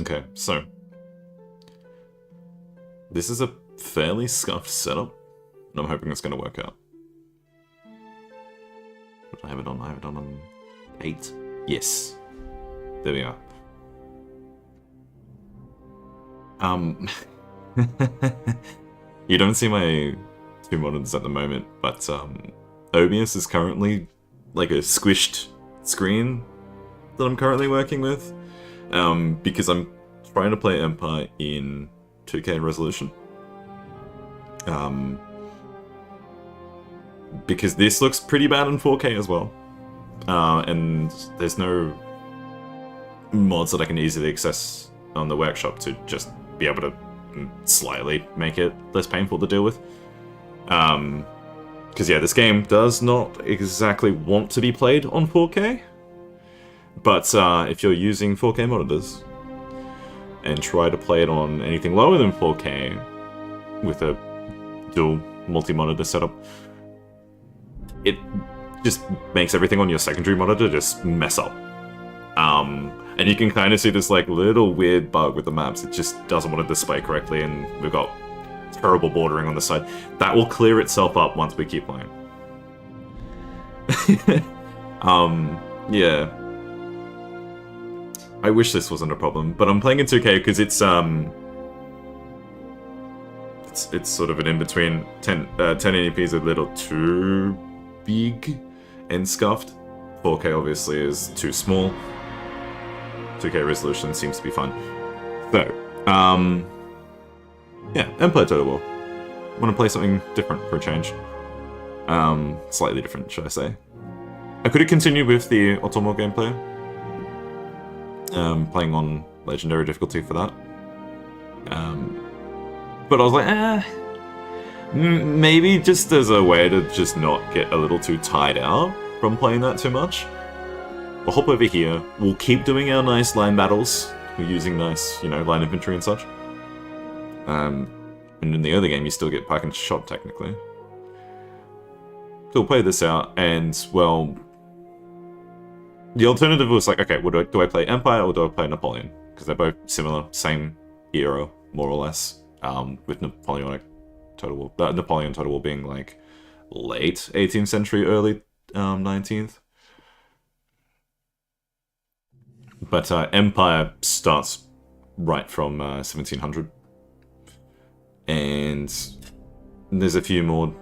Okay, so this is a fairly scuffed setup, and I'm hoping it's going to work out. I have it on. I have it on 8. Yes, there we are. You don't see my 2 monitors at the moment, but OBS is currently like a squished screen that I'm currently working with, because I'm trying to play Empire in 2K resolution. Because this looks pretty bad in 4K as well, and there's no mods that I can easily access on the workshop to just be able to slightly make it less painful to deal with. Because yeah, this game does not exactly want to be played on 4K, but if you're using 4K monitors and try to play it on anything lower than 4K with a dual multi-monitor setup, it just makes everything on your secondary monitor just mess up. And you can kind of see this like little weird bug with the maps. It just doesn't want to display correctly, and we've got terrible bordering on the side. That will clear itself up once we keep playing. Yeah. I wish this wasn't a problem, but I'm playing in 2K because it's sort of an in-between. 1080p is a little too big and scuffed. 4K obviously is too small. 2K resolution seems to be fine. So, yeah, Empire Total War. Want to play something different for a change. Slightly different, should I say. I could have continued with the Otomo gameplay. Playing on Legendary difficulty for that. But I was like, maybe just as a way to just not get a little too tired out from playing that too much. We'll hop over here. We'll keep doing our nice line battles. We're using nice, line infantry and such. And in the early game, you still get park and shot, technically. So we'll play this out, and, well... The alternative was like, okay, do I play Empire or do I play Napoleon? Because they're both similar, same era, more or less, with Napoleon Total War being, like, late 18th century, early 19th. But Empire starts right from 1700. And there's a few more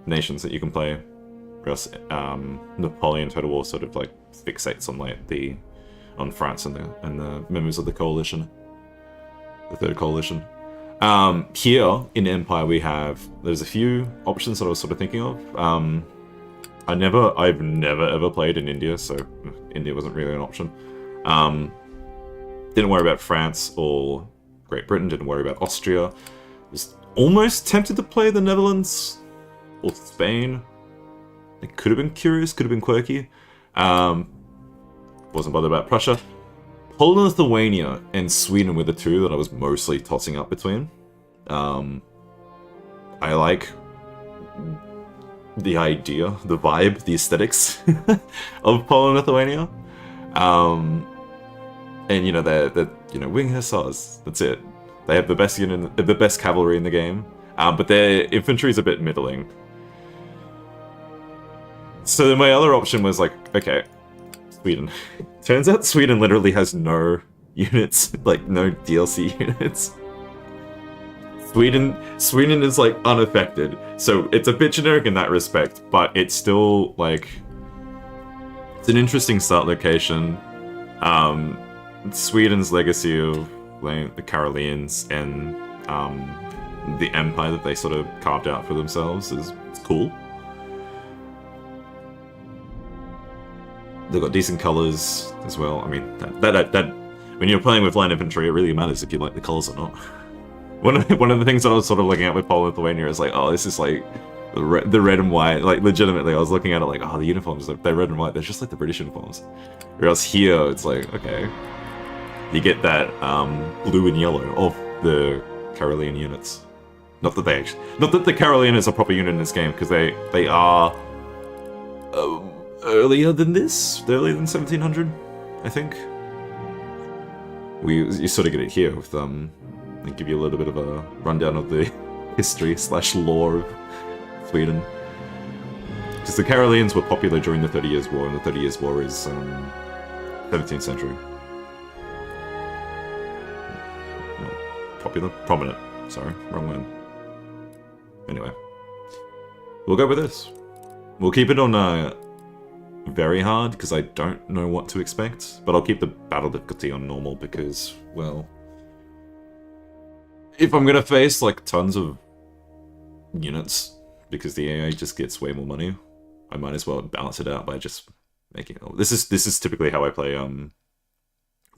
nations that you can play. Whereas Napoleon Total War sort of like fixates on like on France and the members of the coalition, the Third Coalition. Here in Empire there's a few options that I was sort of thinking of. I've never ever played in India, so India wasn't really an option. Didn't worry about France or Great Britain, didn't worry about Austria. Was almost tempted to play the Netherlands or Spain. It could have been curious, could have been quirky. Wasn't bothered about Prussia. Poland, Lithuania, and Sweden were the two that I was mostly tossing up between. I like the idea, the vibe, the aesthetics of Poland, Lithuania. And they're wing hussars. That's it. They have the best unit, the best cavalry in the game, but their infantry is a bit middling. So then my other option was like, okay, Sweden. Turns out Sweden literally has no units, like no DLC units. Sweden is like unaffected, so it's a bit generic in that respect, but it's still like it's an interesting start location. Sweden's legacy of like, the Karelians and the empire that they sort of carved out for themselves is cool. They've got decent colors as well. I mean, that when you're playing with line infantry, it really matters if you like the colors or not. One of the things that I was sort of looking at with Poland, Lithuania is like, oh, this is like the red and white. Like, legitimately, I was looking at it like, oh, the uniforms, they're red and white. They're just like the British uniforms. Whereas here, it's like, okay, you get that blue and yellow of the Karelian units. Not that the Karelian is a proper unit in this game, because they are earlier than this, earlier than 1700, I think. You sort of get it here with they give you a little bit of a rundown of the history / lore of Sweden. Because the Karelians were popular during the 30 Years' War, and the 30 Years' War is 17th century. Well, popular? Prominent. Sorry, wrong word. Anyway. We'll go with this. We'll keep it on very hard, because I don't know what to expect. But I'll keep the battle difficulty on normal, because, well... if I'm gonna face, like, tons of units, because the AI just gets way more money, I might as well balance it out by just making... This is typically how I play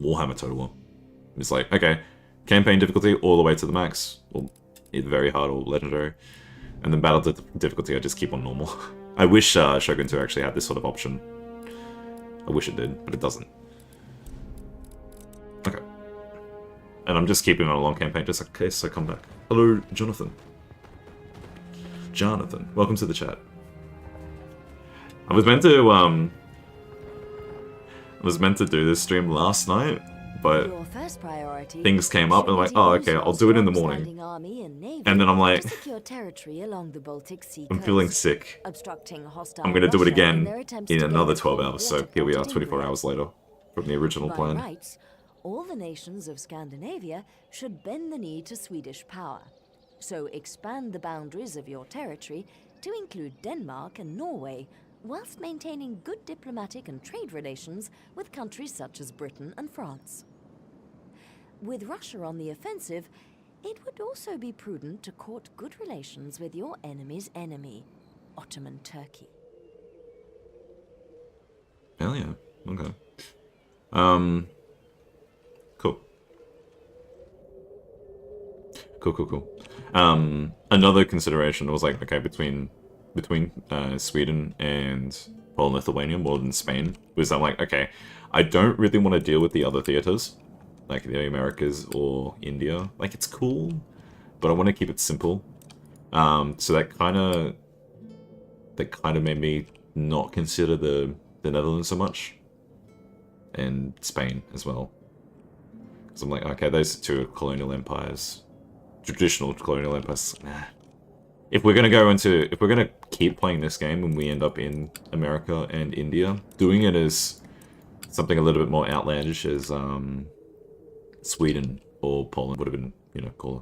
Warhammer Total War. It's like, okay, campaign difficulty all the way to the max, or either very hard or legendary. And then battle difficulty I just keep on normal. I wish Shogun 2 actually had this sort of option. I wish it did, but it doesn't. Okay. And I'm just keeping on a long campaign just in case I come back. Hello, Jonathan. Jonathan, welcome to the chat. I was meant to do this stream last night, but things came up and I'm like, oh, okay, I'll do it in the morning. And then I'm like, I'm feeling sick. I'm going to do it again in another 12 hours, so here we are 24 hours later from the original plan. All the nations of Scandinavia should bend the knee to Swedish power. So expand the boundaries of your territory to include Denmark and Norway, whilst maintaining good diplomatic and trade relations with countries such as Britain and France. With Russia on the offensive, it would also be prudent to court good relations with your enemy's enemy, Ottoman Turkey. Hell yeah. Okay. Cool. Cool. Another consideration was like, okay, between Sweden and Poland, Lithuania, more than Spain, was I'm like, okay, I don't really want to deal with the other theaters, like the Americas or India. Like, it's cool, but I want to keep it simple. So that kind of made me not consider the Netherlands so much, and Spain as well. Because I'm like, okay, those two colonial empires, traditional colonial empires. Nah. If we're gonna keep playing this game and we end up in America and India, doing it as something a little bit more outlandish as Sweden or Poland would have been, you know, cooler.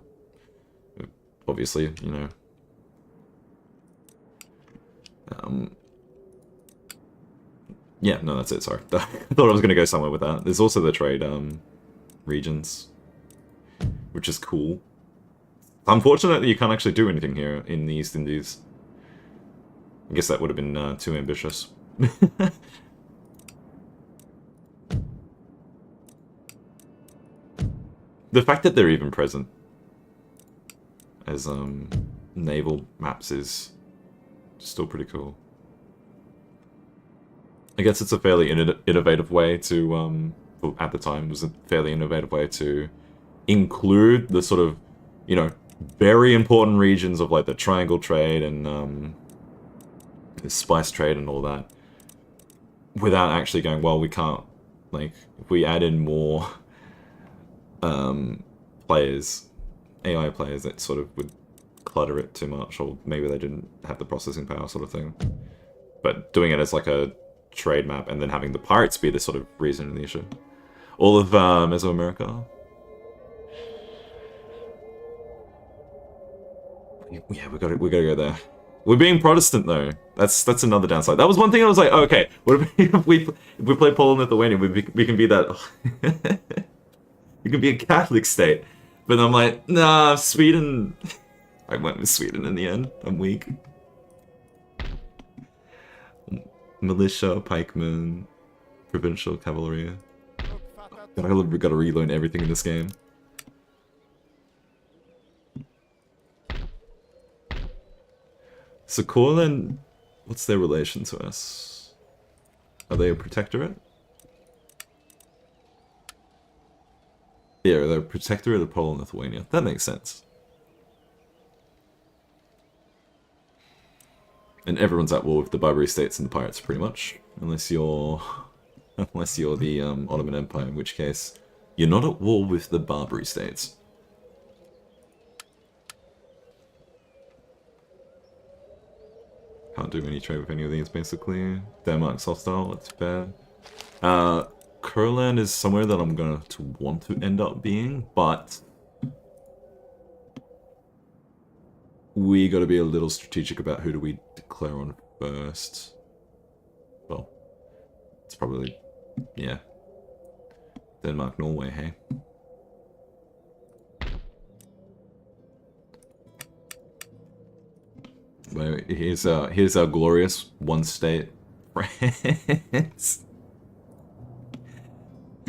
Obviously, you know. Yeah, no, that's it, sorry. I thought I was gonna go somewhere with that. There's also the trade regions, which is cool. Unfortunately, you can't actually do anything here in the East Indies. I guess that would have been too ambitious. The fact that they're even present as naval maps is still pretty cool. I guess it's a fairly innovative way to, at the time, was a fairly innovative way to include the sort of, you know, very important regions of like the triangle trade and the spice trade and all that, without actually going, well, we can't, like, if we add in more players, AI players, that sort of would clutter it too much, or maybe they didn't have the processing power sort of thing. But doing it as like a trade map and then having the pirates be the sort of reason in the issue. All of Mesoamerica. Yeah, we gotta go there. We're being Protestant though. That's another downside. That was one thing I was like, oh, okay, what if we play Poland and Lithuania, we can be that. We can be a Catholic state. But I'm like, nah, Sweden. I went with Sweden in the end. I'm weak. Militia, pikemen, provincial cavalry. We gotta relearn everything in this game. So Courland, what's their relation to us? Are they a protectorate? Yeah, they're a protectorate of Poland and Lithuania. That makes sense. And everyone's at war with the Barbary states and the pirates, pretty much. Unless you're the Ottoman Empire, in which case You're not at war with the Barbary states. Can't do any trade with any of these, basically. Denmark's hostile, that's fair. Kurland is somewhere that I'm going to want to end up being, but we got to be a little strategic about who do we declare on first. Well, it's probably, yeah, Denmark, Norway, hey? But here's our glorious one-state France.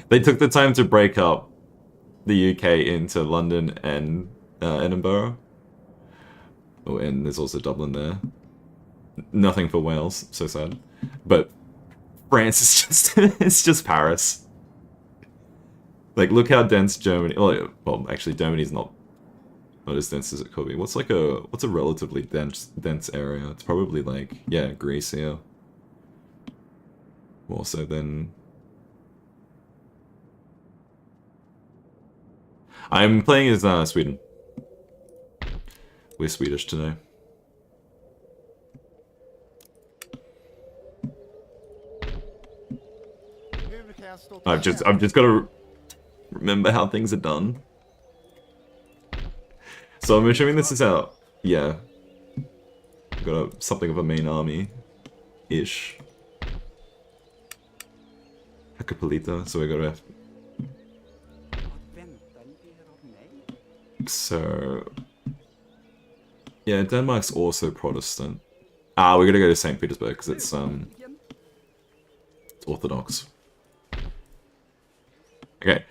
They took the time to break up the UK into London and Edinburgh. Oh, and there's also Dublin there. Nothing for Wales, so sad. But France is just it's just Paris. Like, look how dense Germany. Well, actually, Germany's not as dense as it could be. What's a relatively dense area? It's probably like, yeah, Greece here. Also, then I'm playing as Sweden. We're Swedish today. I've just got to remember how things are done. So I'm assuming this is out. Yeah. Got something of a main army-ish. Hacapolita, so we got to. So yeah, Denmark's also Protestant. We're gonna go to St. Petersburg because it's Orthodox. Okay,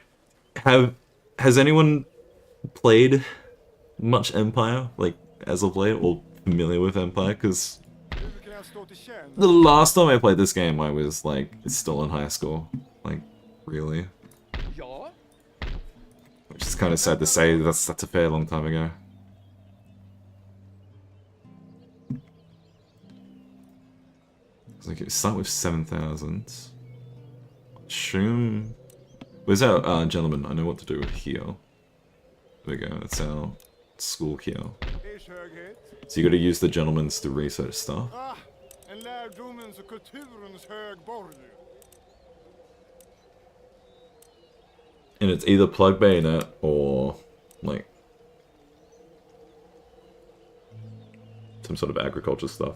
has anyone played much Empire, like, as of late, or familiar with Empire? Because the last time I played this game, I was like still in high school, like, really. Which is kind of sad to say. That's a fair long time ago. It's like it start with 7,000. Assume. Where's our gentleman? I know what to do here. There we go. That's our school here. So you got to use the gentleman's to research stuff. And it's either plug bayonet or, like, some sort of agriculture stuff.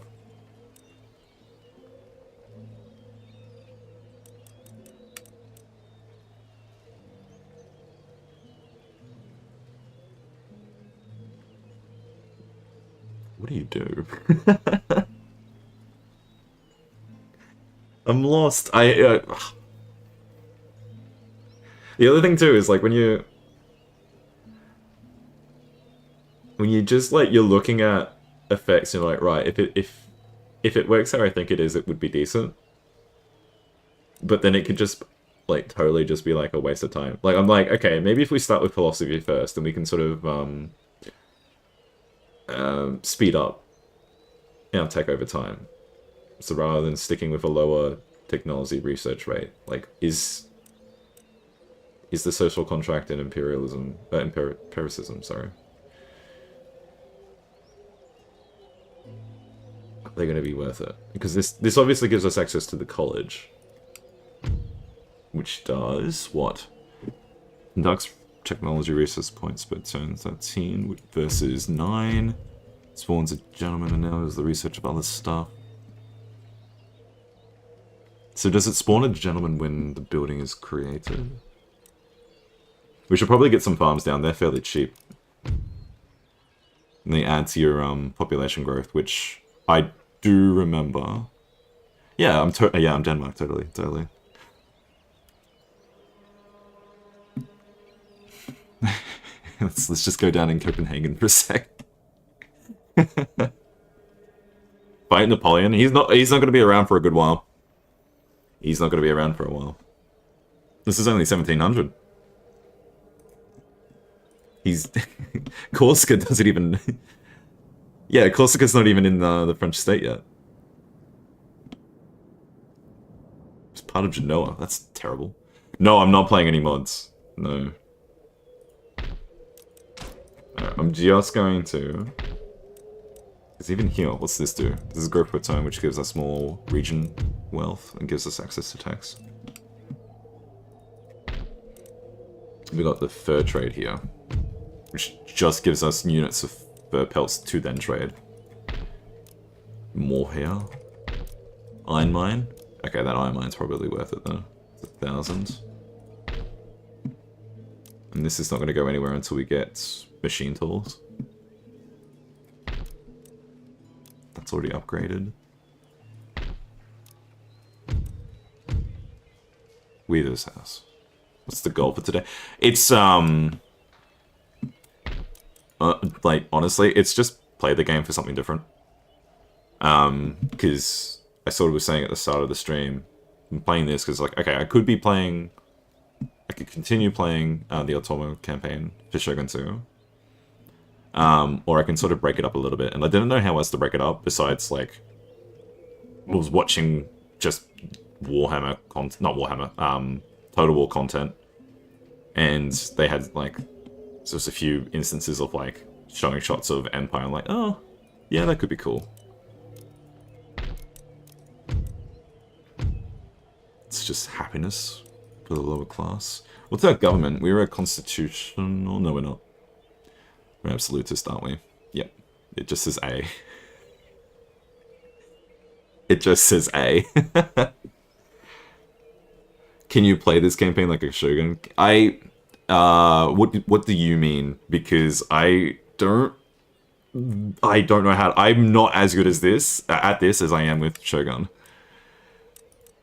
What do you do? I'm lost. The other thing too is, like, when you just, like, you're looking at effects and you're like, right, if it works how I think it is, it would be decent. But then it could just, like, totally just be like a waste of time. Like, I'm like, okay, maybe if we start with philosophy first, then we can sort of speed up our tech over time. So rather than sticking with a lower technology research rate, like, is the social contract and imperialism, empiricism, sorry. They're going to be worth it. Because this obviously gives us access to the college. Which does what? Conducts technology research points per turn 13 versus 9. Spawns a gentleman and now is the research of other stuff. So does it spawn a gentleman when the building is created? We should probably get some farms down. They're fairly cheap. And they add to your population growth, which I do remember. Yeah, I'm Denmark, totally. let's just go down in Copenhagen for a sec. Fight Napoleon. He's not going to be around for a good while. He's not going to be around for a while. This is only 1700. He's Corsica doesn't even. Yeah, Corsica's not even in the French state yet. It's part of Genoa. That's terrible. No, I'm not playing any mods. No. I'm just going to... Because even here, what's this do? This is growth per turn, which gives us more region wealth and gives us access to tax. We got the fur trade here, which just gives us units of fur pelts to then trade. More here. Iron mine. Okay, that iron mine's probably worth it though. It's 1,000. And this is not going to go anywhere until we get machine tools. That's already upgraded. Weaver's house. What's the goal for today? It's, like, honestly, it's just play the game for something different. Because I sort of was saying at the start of the stream, I'm playing this because, like, okay, I could continue playing the Otomo campaign for Shogun 2. Or I can sort of break it up a little bit. And I didn't know how else to break it up besides, like, I was watching just Warhammer content, not Warhammer, Total War content. And they had, like, just a few instances of, like, showing shots of Empire. I'm like, oh, yeah, that could be cool. It's just happiness for the lower class. What's our government? We're a constitutional... No, we're not. We're absolutist, aren't we? Yep. It just says A. It just says A. Can you play this campaign like a Shogun? What do you mean? Because I don't know how... I'm not as good as this, at this, as I am with Shogun.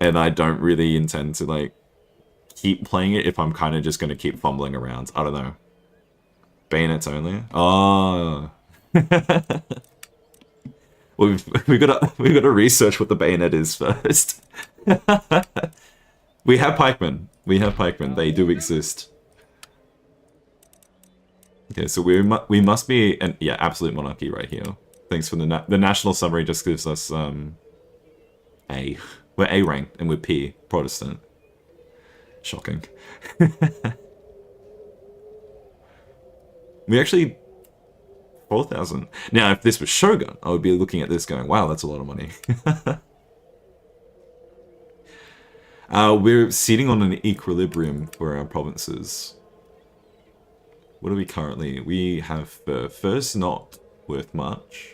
And I don't really intend to, like, keep playing it if I'm kind of just going to keep fumbling around. I don't know. Bayonets only? Oh. we've got to research what the bayonet is first. We have pikemen. They do exist. Okay, so we must be an absolute monarchy right here. Thanks for the national summary. Just gives us A. We're A ranked and we're P Protestant. Shocking. We actually 4,000. Now, if this was Shogun, I would be looking at this going, "Wow, that's a lot of money." We're sitting on an equilibrium for our provinces. What are we currently? We have first not worth much,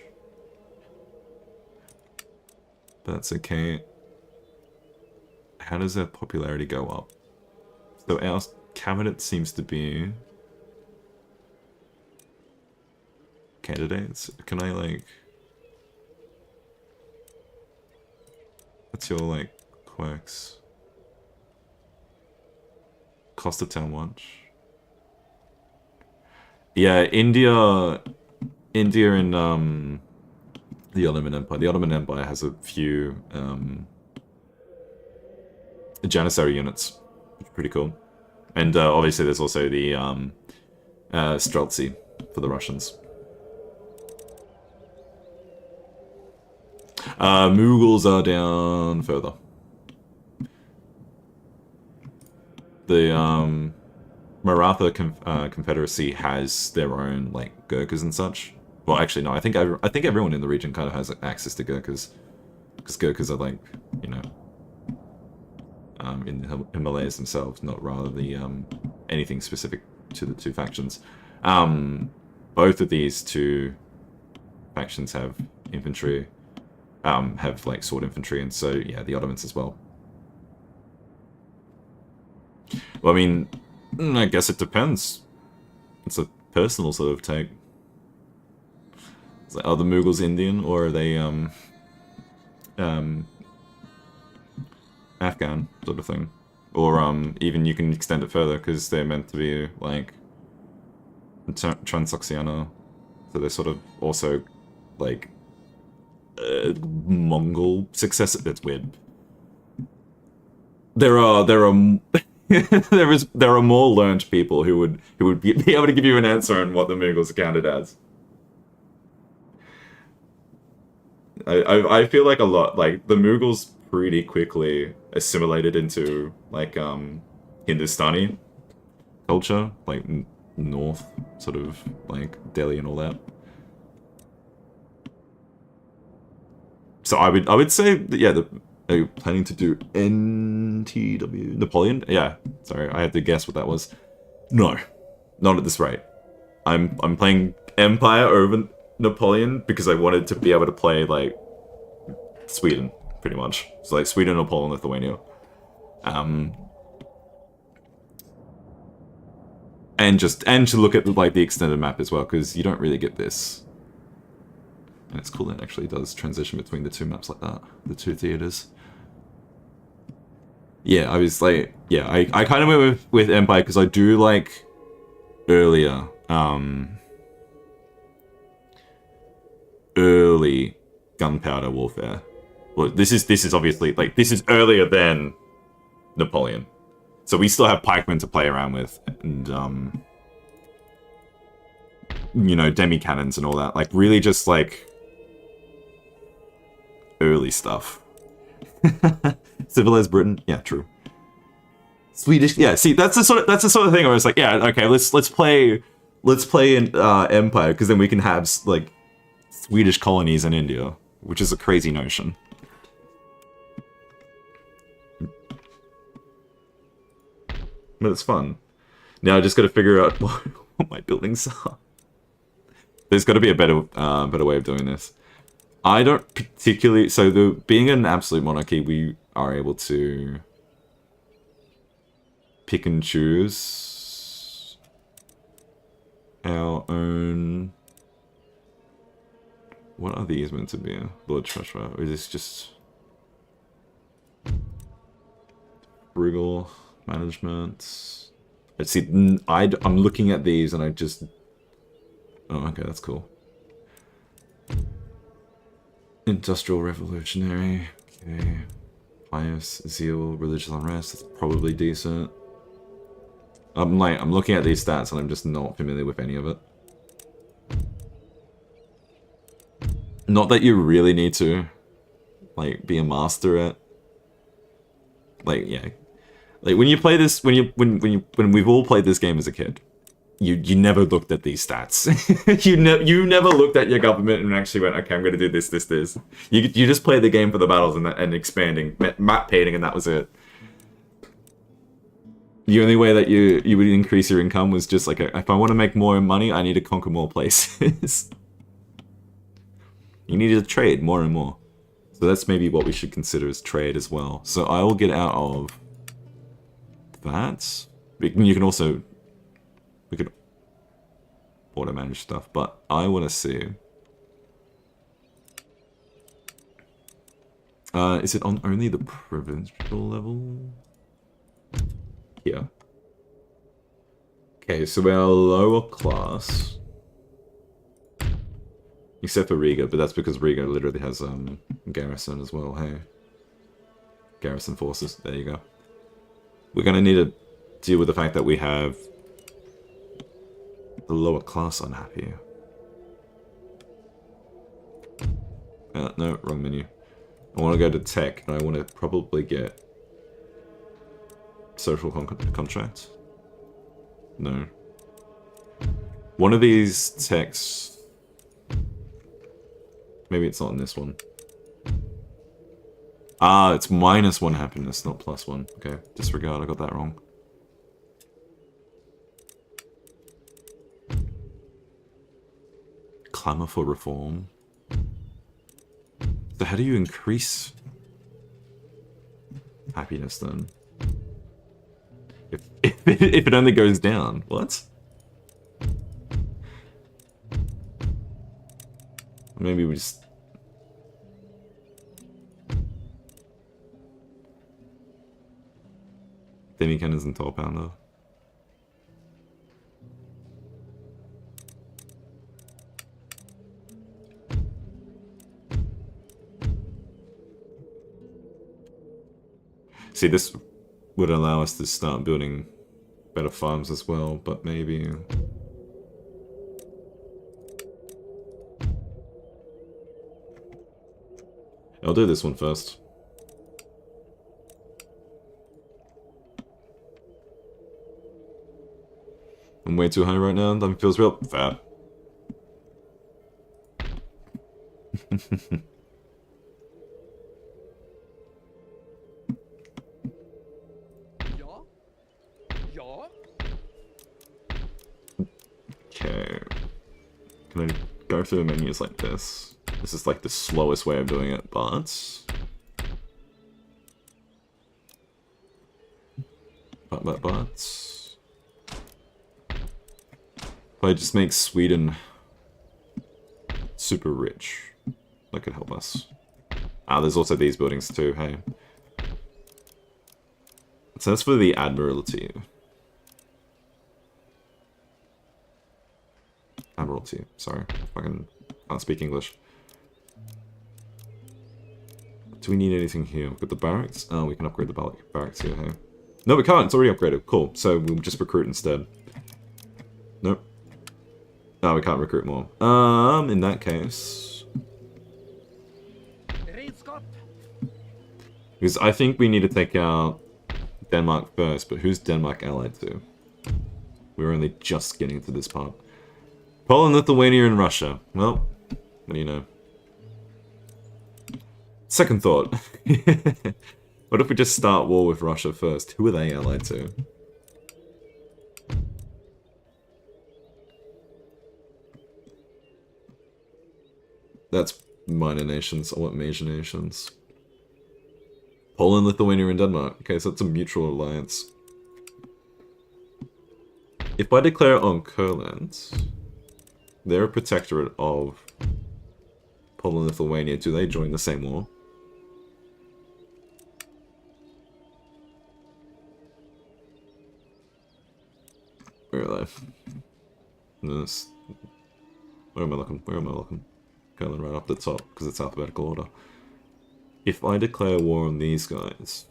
but that's okay. How does their popularity go up? So our cabinet seems to be candidates. Can I, like, what's your, like, quirks? Cost of town watch. Yeah, India and the Ottoman Empire. The Ottoman Empire has a few Janissary units, which is pretty cool. And obviously there's also the Streltsy for the Russians. Mughals are down further. The Maratha Confederacy has their own, like, Gurkhas and such. Well, actually, no. I think everyone in the region kind of has, like, access to Gurkhas, because Gurkhas are, like, you know, in the Himalayas themselves, not rather the anything specific to the two factions. Both of these two factions have infantry, have, like, sword infantry, and so yeah, the Ottomans as well. Well, I mean, I guess it depends. It's a personal sort of take. It's like, are the Mughals Indian, or are they Afghan sort of thing? Or even you can extend it further because they're meant to be, like, Transoxiana, so they're sort of also, like, Mongol successor. That's weird. There are there are more learned people who would be able to give you an answer on what the Mughals are counted as. I feel like a lot, like, the Mughals pretty quickly assimilated into, like, Hindustani culture, like north, sort of like Delhi and all that. So I would say that, yeah, are you planning to do NTW Napoleon? Yeah, sorry, I had to guess what that was. No, not at this rate. I'm playing Empire over Napoleon because I wanted to be able to play like Sweden, pretty much. So like Sweden, Nepal, and Lithuania. And to look at like the extended map as well, because you don't really get this. And it's cool that it actually does transition between the two maps like that, the two theaters. Yeah, I was like, yeah, I kind of went with Empire because I do like earlier, early gunpowder warfare. Well, this is obviously like this is earlier than Napoleon, so we still have pikemen to play around with, and you know, demi cannons and all that. Like really, just like early stuff. Civilized Britain, yeah, true. Swedish, yeah. See, that's the sort of thing where it's like, yeah, okay, let's play in Empire because then we can have like Swedish colonies in India, which is a crazy notion. But it's fun. Now I just got to figure out what my buildings are. There's got to be a better way of doing this. I don't particularly... So, being an absolute monarchy, we are able to pick and choose our own... What are these meant to be? Lord Treasurer? Or is this just... Frugal management? Let's see, I'm looking at these and I just... Oh, okay, that's cool. Industrial Revolutionary, okay. Pious, zeal, religious unrest, that's probably decent. I'm looking at these stats and I'm just not familiar with any of it. Not that you really need to, like, be a master at. Like, yeah. Like, when you play this, when we've all played this game as a kid, you never looked at these stats. you never looked at your government and actually went, okay, I'm going to do this. You just played the game for the battles and expanding, map painting, and that was it. The only way that you would increase your income was just like, if I want to make more money, I need to conquer more places. You need to trade more and more. So that's maybe what we should consider as trade as well. So I will get out of that. You can also... We could auto-manage stuff, but I want to see... is it on only the provincial level? Yeah. Okay, so we're lower class. Except for Riga, but that's because Riga literally has garrison as well, hey. Garrison forces, there you go. We're gonna need to deal with the fact that we have the lower class unhappy. No, wrong menu. I want to go to tech, and I want to probably get social contract. No. One of these techs. Maybe it's not in this one. Ah, it's -1 happiness, not +1. Okay, disregard, I got that wrong. Clamor for reform. So how do you increase happiness then? If it only goes down, what? Maybe we just... Demi-cannons and 12-pounder. See, this would allow us to start building better farms as well, but maybe... I'll do this one first. way too high right now. That feels real fat. Okay. Can I go through the menus like this? This is like the slowest way of doing it, but... If I just make Sweden super rich, that could help us. Ah, there's also these buildings too, hey. So that's for the Admiralty. Admiralty, sorry. I can't speak English. Do we need anything here? We've got the barracks. Oh, we can upgrade the barracks here, hey. No, we can't. It's already upgraded. Cool. So we'll just recruit instead. Nope. No, we can't recruit more. In that case... Because I think we need to take out Denmark first, but who's Denmark allied to? We're only just getting to this part. Poland, Lithuania, and Russia. Well, what do you know? Second thought. What if we just start war with Russia first? Who are they allied to? That's minor nations. I want major nations. Poland, Lithuania, and Denmark. Okay, so it's a mutual alliance. If I declare on Courland, they're a protectorate of Poland, Lithuania. Do they join the same war? Where are they? This. Where am I looking? Where am I looking? Going right up the top, because it's alphabetical order. If I declare war on these guys...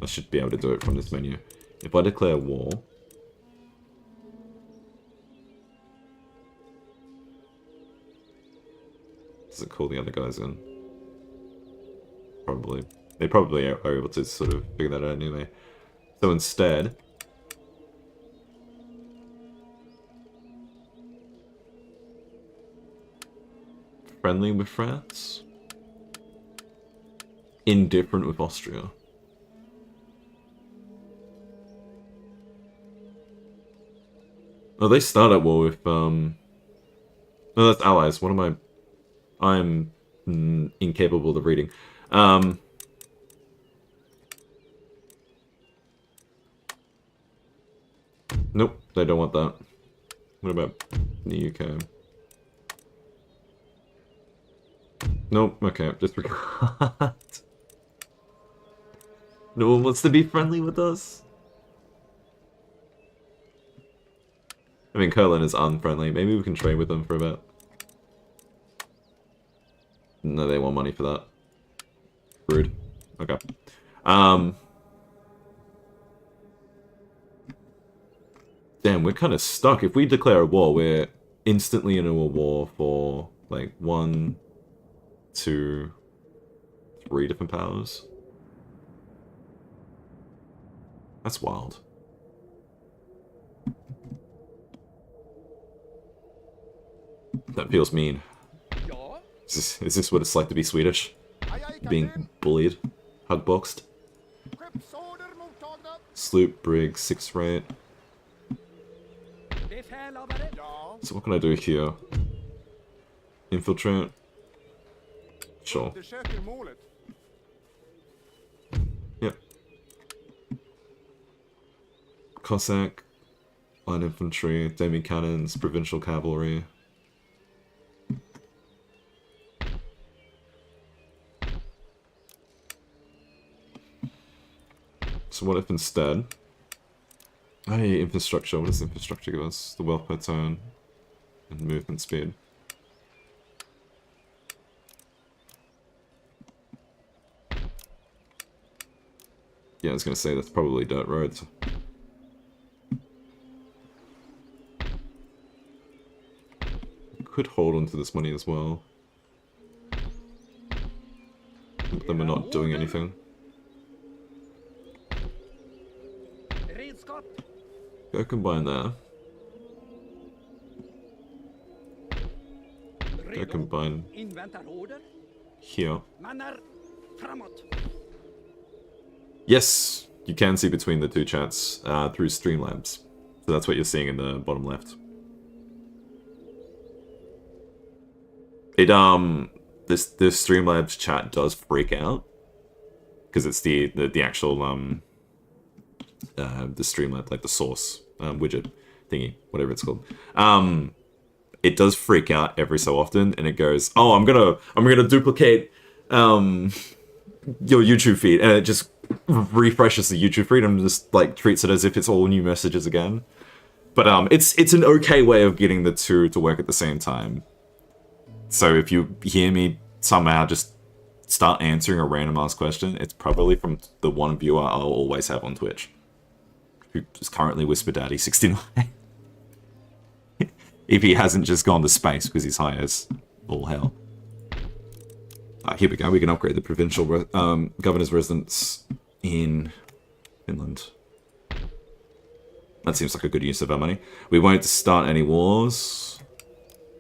I should be able to do it from this menu. If I declare war... Does it call the other guys in? Probably. They probably are able to sort of figure that out anyway. So instead... Friendly with France? Indifferent with Austria? Oh, they start at war with, No, that's allies. What am I... I'm incapable of reading. Nope, they don't want that. What about the UK? Nope, okay, disregard. No one wants to be friendly with us? I mean, Kurland is unfriendly. Maybe we can trade with them for a bit. No, they want money for that. Rude. Okay. Damn, we're kind of stuck. If we declare a war, we're instantly in a war for, like, 1, 2, 3 different powers. That's wild. That feels mean. Is this what it's like to be Swedish? Being bullied? Hugboxed? Sloop, brig, 6 rate. So what can I do here? Infiltrate? Sure. Yep. Cossack, light infantry, demi-cannons, provincial cavalry. So what if instead... Hey, infrastructure. What does infrastructure give us? The wealth per turn and movement speed. Yeah, I was gonna say that's probably dirt roads. Could hold on to this money as well. But then we're not doing anything. Go combine there. Go combine here. Yes, you can see between the two chats through Streamlabs. So that's what you're seeing in the bottom left. It this Streamlabs chat does freak out because it's the actual the Streamlabs, like the source widget thingy, whatever it's called. It does freak out every so often, and it goes, "Oh, I'm gonna duplicate your YouTube feed," and it just refreshes the YouTube feed and just like treats it as if it's all new messages again. But it's an okay way of getting the two to work at the same time. So if you hear me somehow just start answering a random ass question, it's probably from the one viewer I'll always have on Twitch, who is currently Whisper Daddy 69. If he hasn't just gone to space because he's high as all hell. Here we go. We can upgrade the provincial governor's residence in Finland. That seems like a good use of our money. We won't start any wars.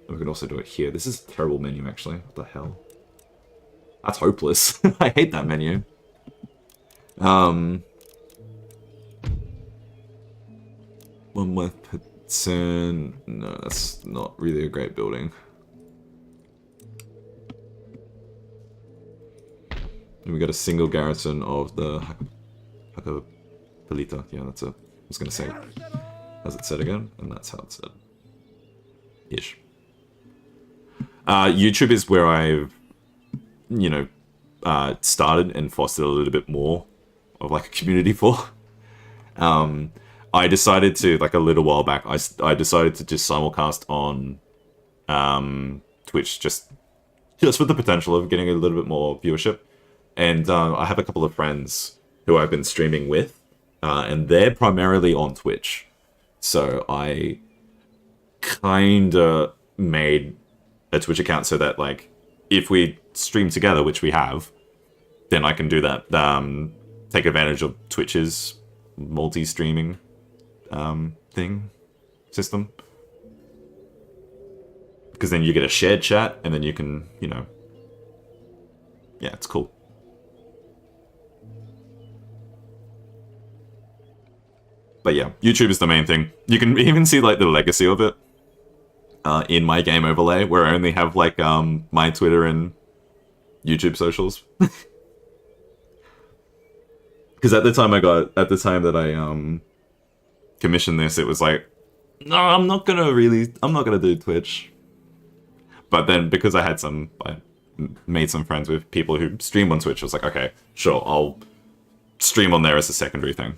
We can also do it here. This is a terrible menu, actually. What the hell? That's hopeless. I hate that menu. One weapon. No, that's not really a great building. And we got a single garrison of the Hakapalita. Yeah, that's a. I was gonna say. How's it said again? And that's how it's said. Ish. YouTube is where I've, you know, started and fostered a little bit more of like a community for. I decided to, like a little while back, I decided to just simulcast on Twitch just with the potential of getting a little bit more viewership. And I have a couple of friends who I've been streaming with, and they're primarily on Twitch. So I kinda made a Twitch account so that, like, if we stream together, which we have, then I can do that, take advantage of Twitch's multi-streaming system. Because then you get a shared chat, and then you can, you know, yeah, it's cool. But yeah, YouTube is the main thing. You can even see, like, the legacy of it in my game overlay, where I only have, like, my Twitter and YouTube socials. Because at the time that I commissioned this, it was like, no, I'm not gonna do Twitch. But then because I made some friends with people who stream on Twitch, I was like, okay, sure, I'll stream on there as a secondary thing.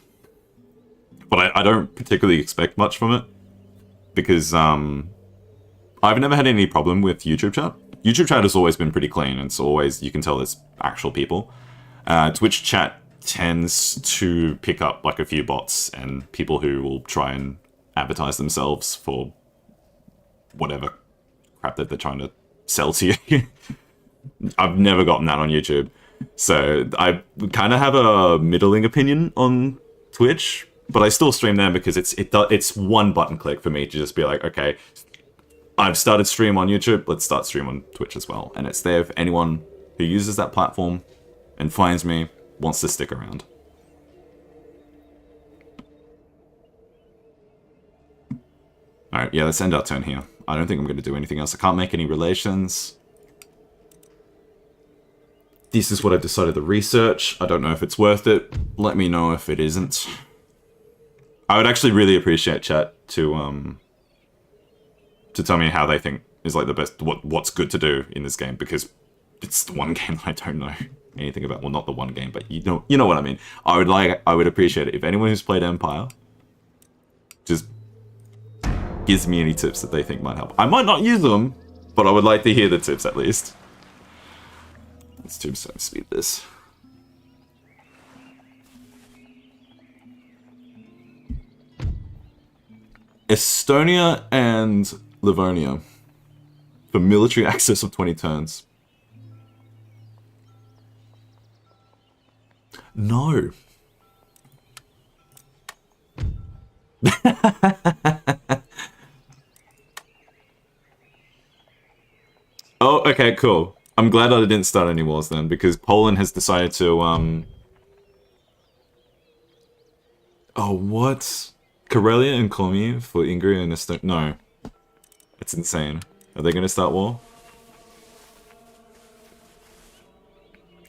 But I don't particularly expect much from it, because I've never had any problem with YouTube chat. YouTube chat has always been pretty clean, and it's always, you can tell it's actual people. Twitch chat tends to pick up like a few bots and people who will try and advertise themselves for whatever crap that they're trying to sell to you. I've never gotten that on YouTube. So I kind of have a middling opinion on Twitch, but I still stream there because it's one button click for me to just be like, okay, I've started stream on YouTube, let's start stream on Twitch as well. And it's there for anyone who uses that platform and finds me, wants to stick around. Alright, yeah, let's end our turn here. I don't think I'm going to do anything else. I can't make any relations. This is what I've decided to research. I don't know if it's worth it. Let me know if it isn't. I would actually really appreciate chat to tell me how they think is like the best, what's good to do in this game, because it's the one game that I don't know anything about. Well, not the one game, but you know what I mean. I would appreciate it if anyone who's played Empire just gives me any tips that they think might help. I might not use them, but I would like to hear the tips at least. Let's tombstone speed this. Estonia and Livonia for military access of 20 turns. No. Oh, okay, cool. I'm glad I didn't start any wars then, because Poland has decided to, Oh, what? Karelia and Komi for Ingrid and Estonia? No. It's insane. Are they gonna start war?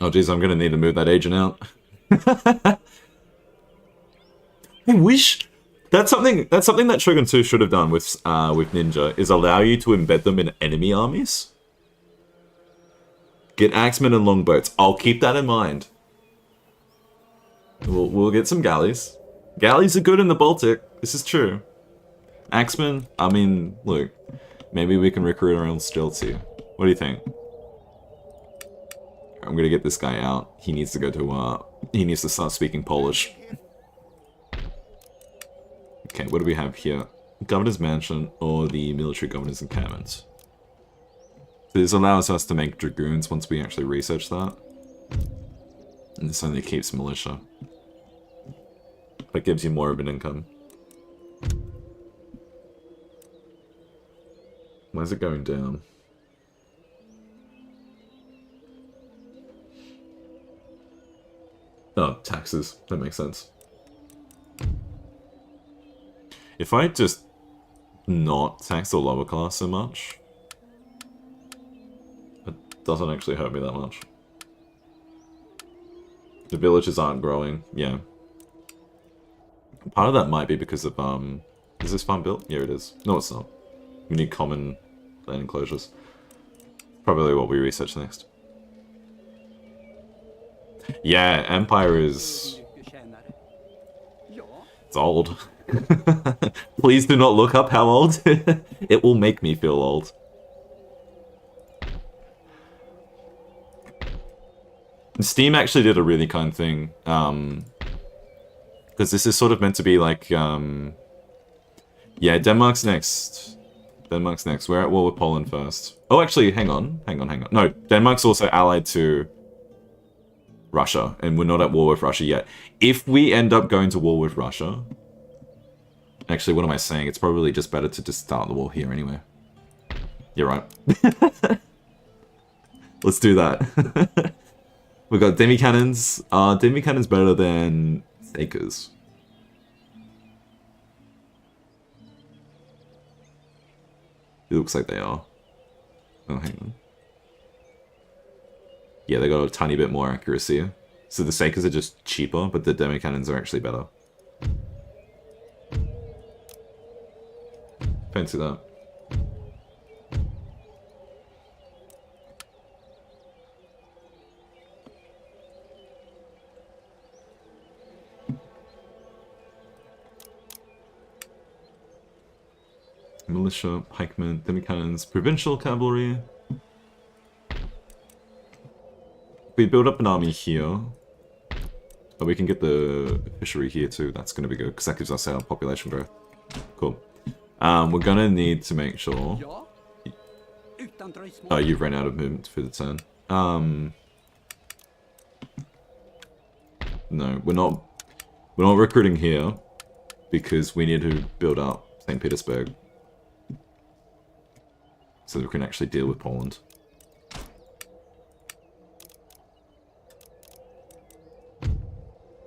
Oh geez, I'm gonna need to move that agent out. I wish... That's something that Shogun 2 should have done with Ninja, is allow you to embed them in enemy armies. Get axemen and longboats. I'll keep that in mind. We'll get some galleys. Galleys are good in the Baltic. This is true. Axemen, I mean, look. Maybe we can recruit our own Stiltsy. What do you think? I'm gonna get this guy out. He needs to go to, he needs to start speaking Polish. Okay, what do we have here? Governor's Mansion or the Military Governor's Encampment. So this allows us to make Dragoons once we actually research that. And this only keeps militia. That gives you more of an income. Why is it going down? Oh, taxes. That makes sense. If I just not tax the lower class so much, it doesn't actually hurt me that much. The villages aren't growing, yeah. Part of that might be because of, is this farm built? Yeah, it is. No, it's not. We need common land enclosures. Probably what we research next. Yeah, Empire is... It's old. Please do not look up how old. It will make me feel old. Steam actually did a really kind thing. Because this is sort of meant to be like, yeah, Denmark's next. Denmark's next. We're at war with Poland first. Oh, actually, hang on. No, Denmark's also allied to Russia, and we're not at war with Russia yet. If we end up going to war with Russia... Actually, what am I saying? It's probably just better to just start the war here anyway. You're right. Let's do that. We've got demi-cannons. Demi-cannons better than Sakers. It looks like they are. Oh, hang on. Yeah, they got a tiny bit more accuracy. So the Sakers are just cheaper, but the demi-cannons are actually better. Fancy that. Militia, pikemen, demi-cannons, provincial cavalry. We build up an army here. But we can get the fishery here too. That's going to be good, because that gives us our population growth. Cool. We're going to need to make sure... Oh, you've run out of movement for the turn. No, we're not recruiting here, because we need to build up St. Petersburg. So that we can actually deal with Poland.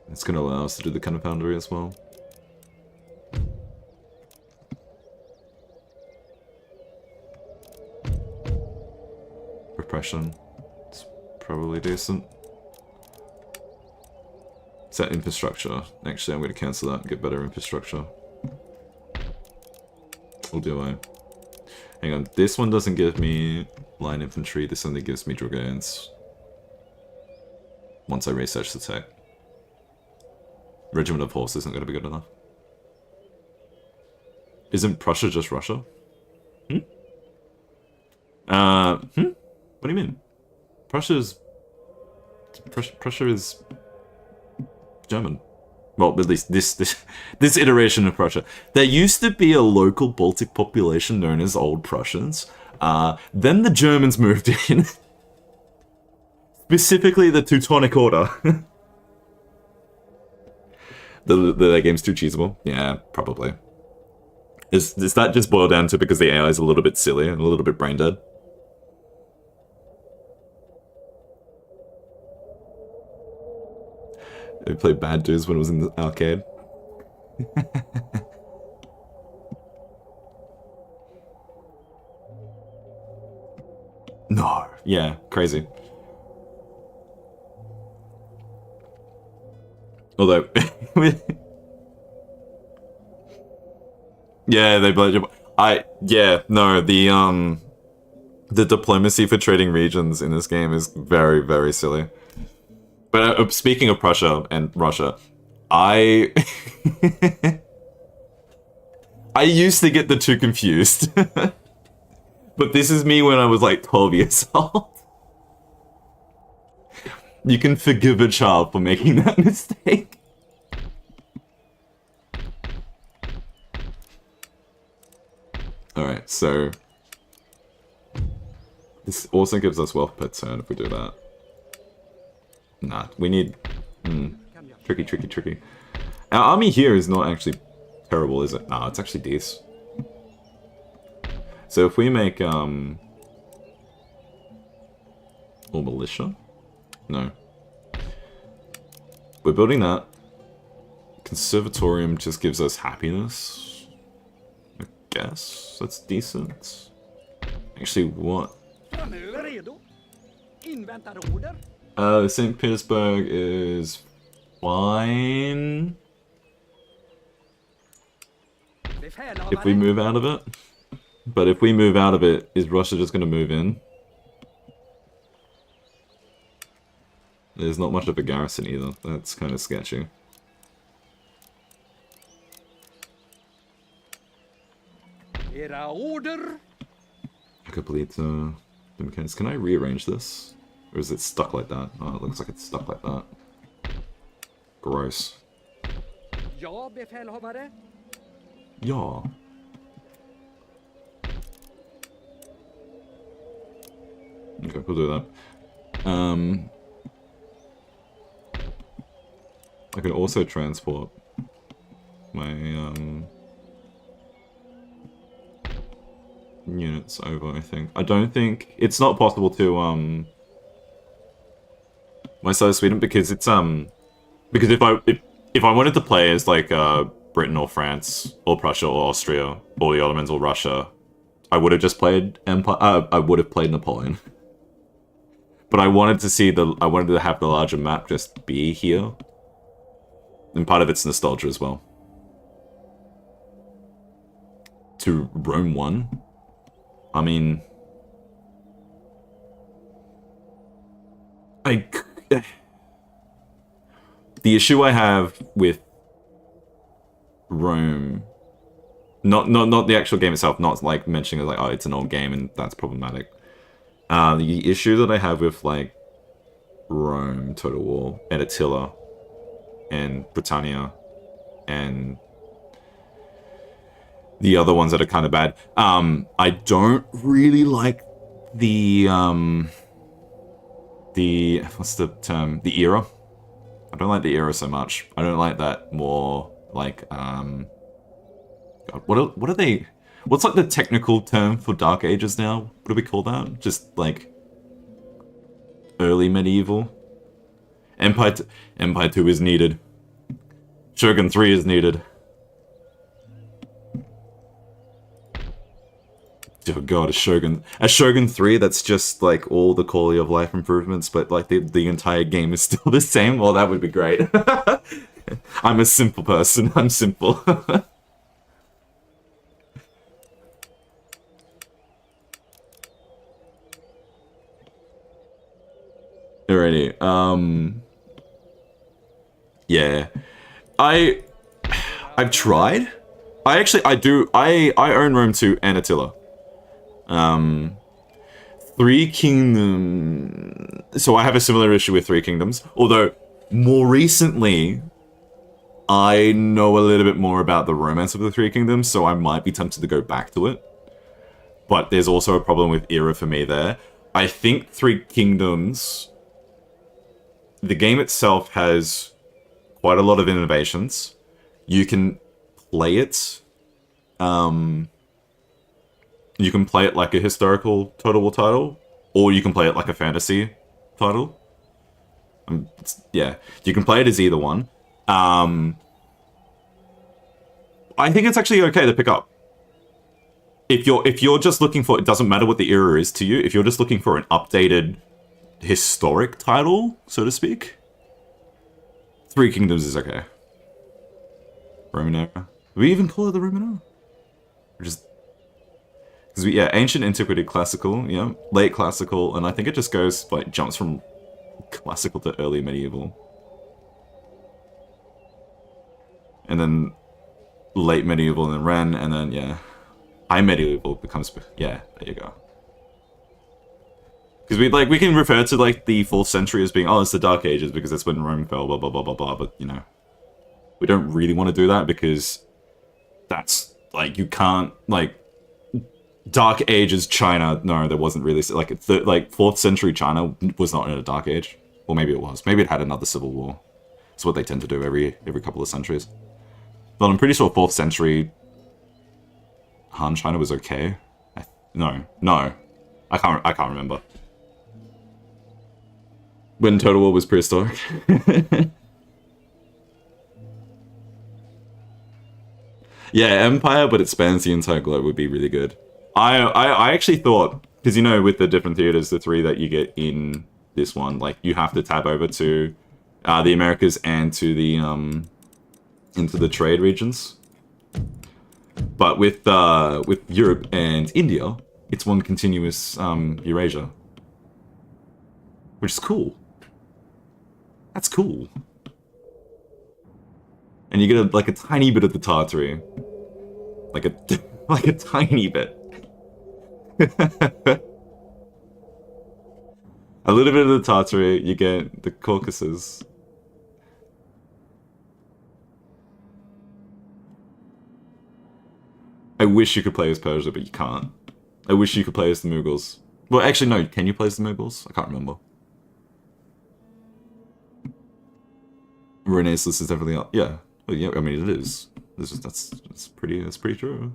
It's going to allow us to do the Cannon Foundry as well. Repression. It's probably decent. Set infrastructure. Actually, I'm going to cancel that and get better infrastructure. Or do I? Hang on, this one doesn't give me line infantry, this only gives me dragoons. Once I research the tech. Regiment of Horse isn't going to be good enough. Isn't Prussia just Russia? What do you mean? Prussia is German. Well, at least this iteration of Prussia. There used to be a local Baltic population known as Old Prussians. Then the Germans moved in. Specifically the Teutonic Order. The game's too cheesable? Yeah, probably. Is that just boiled down to because the AI is a little bit silly and a little bit brain dead? We played Bad Dudes when it was in the arcade. No. Yeah, crazy. Although... yeah, they blowed your... Yeah, no, the diplomacy for trading regions in this game is very, very silly. But speaking of Prussia and Russia, I used to get the two confused. But this is me when I was like 12 years old. You can forgive a child for making that mistake. Alright, so... this also gives us wealth per turn if we do that. Nah, we need... tricky, tricky, tricky. Our army here is not actually terrible, is it? Nah, it's actually decent. So if we make, or militia? No. We're building that. Conservatorium just gives us happiness. I guess that's decent. Actually, what? St. Petersburg is fine. If we move out of it. But if we move out of it, is Russia just going to move in? There's not much of a garrison either. That's kind of sketchy. Complete the mechanics. Can I rearrange this? Or is it stuck like that? Oh, it looks like it's stuck like that. Gross. Yeah. Okay, we'll do that. I can also transport my units over, I think. I don't think it's not possible to my side of Sweden because it's because if I wanted to play as like Britain or France or Prussia or Austria or the Ottomans or Russia, I would have just played Empire. I would have played Napoleon. But I wanted to see I wanted to have the larger map just be here. And part of it's nostalgia as well. To Rome 1? I mean... the issue I have with Rome... Not the actual game itself, not like mentioning it like, oh, it's an old game and that's problematic. The issue that I have with, like, Rome, Total War, and Attila, and Britannia, and the other ones that are kind of bad, I don't really like the, what's the term? The era. I don't like the era so much. I don't like that more, like, God, what are they... What's like the technical term for Dark Ages now? What do we call that? Just like early medieval. Empire 2 is needed. Shogun 3 is needed. Oh god, a Shogun 3 that's just like all the quality of life improvements, but like the entire game is still the same. Well, that would be great. I'm a simple person. I'm simple. Alrighty, yeah. I've tried. I own Rome 2 and Attila. Three Kingdoms... So I have a similar issue with Three Kingdoms, although more recently I know a little bit more about the romance of the Three Kingdoms, so I might be tempted to go back to it. But there's also a problem with era for me there. I think Three Kingdoms... The game itself has quite a lot of innovations. you can play it. You can play it like a historical Total War title, or you can play it like a fantasy title. Yeah, you can play it as either one. I think it's actually okay to pick up. If you're just looking for, it doesn't matter what the era is to you. If you're just looking for an updated historic title, so to speak, Three Kingdoms is okay. Roman era. Do we even call it the Roman era? Or just because yeah, ancient antiquity, classical, yeah, late classical, and I think it just goes like jumps from classical to early medieval, and then late medieval, and then Ren, and then yeah, high medieval becomes yeah. There you go. Because we can refer to like the 4th century as being, oh, it's the Dark Ages because that's when Rome fell, blah blah blah blah blah. But you know, we don't really want to do that because that's like you can't like. Dark Ages China, no, there wasn't really like 4th century China was not in a dark age, or maybe it was. Maybe it had another civil war. It's what they tend to do every couple of centuries. But I'm pretty sure 4th century Han China was okay. No, I can't remember. When Total War was prehistoric. Yeah, Empire, but it spans the entire globe would be really good. I actually thought, because you know with the different theaters, the 3 that you get in this one, like you have to tab over to the Americas and to the into the trade regions. But with Europe and India, it's one continuous Eurasia, which is cool. That's cool. And you get like a tiny bit of the Tartary, like a tiny bit. A little bit of the Tartary, you get the Caucasus. I wish you could play as Persia, but you can't. I wish you could play as the Mughals. Well, actually, no. Can you play as the Mughals? I can't remember. Rene's list is definitely up. Yeah. Well, yeah. I mean, it is. That's pretty true.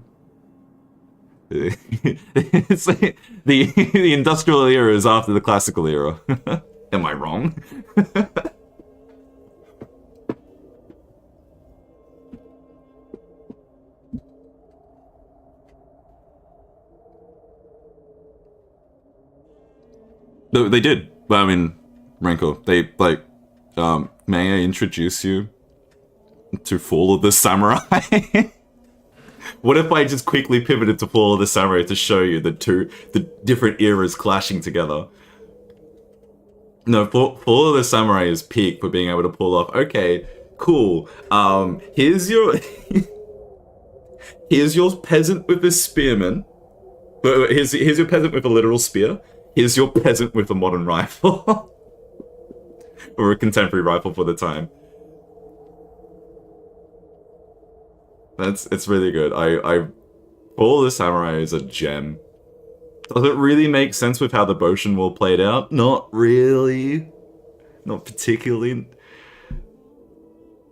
It's like the industrial era is after the classical era. Am I wrong? No, they did. I mean, Renko, they like, may I introduce you to Fall of the Samurai? What if I just quickly pivoted to Fall of the Samurai to show you the different eras clashing together? No, Fall of the Samurai is peak for being able to pull off, okay, cool, here's your here's your peasant with a spearman. Here's your peasant with a literal spear. Here's your peasant with a modern rifle. Or a contemporary rifle for the time. It's really good. Fall of the Samurai is a gem. Does it really make sense with how the Boshin War played out? Not really. Not particularly.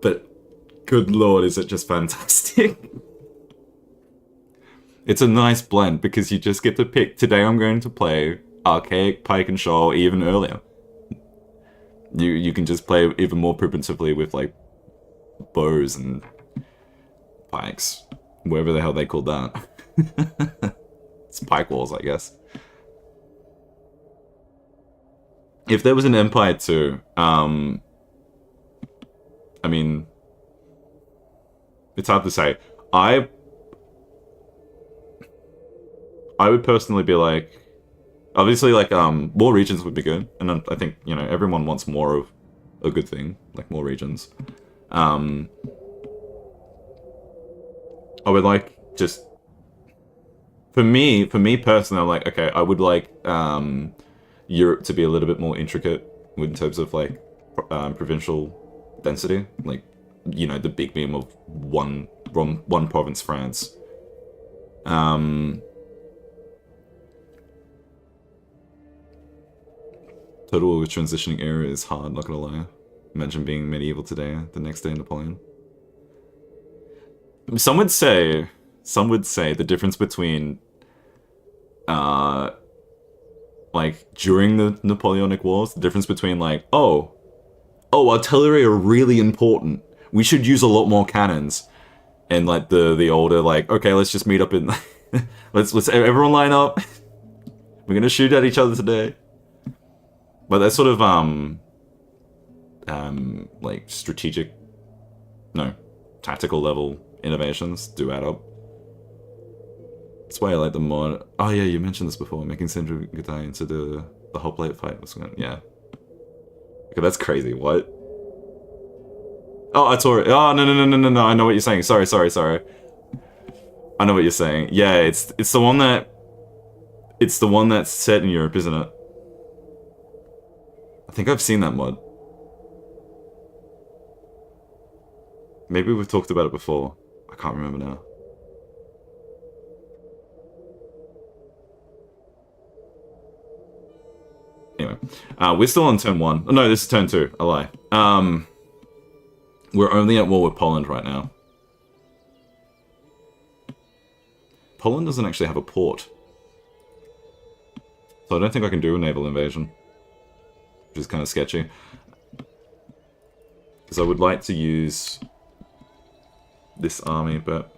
But good lord, is it just fantastic. It's a nice blend because you just get to pick. Today I'm going to play Archaic, Pike and Shoal even earlier. You can just play even more primitively with like bows and pikes, whatever the hell they called that. It's pike walls, I guess. If there was an Empire 2, I mean, it's hard to say. I would personally be like, obviously, like, more regions would be good, and I think, you know, everyone wants more of a good thing, like more regions. I would like just for me personally, I'm like, okay, I would like Europe to be a little bit more intricate in terms of like provincial density, like, you know, the big beam of one province, France. Total War with transitioning era is hard, not gonna lie. Imagine being medieval today, the next day Napoleon. Some would say the difference between, like, during the Napoleonic Wars, the difference between, like, oh, artillery are really important. We should use a lot more cannons. And, like, the older, like, okay, let's just meet up in... let's everyone line up. We're gonna shoot at each other today. But that sort of, like, tactical level innovations do add up. That's why I like the mod. Oh yeah, you mentioned this before, making Sindri Gadai into the whole plate fight was going. Yeah. Okay, that's crazy. What? Oh, I tore it. Oh no! I know what you're saying. Sorry. I know what you're saying. Yeah, it's the one that's set in Europe, isn't it? I think I've seen that mod. Maybe we've talked about it before. I can't remember now. Anyway, we're still on turn 1. Oh, no, this is turn 2. I lie. We're only at war with Poland right now. Poland doesn't actually have a port. So I don't think I can do a naval invasion. Which is kind of sketchy. Because I would like to use this army, but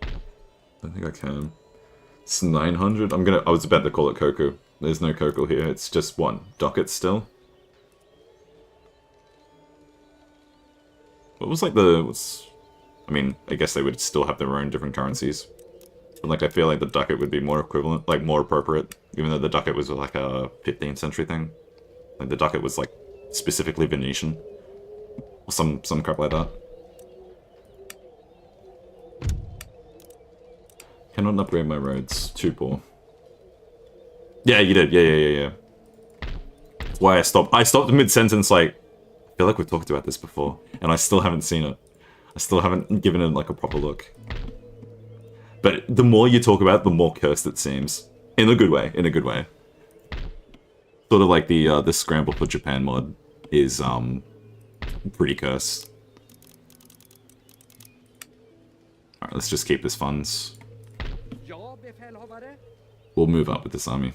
I don't think I can. It's 900. I was about to call it Koku. There's no Koku here. It's just one docket still. What was like I mean, I guess they would still have their own different currencies. But like, I feel like the ducat would be more equivalent, like more appropriate, even though the ducat was like a 15th century thing. Like the ducat was like specifically Venetian. Or some crap like that. Cannot upgrade my roads. Too poor. Yeah, you did. Yeah. That's why I stopped. I stopped mid-sentence, like, I feel like we've talked about this before, and I still haven't seen it. I still haven't given it, like, a proper look. But the more you talk about it, the more cursed it seems. In a good way. Sort of like the Scramble for Japan mod is, pretty cursed. Alright, let's just keep this funds. We'll move up with this army.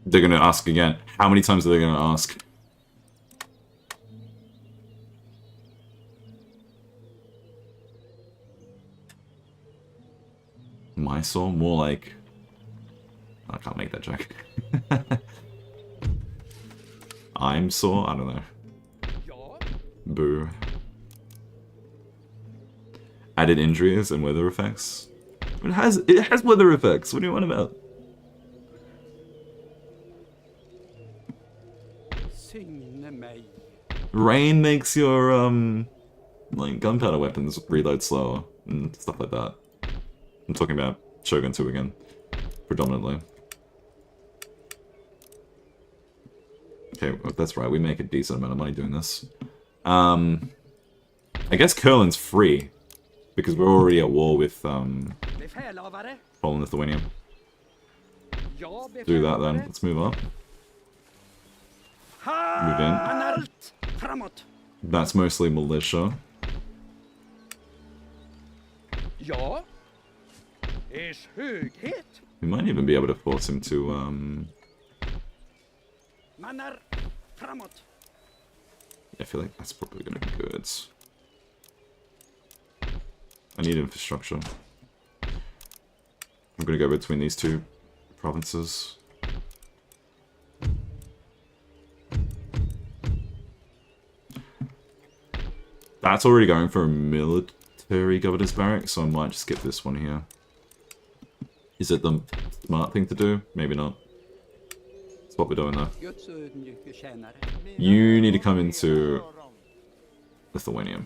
They're gonna ask again. How many times are they gonna ask? Mysore? More like... I can't make that joke. I'm sore? I don't know. Boo. Added injuries and weather effects? It has weather effects. What do you want about? Rain makes your, like, gunpowder weapons reload slower and stuff like that. I'm talking about Shogun 2 again, predominantly. Okay, if that's right, we make a decent amount of money doing this. I guess Kurland's free, because we're already at war with, Poland, Lithuania. Do that then, let's move up. Move in. That's mostly militia. We might even be able to force him to, I feel like that's probably gonna be good. I need infrastructure. I'm gonna go between these two provinces. That's already going for a military governor's barrack, so I might just skip this one here. Is it the smart thing to do? Maybe not. That's what we're doing though. You need to come into Lithuania.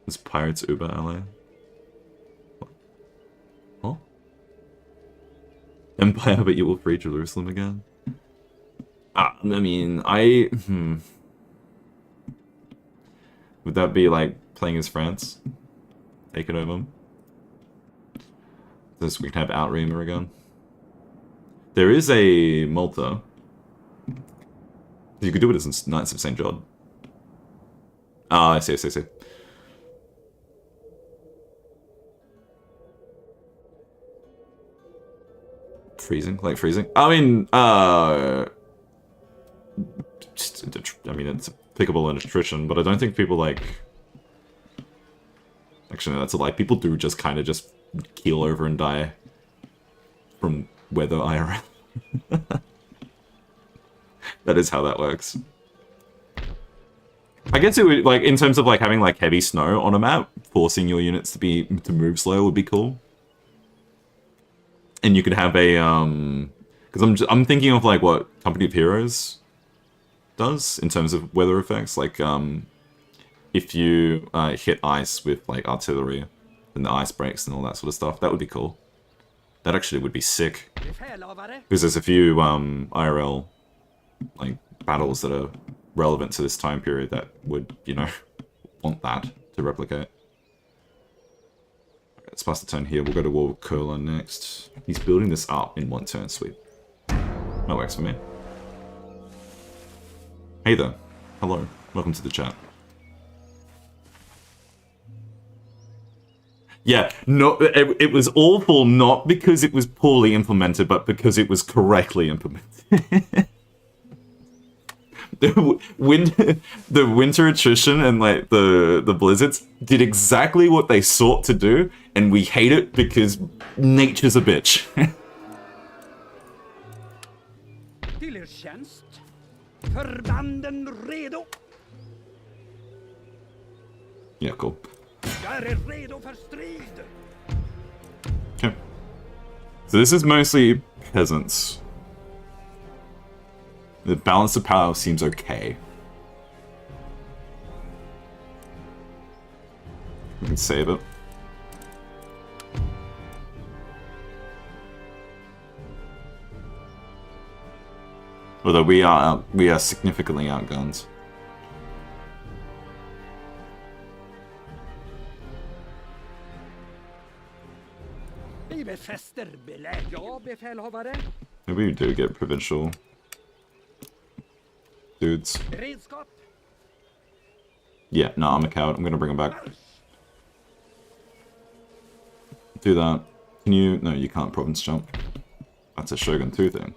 Is Pirates Uber ally? Huh? Empire, but you will free Jerusalem again? I mean, Would that be like playing as France? Take it over. This we can have Outreamer again. There is a Malta. You could do it as Knights of St. John. Ah, I see, I see, I see. Freezing? Like freezing? I mean, I mean, it's applicable in attrition, but I don't think people like... Actually, no, that's a lie. People do just kind of just keel over and die from weather IRL. That is how that works. I guess it would, like, in terms of like having like heavy snow on a map, forcing your units to move slow would be cool. And you could have a because I'm thinking of like what Company of Heroes does in terms of weather effects. Like if you hit ice with like artillery, then the ice breaks and all that sort of stuff. That would be cool. That actually would be sick. Because there's a few IRL like battles that are relevant to this time period that would, you know, want that to replicate. Okay, let's pass the turn here. We'll go to War with Curler next. He's building this up in one turn, sweet. That works for me. Hey there. Hello. Welcome to the chat. Yeah, no, it was awful not because it was poorly implemented, but because it was correctly implemented. The winter attrition and like the blizzards did exactly what they sought to do, and we hate it because nature's a bitch. Yeah, cool. Okay. So this is mostly peasants. The balance of power seems okay. We can save it. Although we are significantly outgunned. Maybe we do get provincial dudes. Yeah, no, I'm a coward. I'm gonna bring him back. Do that. Can you? No, you can't province jump. That's a Shogun 2 thing.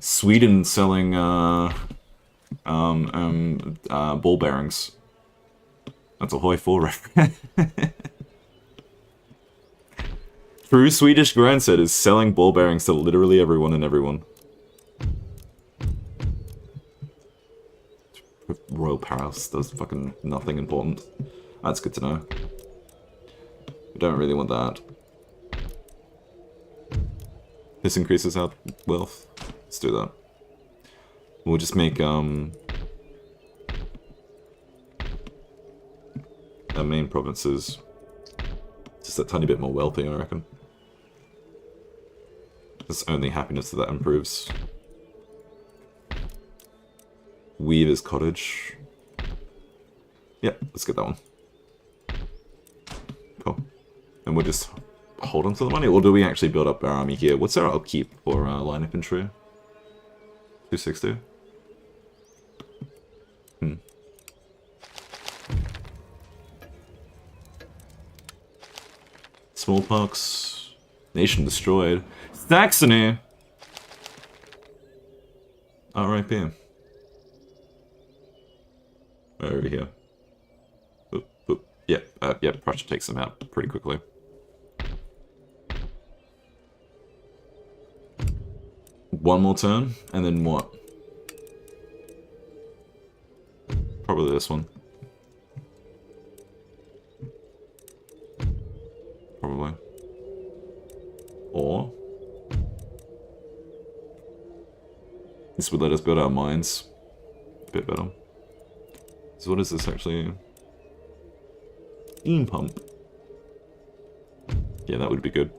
Sweden selling ball bearings. That's a Hoi 4 reference. True Swedish grandson is selling ball bearings to literally everyone and everyone. Royal Paris does fucking nothing important. That's good to know. We don't really want that. This increases our wealth. Let's do that. We'll just make our main provinces just a tiny bit more wealthy, I reckon. It's only happiness that improves. Weaver's Cottage. Yeah, let's get that one. Cool. And we'll just hold on to the money, or do we actually build up our army here? What's our upkeep for line infantry? 260? Smallpox. Nation destroyed. Saxony! R.I.P. Over here. Boop, boop. Yeah, Prussia takes them out pretty quickly. One more turn, and then what? Probably this one. Probably. Or this would let us build our mines a bit better. So what is this actually? Steam pump. Yeah, that would be good.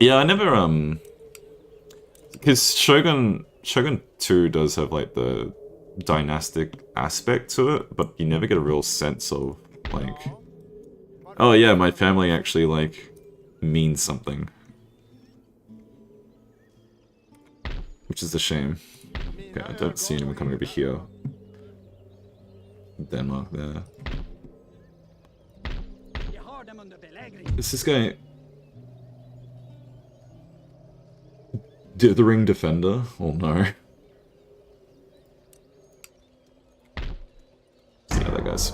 Yeah, I never, because Shogun 2 does have, like, the dynastic aspect to it, but you never get a real sense of, like, oh yeah, my family actually, like, means something. Which is a shame. Okay, I don't see anyone coming over here. Denmark there. Is this guy... the ring defender? Oh no. See how that goes.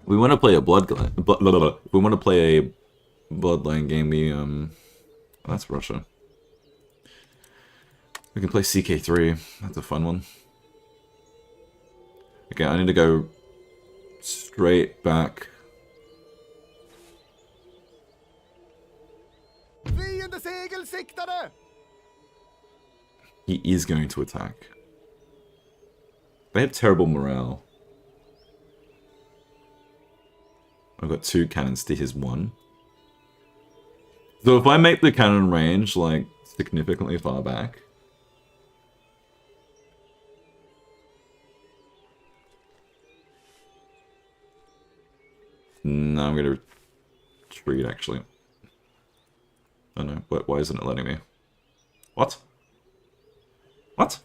We want to play a we want to play a Bloodline game. We oh, that's Russia. We can play CK3. That's a fun one. Okay, I need to go straight back. He is going to attack. They have terrible morale. I've got 2 cannons to his 1. So if I make the cannon range, like, significantly far back... No, I'm gonna retreat, actually. Oh no, why isn't it letting me? What? What?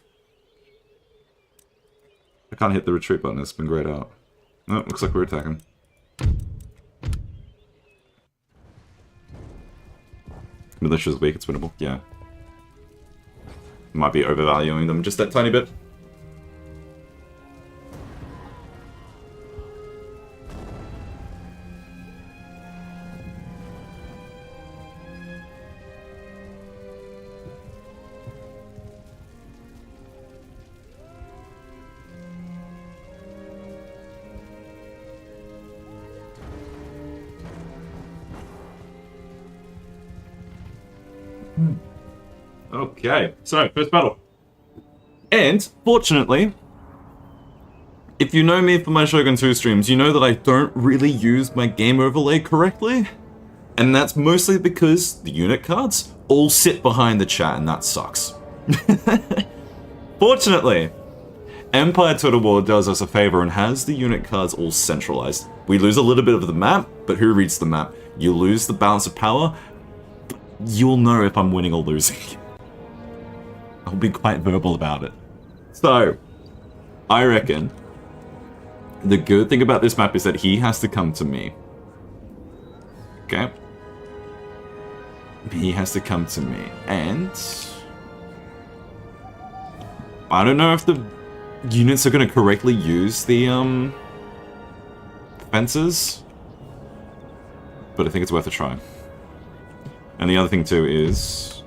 I can't hit the retreat button, it's been grayed out. Oh, looks like we're attacking. Militia's weak, it's winnable, yeah. Might be overvaluing them just that tiny bit. Okay, so, first battle. And, fortunately, if you know me from my Shogun 2 streams, you know that I don't really use my game overlay correctly. And that's mostly because the unit cards all sit behind the chat, and that sucks. Fortunately, Empire Total War does us a favor and has the unit cards all centralized. We lose a little bit of the map, but who reads the map? You lose the balance of power, but you'll know if I'm winning or losing. I'll be quite verbal about it. So, I reckon the good thing about this map is that he has to come to me. Okay? He has to come to me. And I don't know if the units are going to correctly use the fences, but I think it's worth a try. And the other thing too is,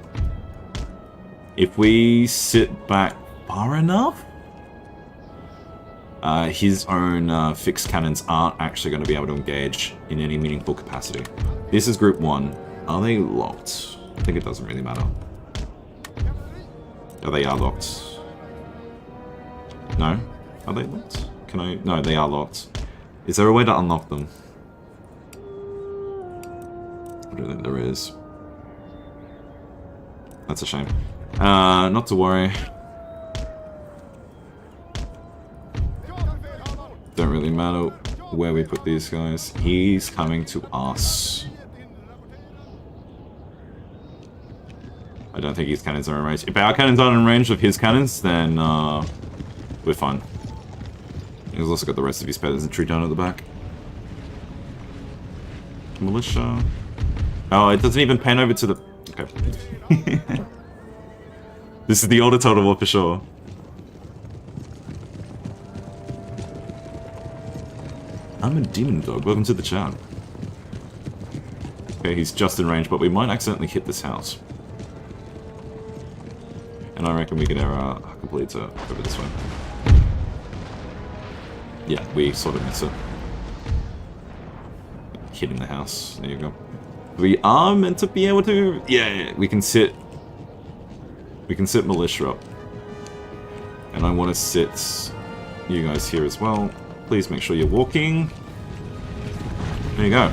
if we sit back far enough, his own fixed cannons aren't actually going to be able to engage in any meaningful capacity. This is group 1. Are they locked? I think it doesn't really matter. Oh, they are locked. No? Are they locked? Can I? No, they are locked. Is there a way to unlock them? I don't think there is. That's a shame. Not to worry. Don't really matter where we put these guys. He's coming to us. I don't think his cannons are in range. If our cannons aren't in range of his cannons, then we're fine. He's also got the rest of his peasantry down at the back. Militia. Oh, it doesn't even pan over to the... Okay. This is the older Total War for sure. I'm a demon dog. Welcome to the chat. Okay, he's just in range, but we might accidentally hit this house. And I reckon we get our complete over this way. Yeah, we sort of miss it. Hitting the house. There you go. We are meant to be able to... Yeah, we can sit... We can sit militia up. And I want to sit you guys here as well. Please make sure you're walking. There you go.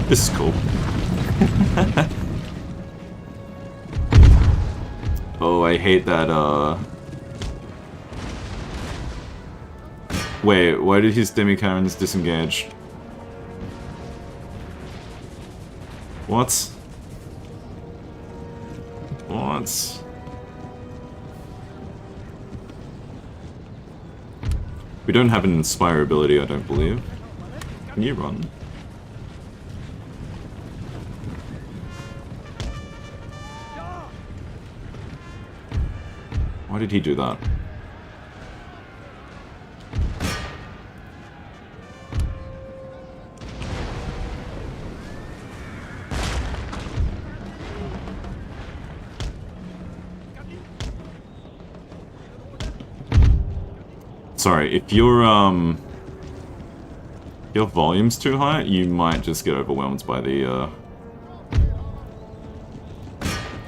This is cool. Oh, I hate that, Wait, why did his demi-Karens disengage? What? What? We don't have an inspire ability, I don't believe. Can you run? Why did he do that? Sorry, if your volume's too high, you might just get overwhelmed by the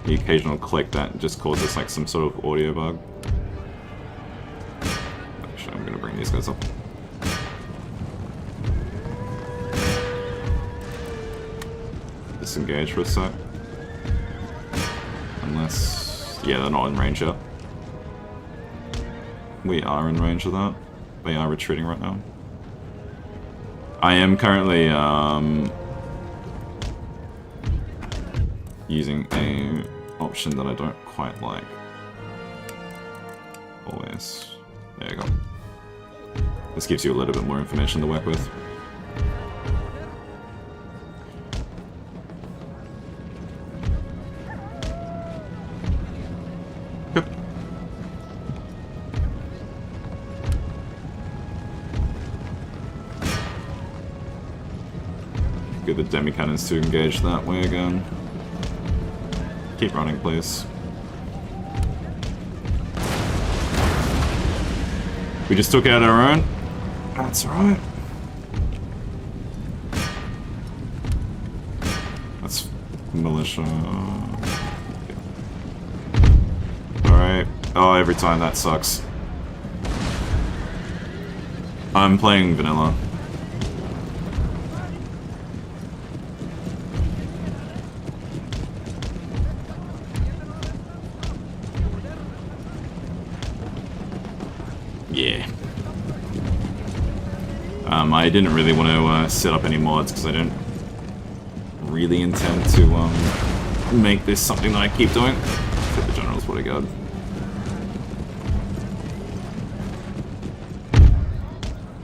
occasional click that just causes like some sort of audio bug. Actually, I'm gonna bring these guys up. Disengage for a sec. Unless... yeah, they're not in range yet. We are in range of that. They are retreating right now. I am currently using a option that I don't quite like. Always. There you go. This gives you a little bit more information to work with. Yep. Get the demi-cannons to engage that way again. Keep running, please. We just took out our own. That's alright. That's militia. Alright. Oh, every time that sucks. I'm playing vanilla. Yeah. I didn't really want to set up any mods because I didn't really intend to make this something that I keep doing. Except the general's what I got.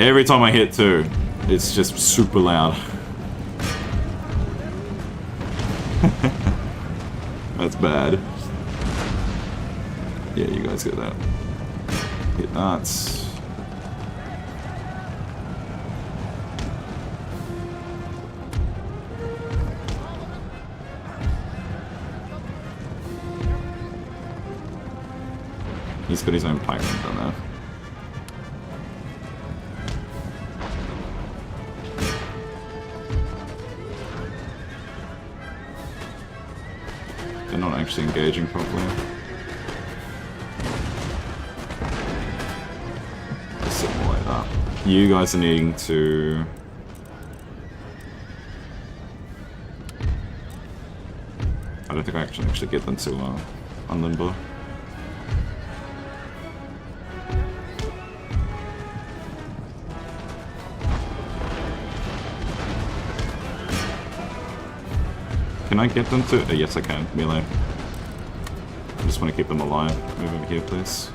Every time I hit 2, it's just super loud. That's bad. Yeah, you guys get that. Hit that. He's got his own pikeman down there. They're not actually engaging properly. Something like that. You guys are needing to... I don't think I can actually get them to unlimber. Can I get them to... yes, I can. Melee. I just want to keep them alive. Move over here, please.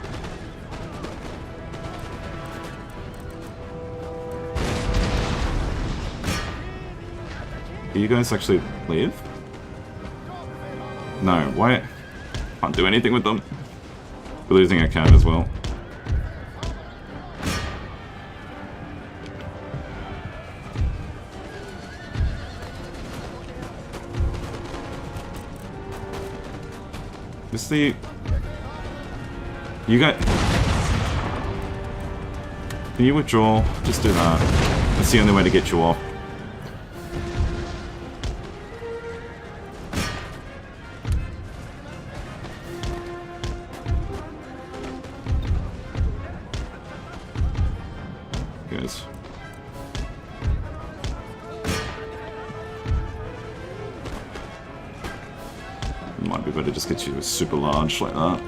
Do you guys actually leave? No, why? Can't do anything with them. We're losing our cat as well. Is the... You got... Can you withdraw? Just do that. That's the only way to get you off. Jeez. Might be better to just get you a super large like that.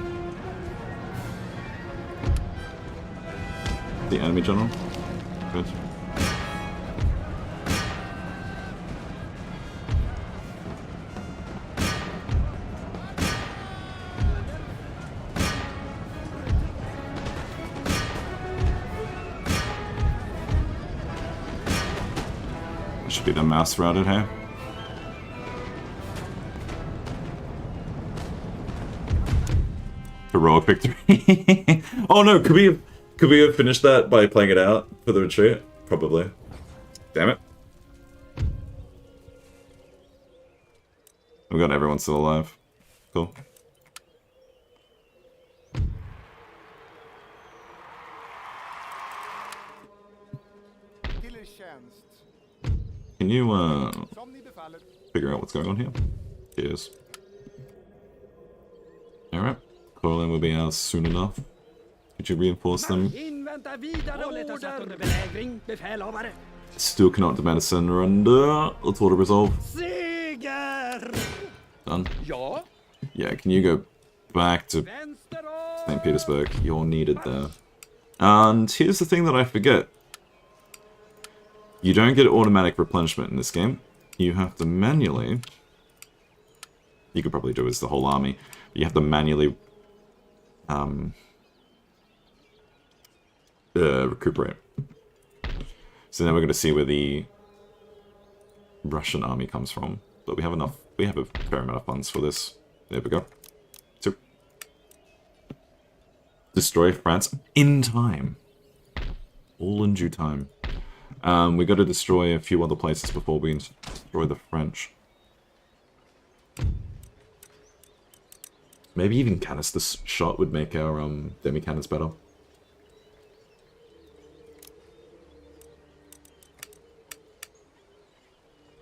The enemy general. Good. Should be the mass routed here. Heroic victory. Oh no, could we have finished that by playing it out for the retreat? Probably. Damn it. We got everyone still alive. Cool. Can you figure out what's going on here? Cheers. Alright. Coiling will be out soon enough. Could you reinforce them? Still cannot demand a surrender. Let's auto resolve. Done. Yeah, can you go back to St. Petersburg? You're needed there. And here's the thing that I forget. You don't get automatic replenishment in this game. You have to manually... You could probably do it as the whole army. But you have to manually... recuperate. So now we're going to see where the Russian army comes from. But we have enough... We have a fair amount of funds for this. There we go. So, destroy France in time. All in due time. We got to destroy a few other places before we destroy the French. Maybe even canister shot would make our demi-cannons better.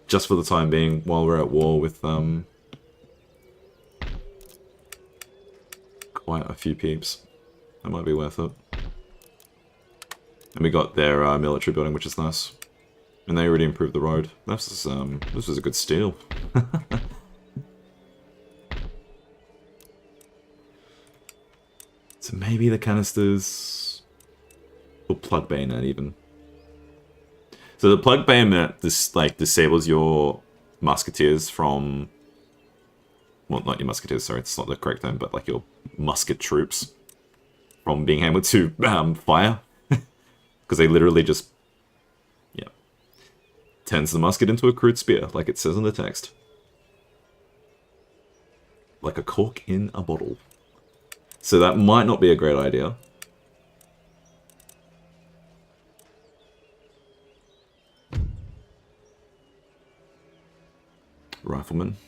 Just for the time being, while we're at war with quite a few peeps. That might be worth it. And we got their military building, which is nice. And they already improved the road. This was a good steal. So maybe the canisters... Or plug bayonet, even. So the plug bayonet disables your musketeers from... Well, not your musketeers, sorry, it's not the correct term, but like your musket troops from being able to fire. Because they literally just, yeah, turns the musket into a crude spear, like it says in the text. Like a cork in a bottle. So that might not be a great idea. Rifleman.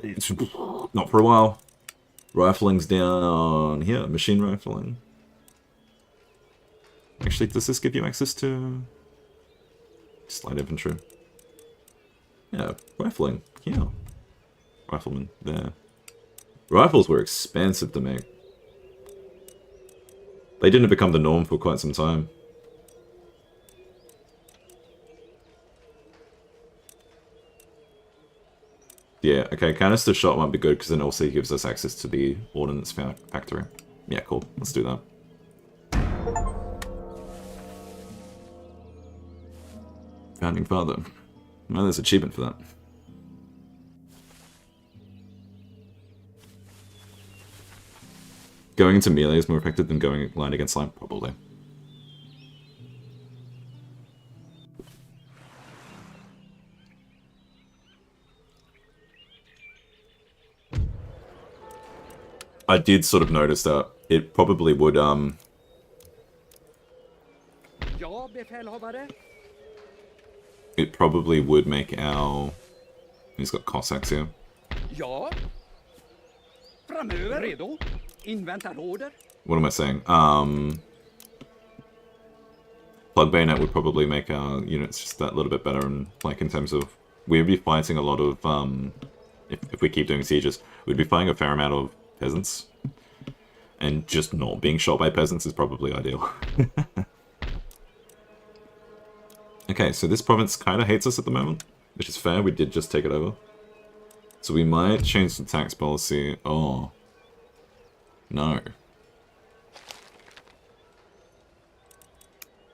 It's not for a while. Rifling's down here, machine rifling. Actually, does this give you access to light infantry? Yeah, rifling. Yeah. Rifleman, there. Rifles were expensive to make. They didn't become the norm for quite some time. Yeah, okay, canister shot might be good because then also gives us access to the ordnance factory. Yeah, cool. Let's do that. Founding Father. Well, there's an achievement for that. Going into melee is more effective than going line against line? Probably. I did sort of notice that it probably would, it probably would make our... He's got Cossacks here. What am I saying? Plug bayonet would probably make our units just that little bit better, and like in terms of... We'd be fighting a lot of, if we keep doing sieges, we'd be fighting a fair amount of peasants. And just not being shot by peasants is probably ideal. Okay, so this province kind of hates us at the moment, which is fair. We did just take it over. So we might change the tax policy. Oh. No.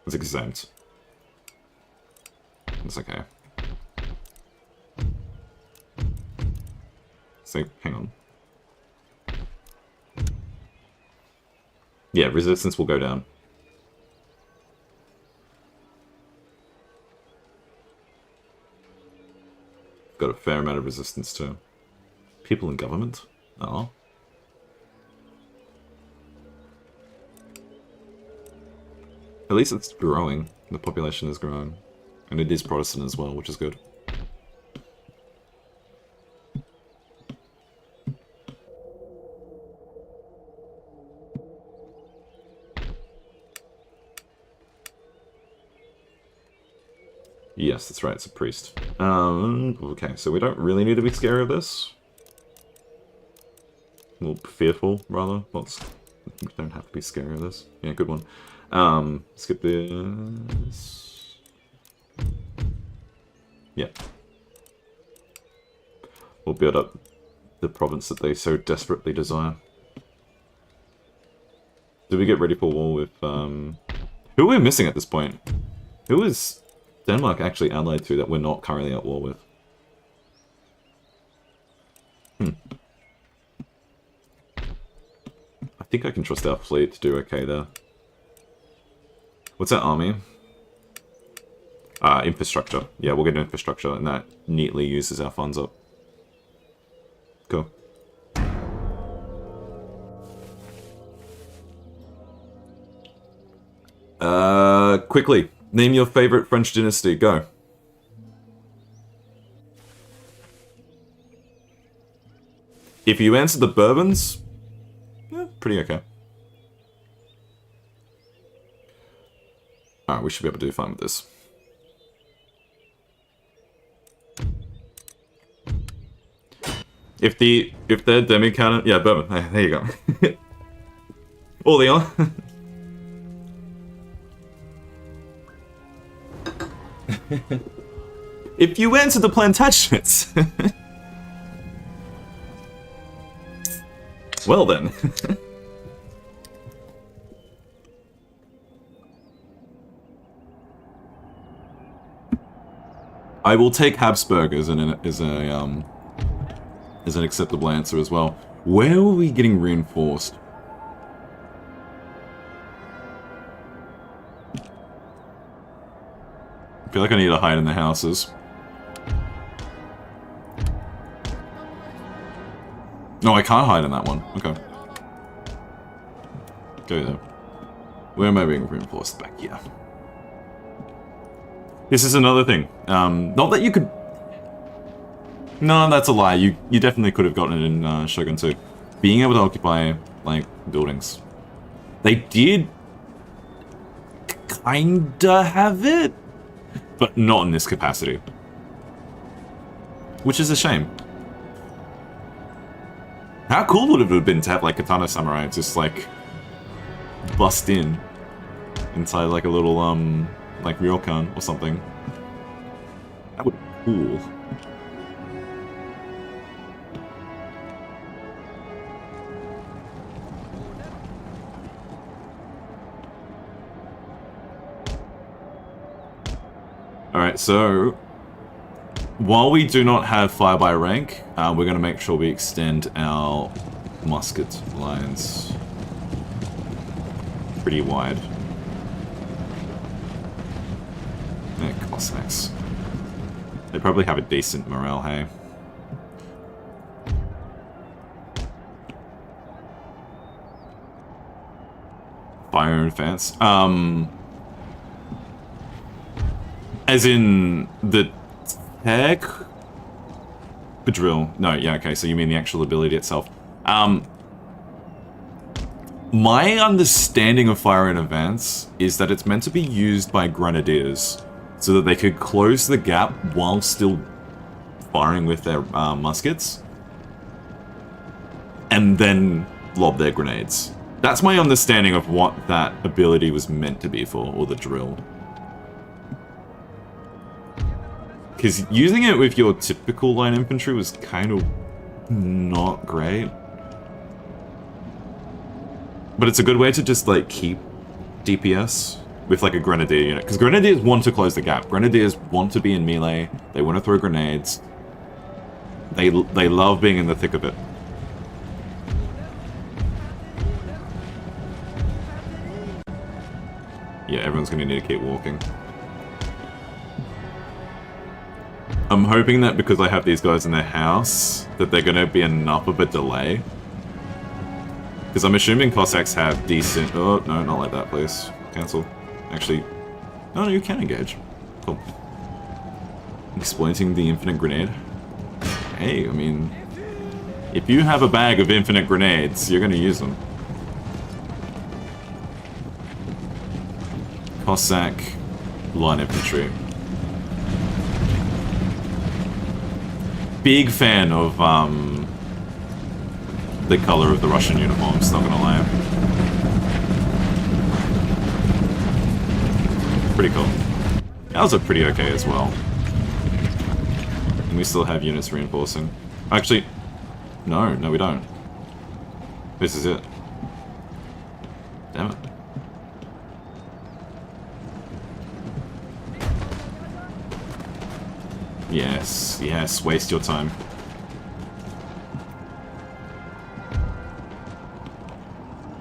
It's exempt. It's okay. So, hang on. Yeah, resistance will go down. Got a fair amount of resistance too. People in government? Oh. At least it's growing. The population is growing. And it is Protestant as well, which is good. Yes, that's right, it's a priest. Okay, so we don't really need to be scared of this. Well, fearful, rather. We don't have to be scared of this. Yeah, good one. Skip this. Yeah. We'll build up the province that they so desperately desire. Do we get ready for war with, who are we missing at this point? Who is Denmark actually allied to that we're not currently at war with? I think I can trust our fleet to do okay there. What's that army? Infrastructure. Yeah, we'll get infrastructure, and that neatly uses our funds up. Cool. Quickly, name your favorite French dynasty. Go. If you answer the Bourbons, yeah, pretty okay. Alright, we should be able to do fine with this. If they're demi-canon, yeah, Bourbon. There you go. Orleans. If you answer the Plantagenets. Well then. I will take Habsburg as an acceptable answer as well. Where are we getting reinforced? I feel like I need to hide in the houses. No, I can't hide in that one. Okay. Go there. Where am I being reinforced? Back here. This is another thing. Not that you could... No, that's a lie. You definitely could have gotten it in Shogun 2. Being able to occupy, like, buildings. They did... kinda have it? But not in this capacity. Which is a shame. How cool would it have been to have, like, Katana Samurai just, like, bust in inside, like, a little, like, ryokan or something. That would be cool. Alright, so while we do not have fire by rank, we're going to make sure we extend our musket lines pretty wide. Yeah, Cossacks. They probably have a decent morale, hey? Fire in advance. As in the tech? The drill. No, yeah, okay, so you mean the actual ability itself. My understanding of fire in advance is that it's meant to be used by grenadiers so that they could close the gap while still firing with their muskets and then lob their grenades. That's my understanding of what that ability was meant to be for, or the drill. Because using it with your typical line infantry was kind of not great. But it's a good way to just, like, keep DPS with, like, a Grenadier unit. Because Grenadiers want to close the gap. Grenadiers want to be in melee. They want to throw grenades. They love being in the thick of it. Yeah, everyone's going to need to keep walking. I'm hoping that because I have these guys in their house, that they're going to be enough of a delay. Because I'm assuming Cossacks have decent... Oh, no, not like that, please. Cancel. Actually... No, you can engage. Cool. Exploiting the infinite grenade. Hey, I mean... If you have a bag of infinite grenades, you're going to use them. Cossack line infantry. Big fan of the color of the Russian uniforms, not gonna lie. Pretty cool. Ours are pretty okay as well. And we still have units reinforcing. Actually, no, we don't. This is it. Damn it. Yes, yes, waste your time.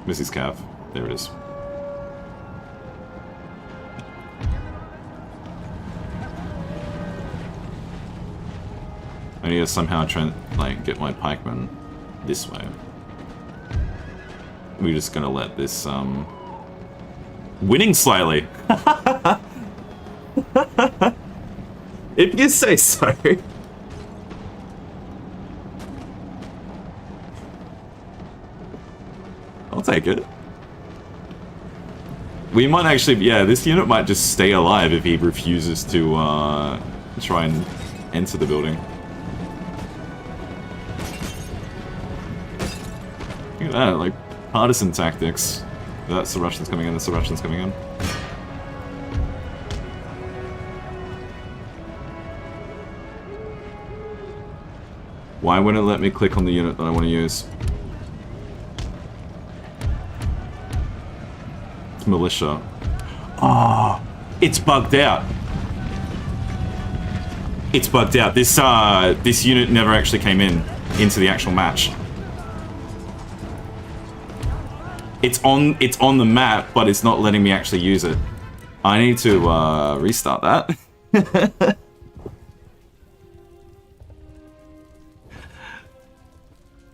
Mrs. Cav. There it is. I need to somehow try and, like, get my pikemen this way. We're just gonna let this, winning slightly! If you say so. I'll take it. We might actually, yeah, this unit might just stay alive if he refuses to try and enter the building. Look at that, like, partisan tactics. That's the Russians coming in, that's the Russians coming in. Why wouldn't it let me click on the unit that I want to use? It's militia. Oh, it's bugged out. It's bugged out. This unit never actually came into the actual match. It's on the map, but it's not letting me actually use it. I need to restart that.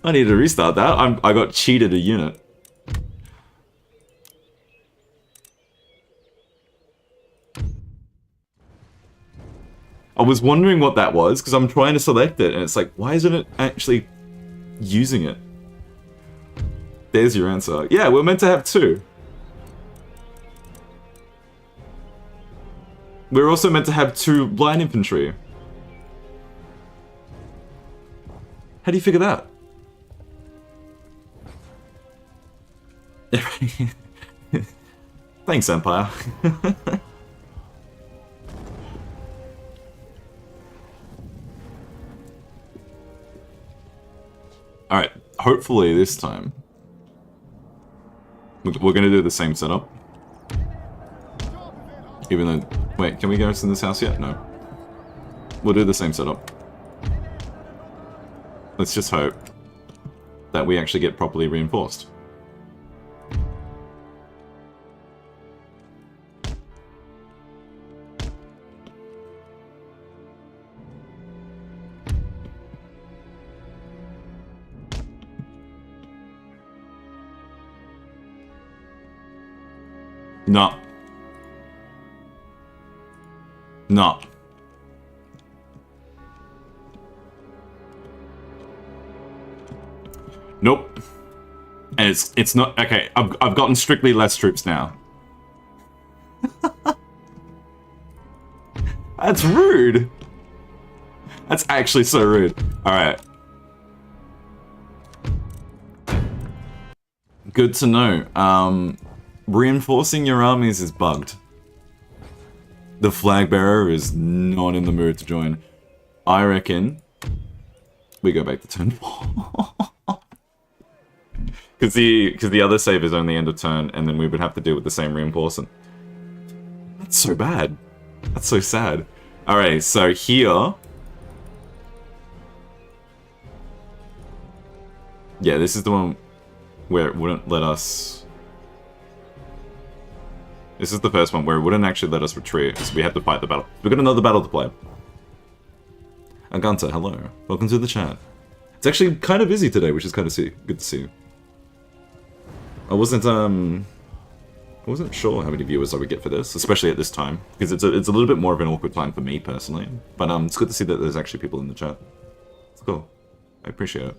I need to restart that. I got cheated a unit. I was wondering what that was, because I'm trying to select it, and it's like, why isn't it actually using it? There's your answer. Yeah, we're meant to have 2. We're also meant to have 2 blind infantry. How do you figure that? Thanks, Empire. Alright, hopefully this time we're gonna do the same setup. Even though... Wait, can we go to this house yet? No. We'll do the same setup. Let's just hope that we actually get properly reinforced. No. No. Nope. And it's not okay. I've gotten strictly less troops now. That's rude. That's actually so rude. All right. Good to know. Reinforcing your armies is bugged. The flag bearer is not in the mood to join. I reckon we go back to turn 4. Because the other save is only end of turn, and then we would have to deal with the same reinforcement. That's so bad. That's so sad. Alright, so here... Yeah, this is the one where it wouldn't let us... This is the first one where it wouldn't actually let us retreat, so we have to fight the battle. We've got another battle to play. Aganta, hello. Welcome to the chat. It's actually kind of busy today, which is kind of good to see. I wasn't sure how many viewers I would get for this, especially at this time, because it's a little bit more of an awkward time for me personally. But it's good to see that there's actually people in the chat. It's cool. I appreciate it.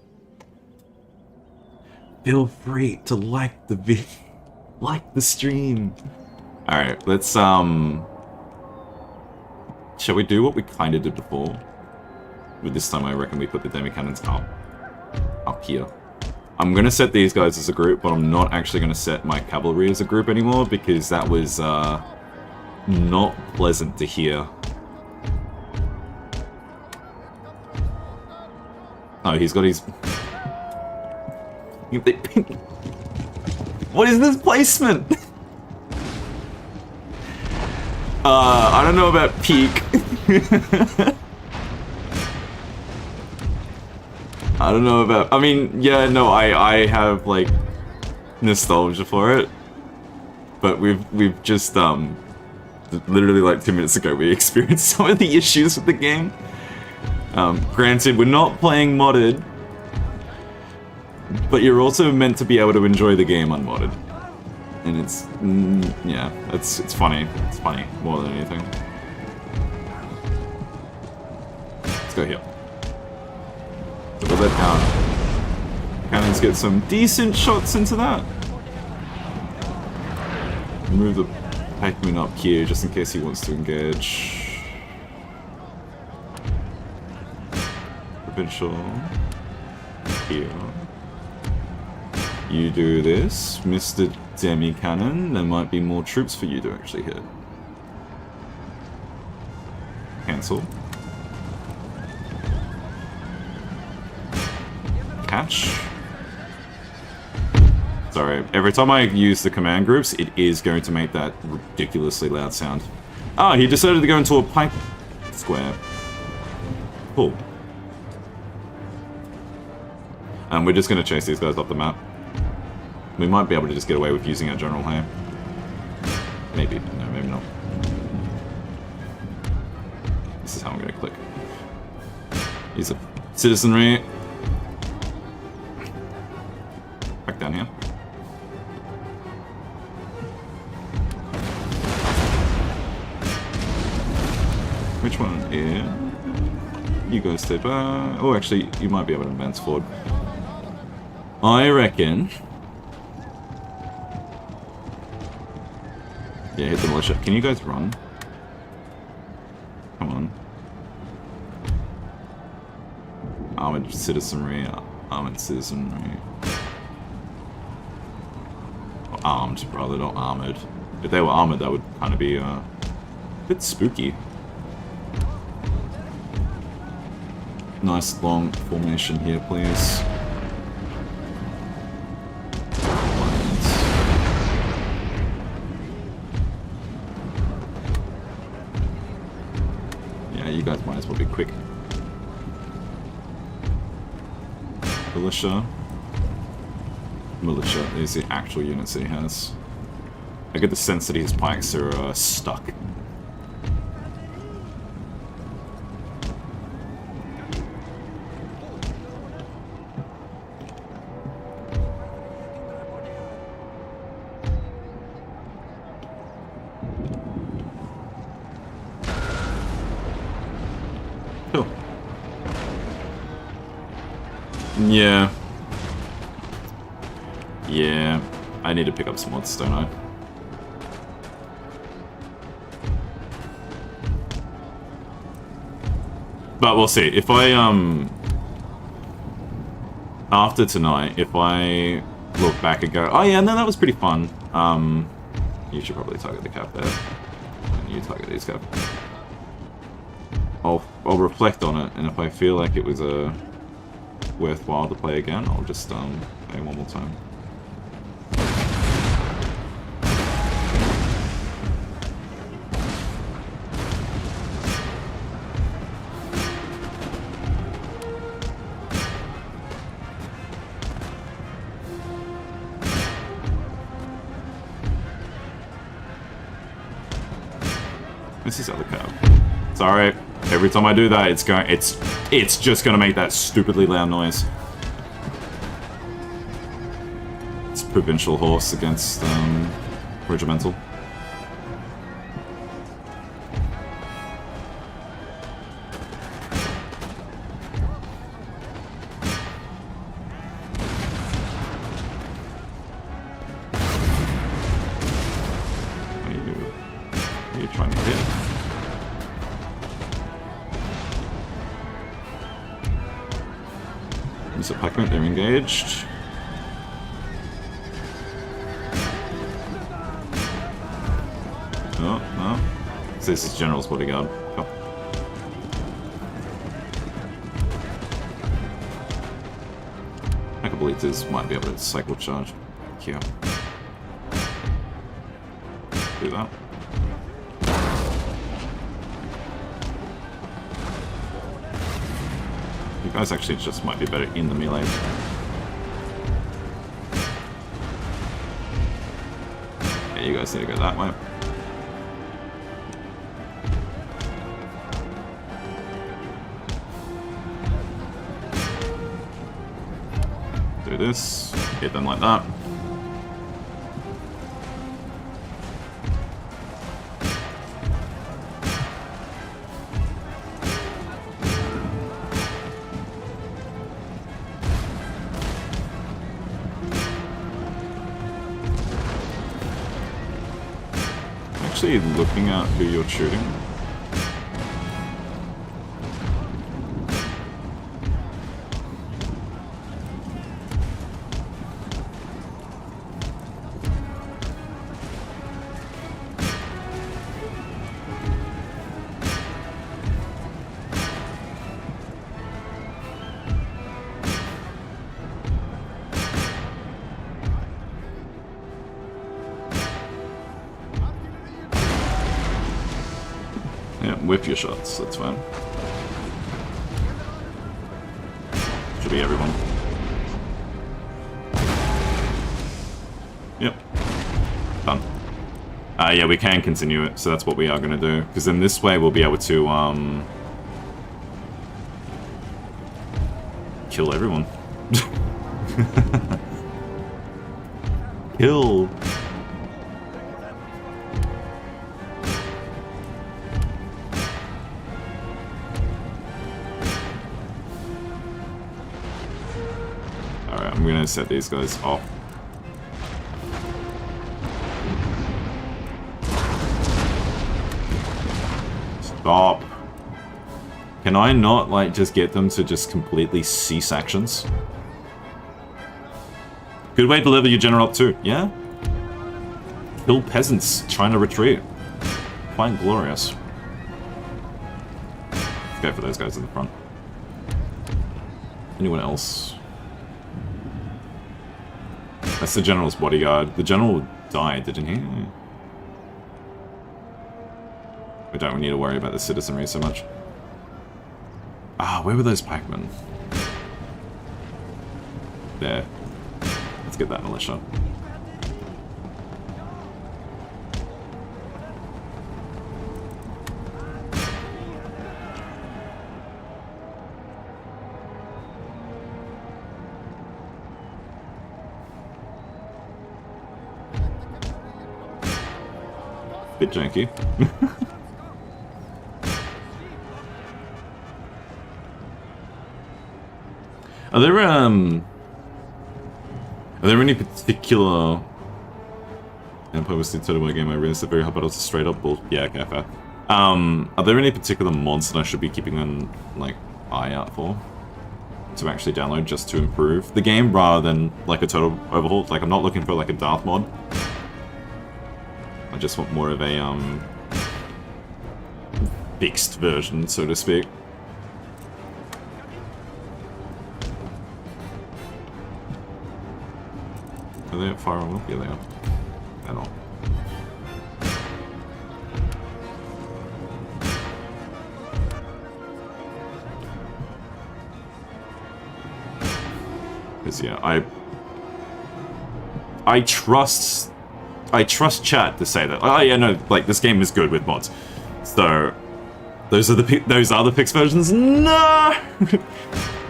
Feel free to like the video, like the stream. All right, let's shall we do what we kind of did before? But this time I reckon we put the demi-cannons up here. I'm gonna set these guys as a group, but I'm not actually gonna set my cavalry as a group anymore because that was not pleasant to hear. Oh, he's got his... What is this placement? I don't know about peak. I don't know about... I mean, yeah, no, I have, like, nostalgia for it. But we've just, literally, like, 2 minutes ago, we experienced some of the issues with the game. Granted, we're not playing modded. But you're also meant to be able to enjoy the game unmodded. And it's... yeah, it's funny. It's funny, more than anything. Let's go here. Put that down. Cannons get some decent shots into that. Move the Pac-Man up here just in case he wants to engage. Provincial. Here. You do this, Mr. Demi-Cannon. There might be more troops for you to actually hit. Cancel. Catch. Sorry, every time I use the command groups, it is going to make that ridiculously loud sound. Ah, he decided to go into a pipe square. Cool. And we're just going to chase these guys off the map. We might be able to just get away with using our general here. Maybe. No, maybe not. This is how I'm going to click. Use a citizenry. Back down here. Which one? Yeah. You guys stay back. Oh, actually, you might be able to advance forward. I reckon... Yeah, hit the militia. Can you guys run? Come on. Armored citizenry. Armored citizenry. Or armed, rather, not armored. If they were armored, that would kind of be a bit spooky. Nice long formation here, please. Yeah, you guys might as well be quick. Militia. Militia is the actual units that he has. I get the sense that his pikes are stuck. Yeah. Yeah. I need to pick up some mods, don't I? But we'll see. If I, after tonight, if I look back and go, oh yeah, no, that was pretty fun. You should probably target the cap there. And you target these guys. I'll reflect on it, and if I feel like it was worthwhile to play again, I'll just play one more time. This is other curve. Sorry. Every time I do that, it's just gonna make that stupidly loud noise. It's provincial horse against regimental. What are you trying to hit? There's a Pac-Man, they're engaged. Oh, no. So this is General's bodyguard. Oh. Acolytes might be able to cycle charge. Here. Do that. You guys actually just might be better in the melee. Yeah, you guys need to go that way. Do this, hit them like that. Actually looking at who you're shooting. Yeah, whip your shots, that's fine. Should be everyone. Yep. Done. Yeah, we can continue it, so that's what we are going to do. Because then this way we'll be able to, kill everyone. Kill! Alright, I'm gonna set these guys off. Stop. Can I not, like, just get them to just completely cease actions? Good way to level your general up too, yeah? Kill peasants trying to retreat. Quite glorious. Let's go for those guys in the front. Anyone else? That's the general's bodyguard. The general died, didn't he? We don't need to worry about the citizenry so much. Ah, where were those pikemen? There. Let's get that militia. Bit janky. Are there any particular... And I was the total game I realized that very hard, but also straight up bull. Yeah, okay, fair. Are there any particular mods that I should be keeping an like eye out for to actually download just to improve the game rather than like a total overhaul? Like I'm not looking for like a Darth mod. I just want more of a fixed version, so to speak. Are they at fire on? Yeah, they are. They're not. Because yeah, I trust chat to say that. Oh yeah, no, like this game is good with mods. So those are the fixed versions. No,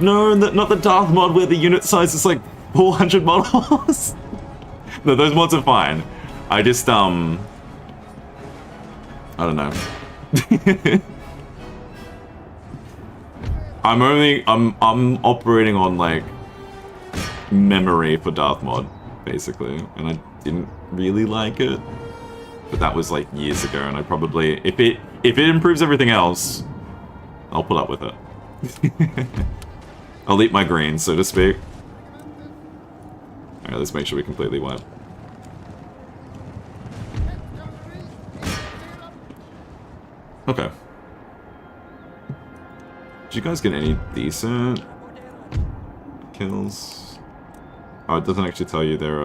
no, not the Darth mod where the unit size is like 400 models. No, those mods are fine. I just I don't know. I'm operating on like memory for Darth mod, basically, and I didn't really like it. But that was like years ago, and I probably if it improves everything else, I'll put up with it. I'll eat my greens, so to speak. Alright, let's make sure we completely wipe. Okay. Did you guys get any decent kills? Oh, it doesn't actually tell you their,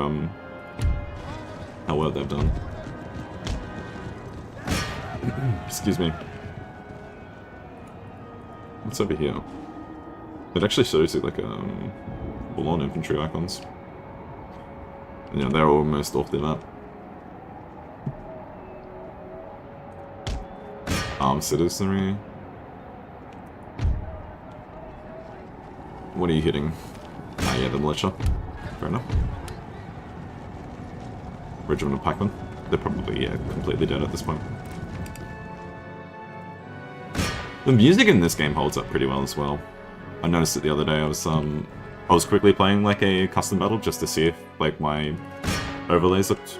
how well they've done. Excuse me. What's over here? It actually shows you, like, full-on infantry icons. And, yeah, they're almost off the map. Armed citizenry. What are you hitting? Ah, yeah, the militia. Fair enough. Regiment of Pac-Man. They're probably, yeah, completely dead at this point. The music in this game holds up pretty well as well. I noticed it the other day. I was quickly playing like a custom battle just to see if like my overlays looked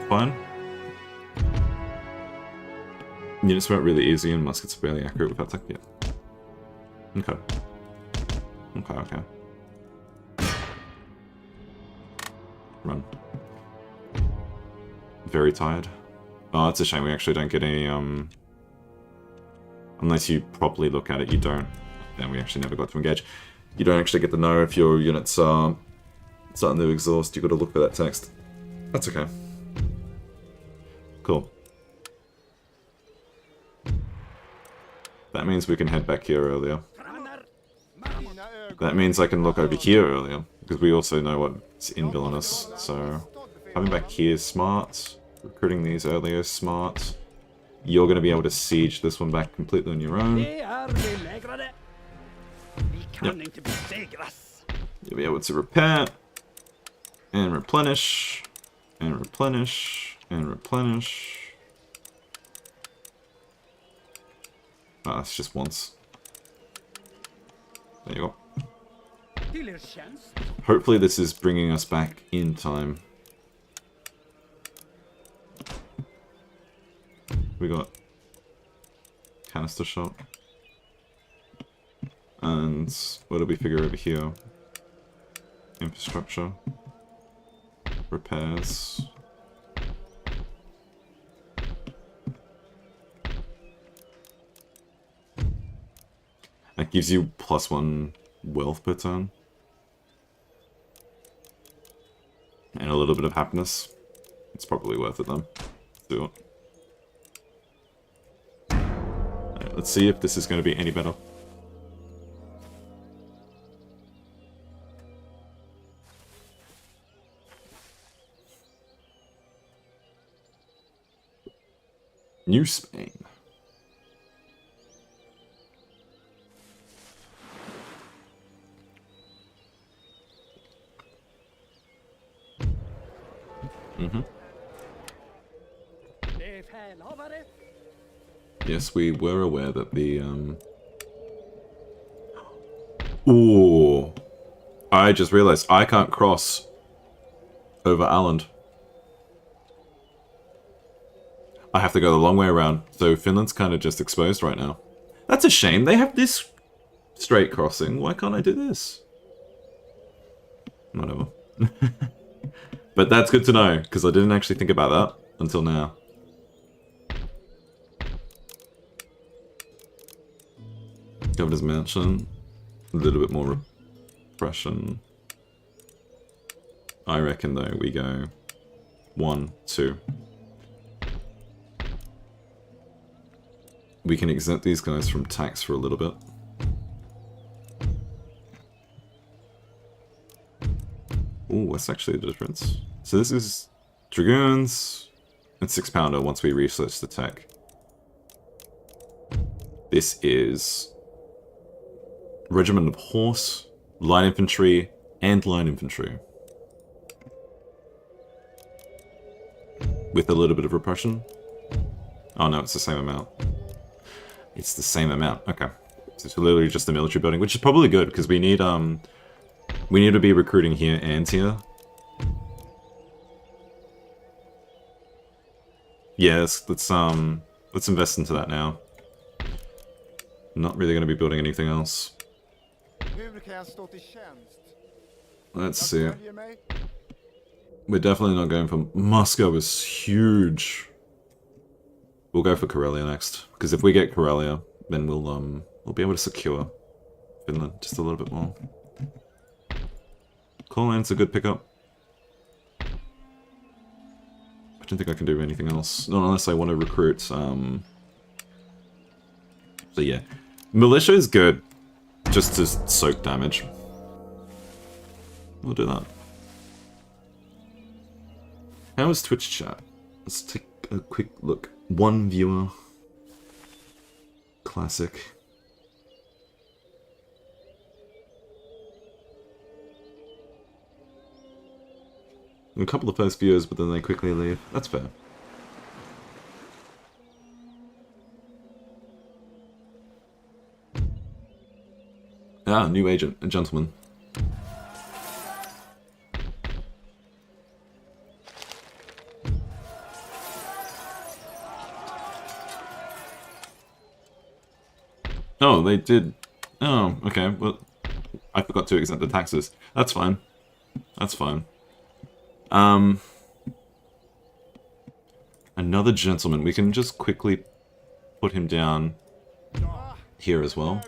fine. Units weren't really easy and muskets are fairly accurate without tech yet. Okay. Okay. Run. Very tired. Oh, it's a shame we actually don't get any, unless you properly look at it, you don't. Then we actually never got to engage. You don't actually get to know if your units are starting to exhaust. You got to look for that text. That's okay. Cool. That means we can head back here earlier. That means I can look over here earlier, because we also know what's in villainous. So coming back here is smart. Recruiting these earlier is smart. You're going to be able to siege this one back completely on your own. Yep. You'll be able to repair, and replenish, and replenish, and replenish. Ah, it's just once. There you go. Hopefully this is bringing us back in time. We got canister shot. And what do we figure over here? Infrastructure. Repairs. That gives you +1 wealth per turn. And a little bit of happiness. It's probably worth it then. Let's do it. Alright, let's see if this is going to be any better. New Spain. Yes, we were aware that the, Ooh. I just realized I can't cross over Åland. I have to go the long way around, so Finland's kind of just exposed right now. That's a shame, they have this straight crossing. Why can't I do this? Whatever. But that's good to know, because I didn't actually think about that until now. Governor's Mansion. A little bit more repression. I reckon, though, we go 1, 2. We can exempt these guys from tax for a little bit. Ooh, what's actually the difference? So this is Dragoons and 6-pounder once we research the tech. This is Regiment of Horse, Light Infantry, and Light Infantry. With a little bit of repression. Oh no, it's the same amount. It's the same amount. Okay. So it's literally just the military building, which is probably good because we need to be recruiting here and here. Yes, let's invest into that now. Not really going to be building anything else. Let's see. We're definitely not going for... Moscow is huge. We'll go for Karelia next. Because if we get Karelia, then we'll be able to secure Finland just a little bit more. Coalland's a good pickup. I don't think I can do anything else. Not unless I want to recruit, So yeah. Militia is good. Just to soak damage. We'll do that. How is Twitch chat? Let's take a quick look. 1 viewer. Classic. A couple of first viewers, but then they quickly leave. That's fair. Ah, new agent, a gentleman. Oh, they did. Oh, okay. Well, I forgot to exempt the taxes. That's fine. That's fine. Another gentleman. We can just quickly put him down here as well.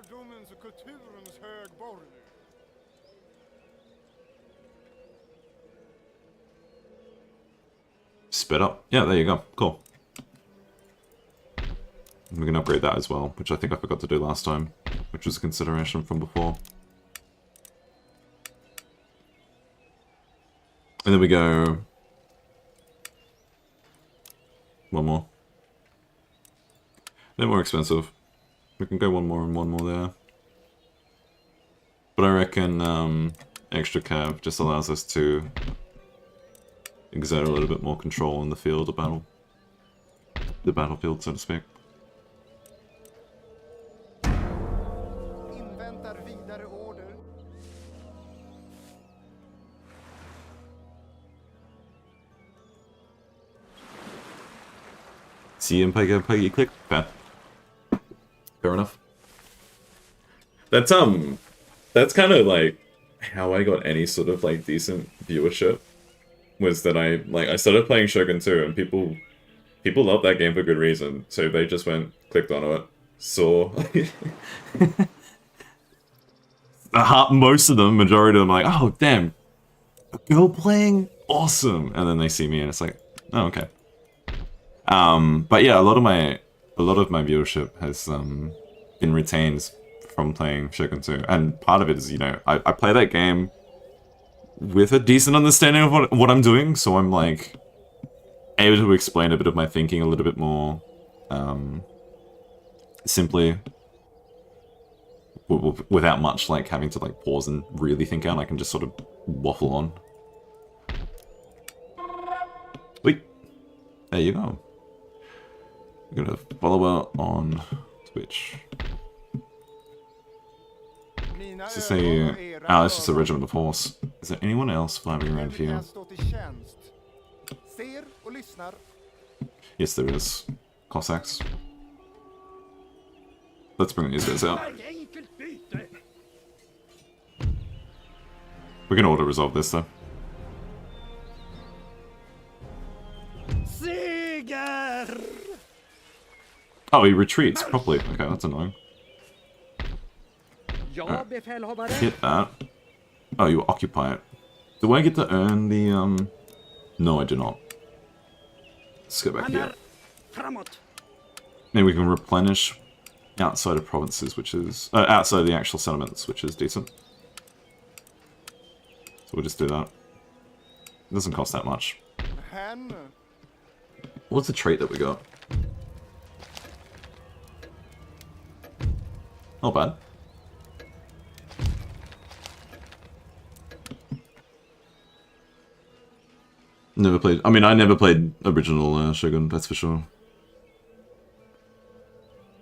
Sped up. Yeah, there you go. Cool. We can upgrade that as well, which I think I forgot to do last time, which was a consideration from before. And then we go... one more. They're more expensive. We can go one more and one more there. But I reckon extra cav just allows us to exert a little bit more control in the field of battle. The battlefield, so to speak. See and pay click. Fair. Fair enough. That's kind of like how I got any sort of like decent viewership. Was that I started playing Shogun 2 and people love that game for good reason. So they just clicked on it, saw most of them, majority of them, like, oh damn, a girl playing, awesome, and then they see me and it's like, oh okay. But yeah, a lot of my viewership has been retained from playing Shogun 2, and part of it is, you know, I play that game with a decent understanding of what I'm doing, so I'm like able to explain a bit of my thinking a little bit more simply, without much like having to like pause and really think out. I can just sort of waffle on. Wait, there you go. We're gonna follow her on Twitch. Is this a... Oh, it's just a regiment of horse. Is there anyone else flying around here? Yes, there is. Cossacks. Let's bring these guys out. We can auto-resolve this, though. Oh, he retreats properly. Okay, that's annoying. Ja, befälhavare. Hit that. Oh, you occupy it. Do I get to earn the, No, I do not. Let's go back here. Framåt. Maybe we can replenish outside of provinces, which is... outside of the actual settlements, which is decent. So we'll just do that. It doesn't cost that much. What's the trait that we got? Not bad. Never played... I mean, I never played original Shogun, that's for sure.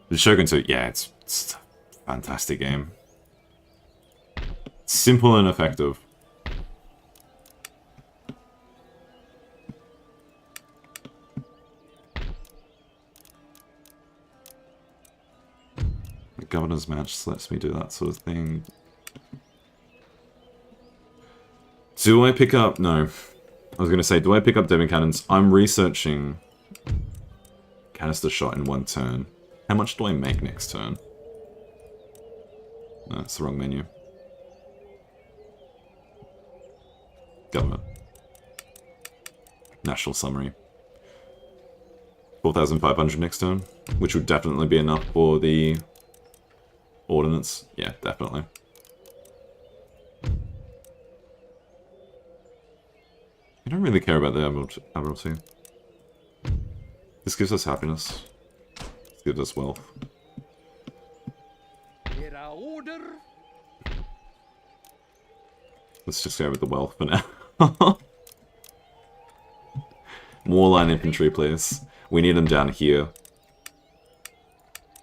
The Shogun 2, yeah, it's a fantastic game. Simple and effective. The Governor's Match lets me do that sort of thing. Do I pick up... No. I was going to say, do I pick up Devon Cannons? I'm researching canister shot in one turn. How much do I make next turn? No, it's the wrong menu. Government. National Summary. 4,500 next turn, which would definitely be enough for the ordnance. Yeah, definitely. I don't really care about the Admiralty. This gives us happiness. This gives us wealth. Let's just go with the wealth for now. More line infantry, please. We need them down here.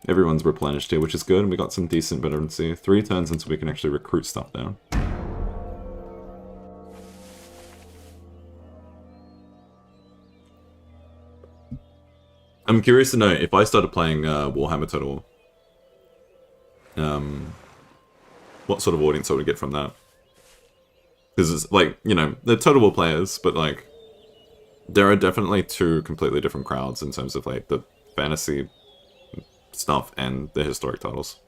Everyone's replenished here, which is good, and we got some decent veterancy. 3 turns until we can actually recruit stuff down. I'm curious to know, if I started playing Warhammer Total War, what sort of audience I would get from that. Because it's like, you know, they're Total War players, but like, there are definitely 2 completely different crowds in terms of like the fantasy stuff and the historic titles.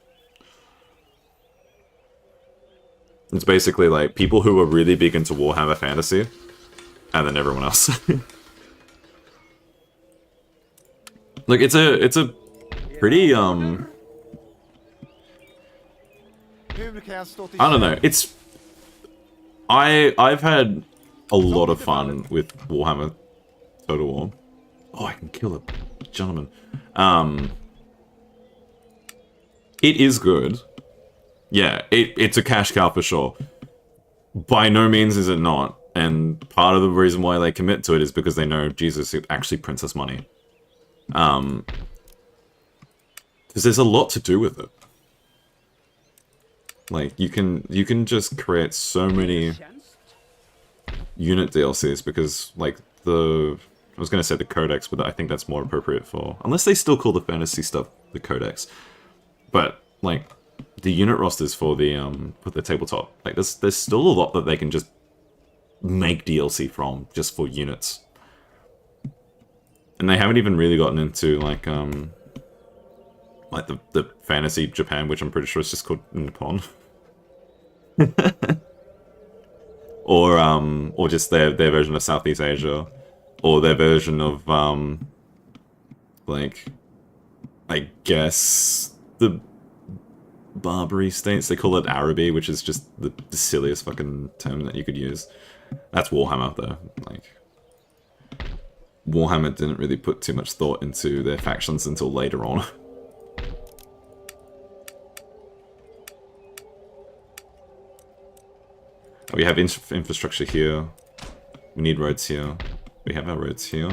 It's basically like people who are really big into Warhammer Fantasy, and then everyone else. Like, it's a pretty, I don't know, it's... I've had a lot of fun with Warhammer Total War. Oh, I can kill a gentleman. It is good. Yeah, it's a cash cow for sure. By no means is it not. And part of the reason why they commit to it is because they know, Jesus, it actually prints us money. Because there's a lot to do with it. Like, you can just create so many unit DLCs because, like, I was going to say the Codex, but I think that's more appropriate for... Unless they still call the fantasy stuff the Codex. But, like, the unit rosters for the tabletop, like, there's still a lot that they can just make DLC from, just for units. And they haven't even really gotten into, like the fantasy Japan, which I'm pretty sure is just called Nippon. Or just their version of Southeast Asia. Or their version of, like, I guess, the Barbary states. They call it Araby, which is just the silliest fucking term that you could use. That's Warhammer, though. Like, Warhammer didn't really put too much thought into their factions until later on. We have infrastructure here. We need roads here. We have our roads here.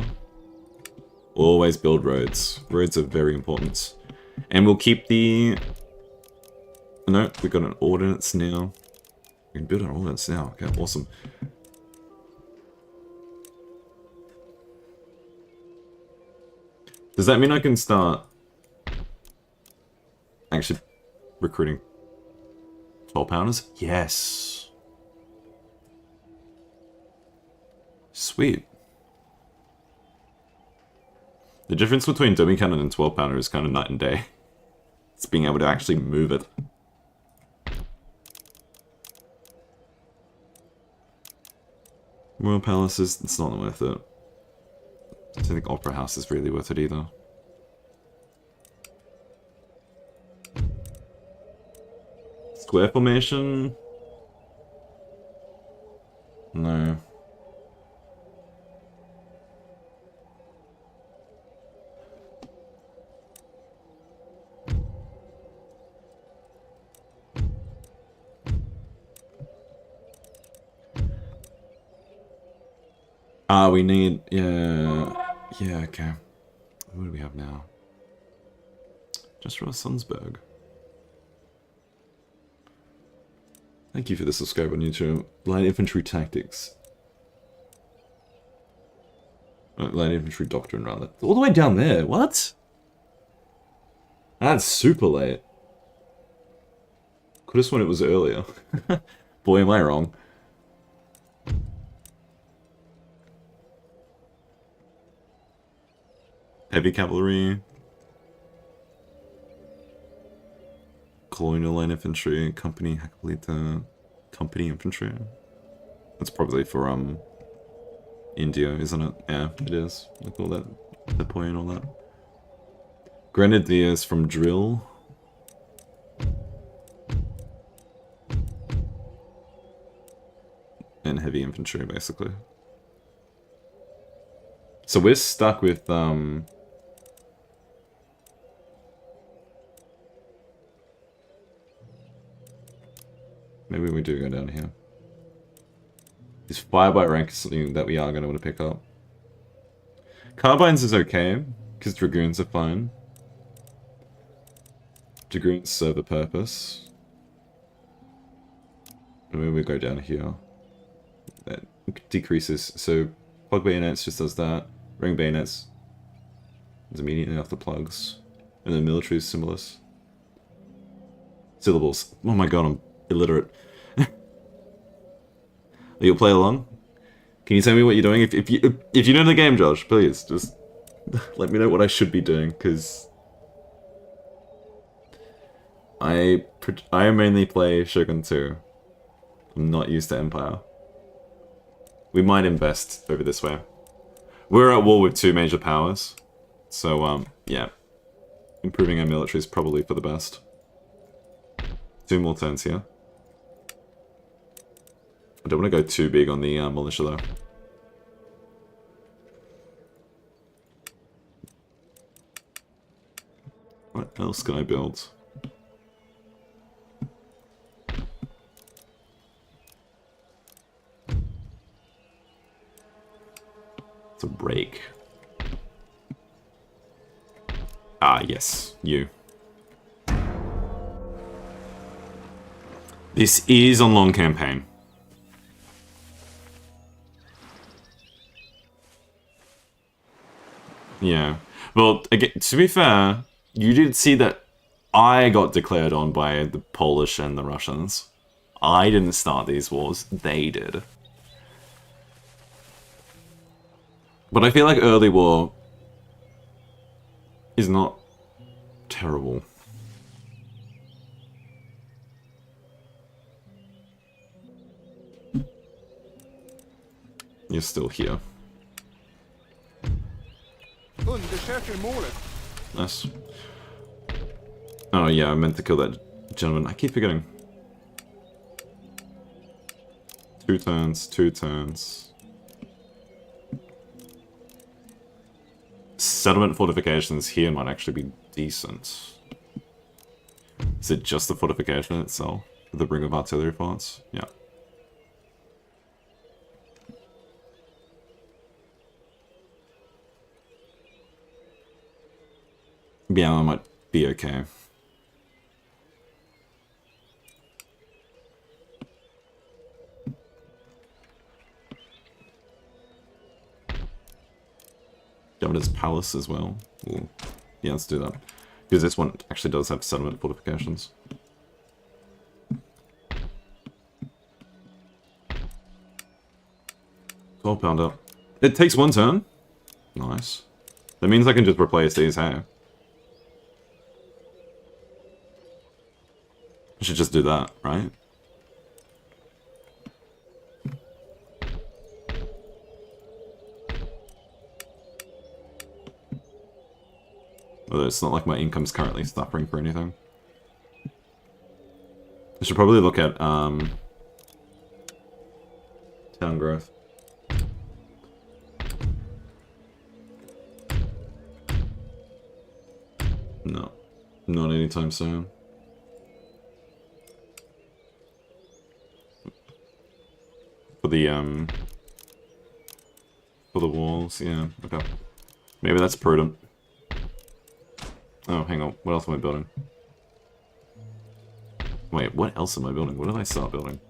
Always build roads. Roads are very important. And we'll keep the... No, we've got an ordnance now. We can build an ordnance now. Okay, awesome. Does that mean I can start actually recruiting 12-pounders? Yes. Sweet. The difference between dummy cannon and 12-pounder is kind of night and day. It's being able to actually move it. Royal Palace is, it's not worth it. I don't think Opera House is really worth it either. Square formation? No. We need, yeah, okay. What do we have now? Just Ross Sunsberg. Thank you for the subscribe on YouTube. Light Infantry Tactics. Light Infantry Doctrine, rather. All the way down there, what? That's super late. Could have sworn it was earlier. Boy, am I wrong. Heavy Cavalry. Colonial Line Infantry, Company Hakalita, Company Infantry. That's probably for India, isn't it? Yeah, it is. Like all that, the point and all that. Grenadiers from Drill. And heavy infantry, basically. So we're stuck with maybe we do go down here. Is Firebite rank something that we are going to want to pick up? Carbines is okay, because Dragoons are fine. Dragoons serve a purpose. And maybe we go down here. That decreases, so plug bayonets just does that. Ring bayonets is immediately after plugs. And then military symbols. Syllables. Oh my god, I'm illiterate. You'll play along? Can you tell me what you're doing? If you know the game, Josh, please just let me know what I should be doing, because I mainly play Shogun 2. I'm not used to Empire. We might invest over this way. We're at war with 2 major powers, so yeah, improving our military is probably for the best. 2 more turns here. I don't want to go too big on the militia though. What else can I build? It's a break. Ah, yes, you. This is on long campaign. Yeah. Well, again, to be fair, you did see that I got declared on by the Polish and the Russians. I didn't start these wars, they did. But I feel like early war is not terrible. You're still here. Nice. Oh yeah, I meant to kill that gentleman. I keep forgetting. 2 turns, 2 turns. Settlement fortifications here might actually be decent. Is it just the fortification itself? The ring of artillery forts? Yeah. Yeah, I might be okay. Governor's Palace as well. Ooh. Yeah, let's do that. Because this one actually does have settlement fortifications. £12 up. It takes 1 turn. Nice. That means I can just replace these, hey? I should just do that, right? Although it's not like my income's currently suffering for anything. I should probably look at, town growth. No. Not anytime soon. For the walls, yeah, okay. Maybe that's prudent. Oh, hang on, what else am I building? Wait, what else am I building? What did I start building?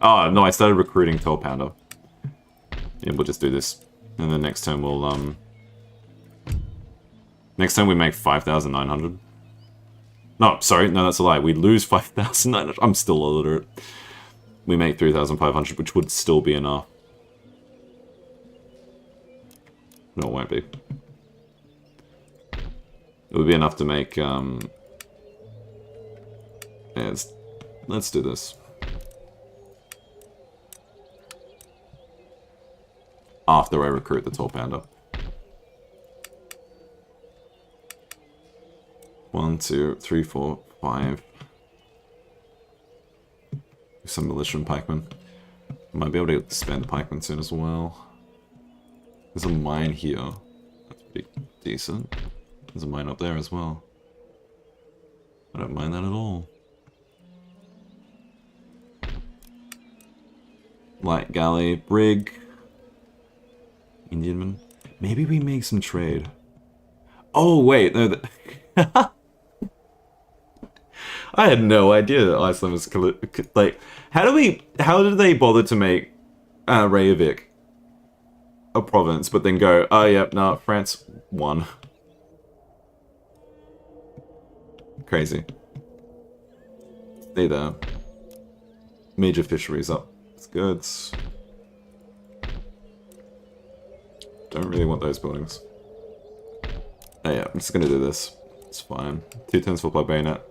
Oh, no, I started recruiting 12 pounder. Yeah, we'll just do this. And then next turn we'll, next time we make 5,900. No, sorry, no, that's a lie. We lose 5,900. I'm still illiterate. We make 3,500, which would still be enough. No, it won't be. It would be enough to make, yeah, let's do this. After I recruit the 12 pounder. 1, 2, 3, 4, 5. Some militia and pikemen. Might be able to spend the pikemen soon as well. There's a mine here. That's pretty decent. There's a mine up there as well. I don't mind that at all. Light galley, brig. Indianman. Maybe we make some trade. Oh, wait. No, I had no idea that Iceland was like. How did they bother to make Reykjavik a province, but then go, oh yep, no, France won. Crazy. Stay there. Major fisheries up. It's good. Don't really want those buildings. Oh yeah, I'm just gonna do this. It's fine. 2 turns for plug bayonet.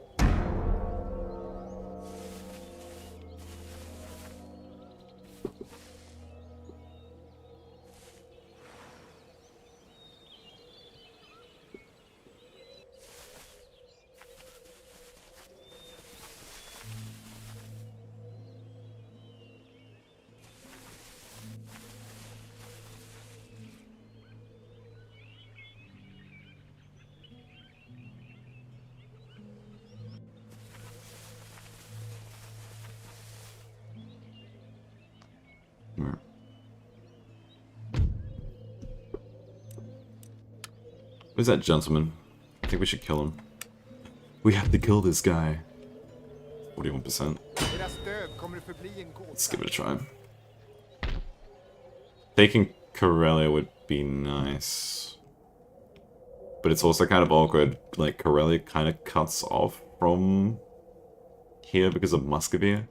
Where's that gentleman? I think we should kill him. We have to kill this guy. 41%. Let's give it a try. Taking Karelia would be nice. But it's also kind of awkward. Like, Karelia kind of cuts off from here because of Muscovy.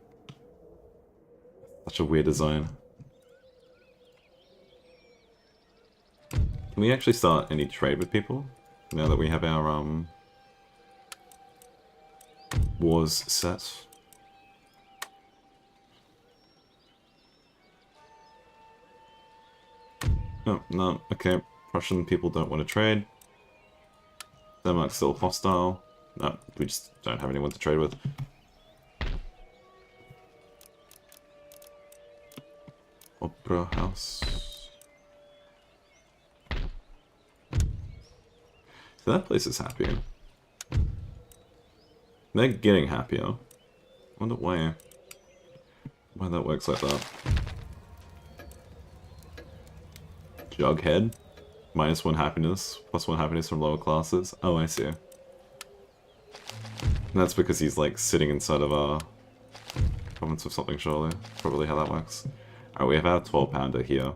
Such a weird design. Can we actually start any trade with people? Now that we have our, wars set? Oh, no, okay. Prussian people don't want to trade. Denmark's still hostile. No, we just don't have anyone to trade with. Opera House. So that place is happier. They're getting happier. I wonder why that works like that. Jughead. -1 happiness. +1 happiness from lower classes. Oh, I see. And that's because he's like sitting inside of a province of something, surely. Probably how that works. Alright, we have our 12 pounder here.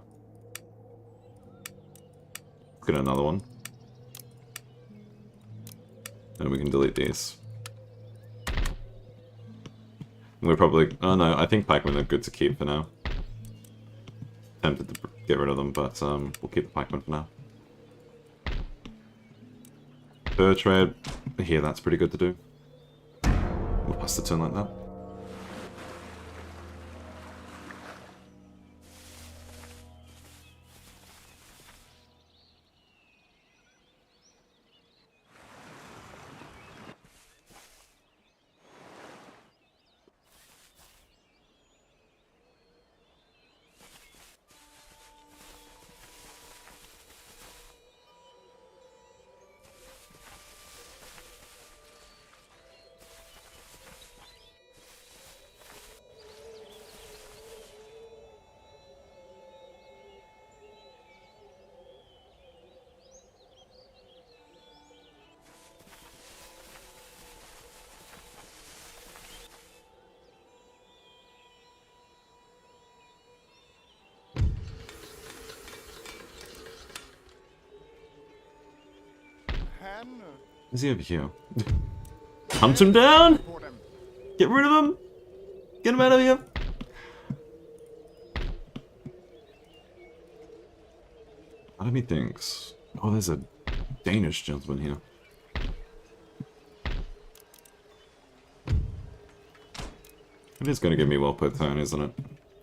Let's get another one. And we can delete these. We're probably... Oh no, I think pikemen are good to keep for now. Tempted to get rid of them, but we'll keep the pikemen for now. Fur trade. Here, that's pretty good to do. We'll pass the turn like that. Is he over here? Hunt him down! Get rid of him! Get him out of here! Part of me thinks... Oh, there's a Danish gentleman here. It is going to give me well per turn, isn't it?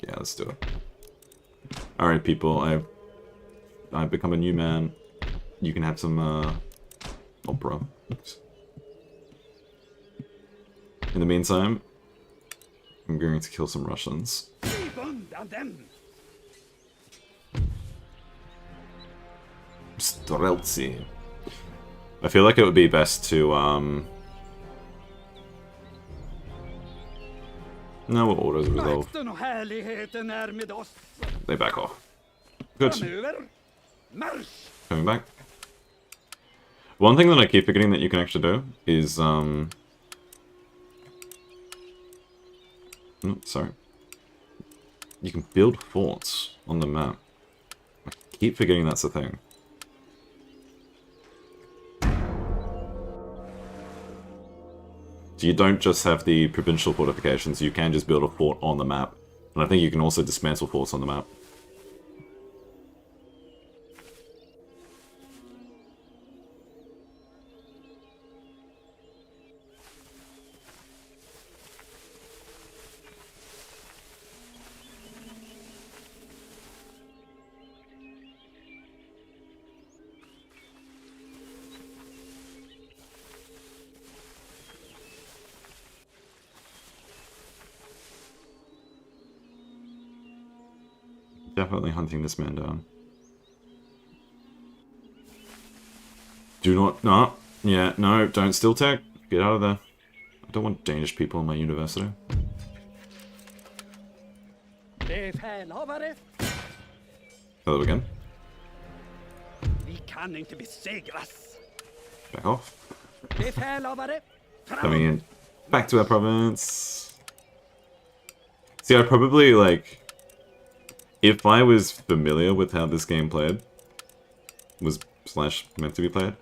Yeah, let's do it. Alright, people, I've become a new man. You can have some, opera. Oops. In the meantime, I'm going to kill some Russians. Streltsy. I feel like it would be best to, no, we'll auto resolve. They back off. Good. Coming back. One thing that I keep forgetting that you can actually do is, sorry. You can build forts on the map. I keep forgetting that's a thing. So you don't just have the provincial fortifications, you can just build a fort on the map. And I think you can also dismantle forts on the map. Definitely hunting this man down. Do not... No. Yeah, no, don't steal tech. Get out of there. I don't want Danish people in my university. Hello again. Back off. Coming in. Back to our province. See, I probably, like... If I was familiar with how this game played, meant to be played,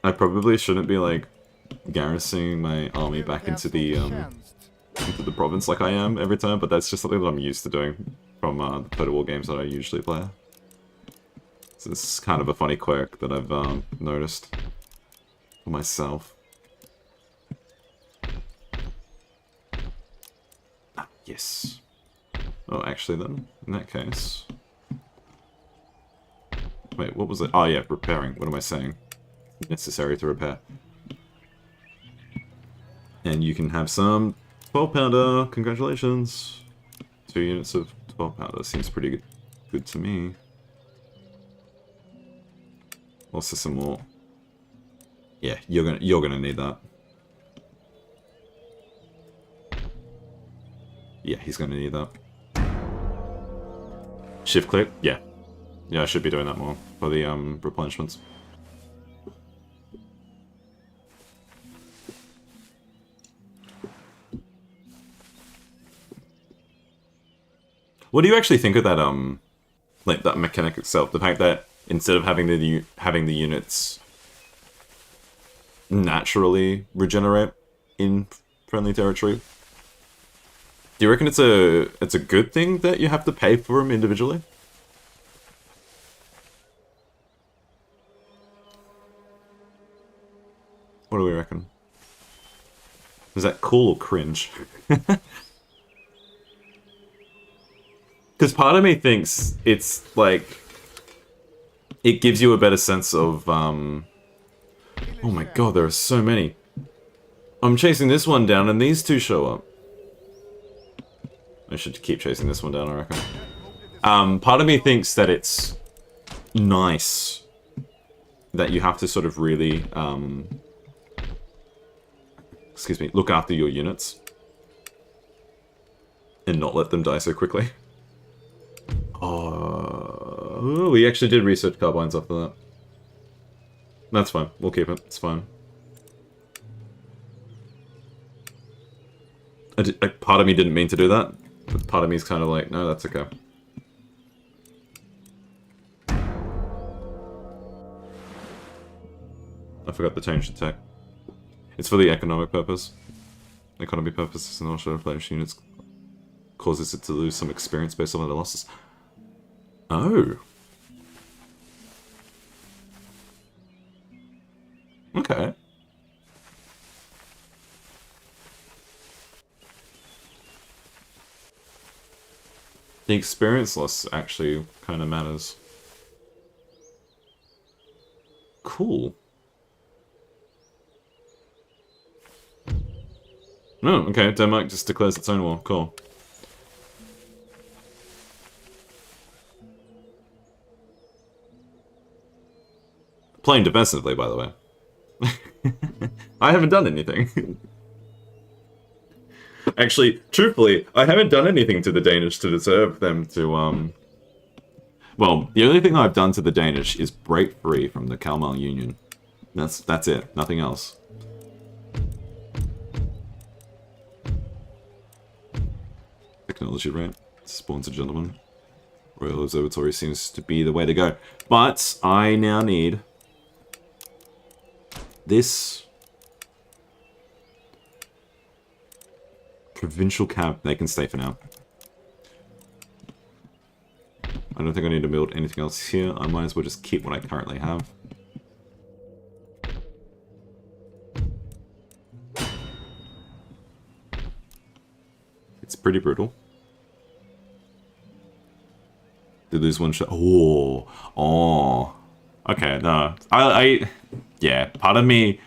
I probably shouldn't be, like, garrisoning my army back into the province like I am every time, but that's just something that I'm used to doing from the Total War games that I usually play. So this is kind of a funny quirk that I've noticed for myself. Ah, yes. Oh, actually then, in that case... Wait, what was it? Oh yeah, repairing. What am I saying? Necessary to repair. And you can have some 12-pounder. Congratulations. 2 units of 12-pounder. Seems pretty good to me. Also some more. Yeah, you're gonna need that. Yeah, he's gonna need that. Shift click? Yeah. Yeah, I should be doing that more for the replenishments. What do you actually think of that like that mechanic itself? The fact that instead of having the units naturally regenerate in friendly territory, do you reckon it's a good thing that you have to pay for them individually? What do we reckon? Is that cool or cringe? Because part of me thinks it's like it gives you a better sense of oh my god, there are so many. I'm chasing this one down and these two show up. I should keep chasing this one down, I reckon. Part of me thinks that it's nice that you have to sort of really, excuse me, look after your units. And not let them die so quickly. Oh, we actually did research carbines after that. That's fine, we'll keep it, it's fine. Part of me didn't mean to do that. But part of me is kind of like, no, that's okay. I forgot to change the tech. It's for the economic purpose. Economy purposes and also players units causes it to lose some experience based on the losses. Oh. Okay. The experience loss actually kind of matters. Cool. Oh, okay. Denmark just declares its own war. Cool. Playing defensively, by the way. I haven't done anything. Actually, truthfully, I haven't done anything to the Danish to deserve them to, Well, the only thing I've done to the Danish is break free from the Kalmar Union. That's it. Nothing else. Technology rate. Spawns a gentleman. Royal Observatory seems to be the way to go. But I now need this provincial camp. They can stay for now. I don't think I need to build anything else here. I might as well just keep what I currently have. It's pretty brutal. Did lose one shot. Oh. Okay, no. Yeah, part of me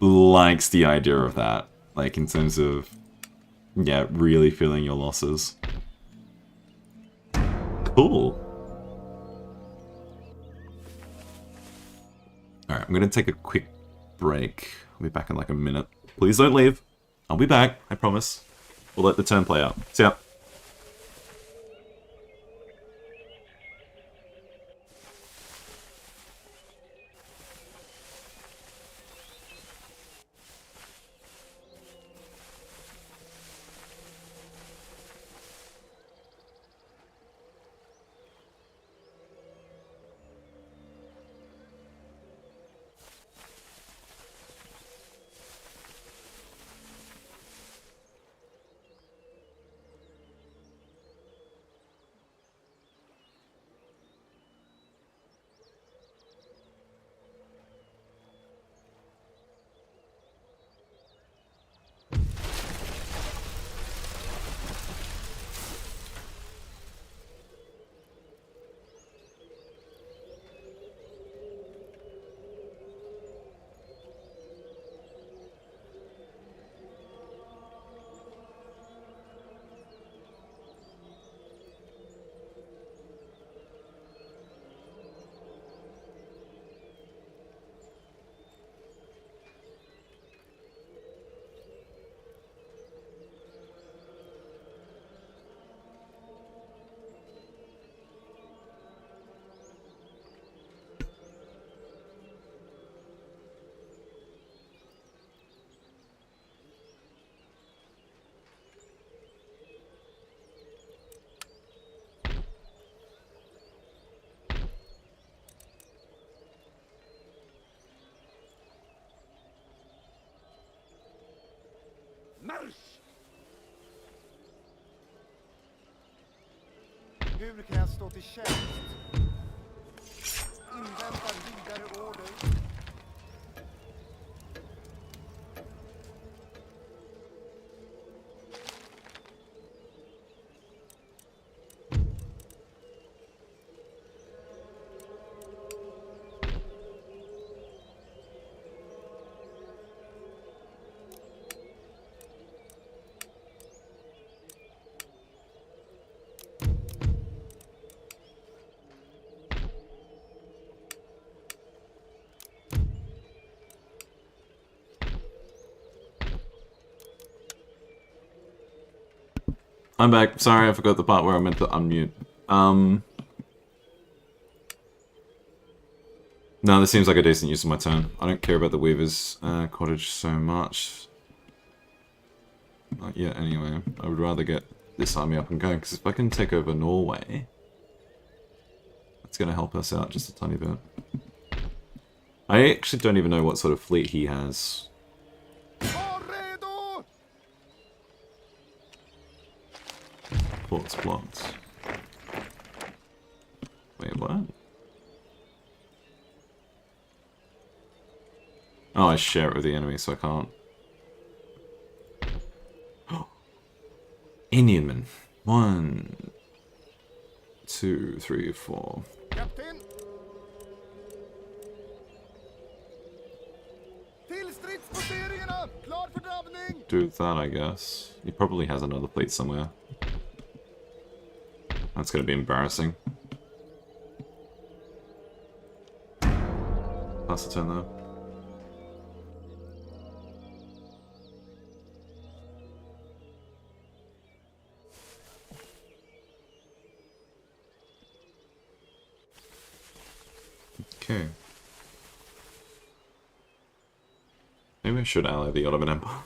likes the idea of that. Like, in terms of, yeah, really feeling your losses. Cool. Alright, I'm gonna take a quick break. I'll be back in like a minute. Please don't leave. I'll be back, I promise. We'll let the turn play out. See ya. Marsch! Hur kan jag stå till tjänst? Inväntar vidare order. I'm back. Sorry, I forgot the part where I meant to unmute. No, this seems like a decent use of my turn. I don't care about the Weaver's cottage so much. Not yet, anyway. I would rather get this army up and going, because if I can take over Norway, that's going to help us out just a tiny bit. I actually don't even know what sort of fleet he has. Var redo! Ports blocked. Wait, what? Oh, I share it with the enemy, so I can't. Indianman. 1, 2, 3, 4. Kapten! Till stridsposteringarna! Klar för drabbning! Do that, I guess. He probably has another fleet somewhere. That's gonna be embarrassing. Pass the turn though. Okay. Maybe I should ally the Ottoman Empire.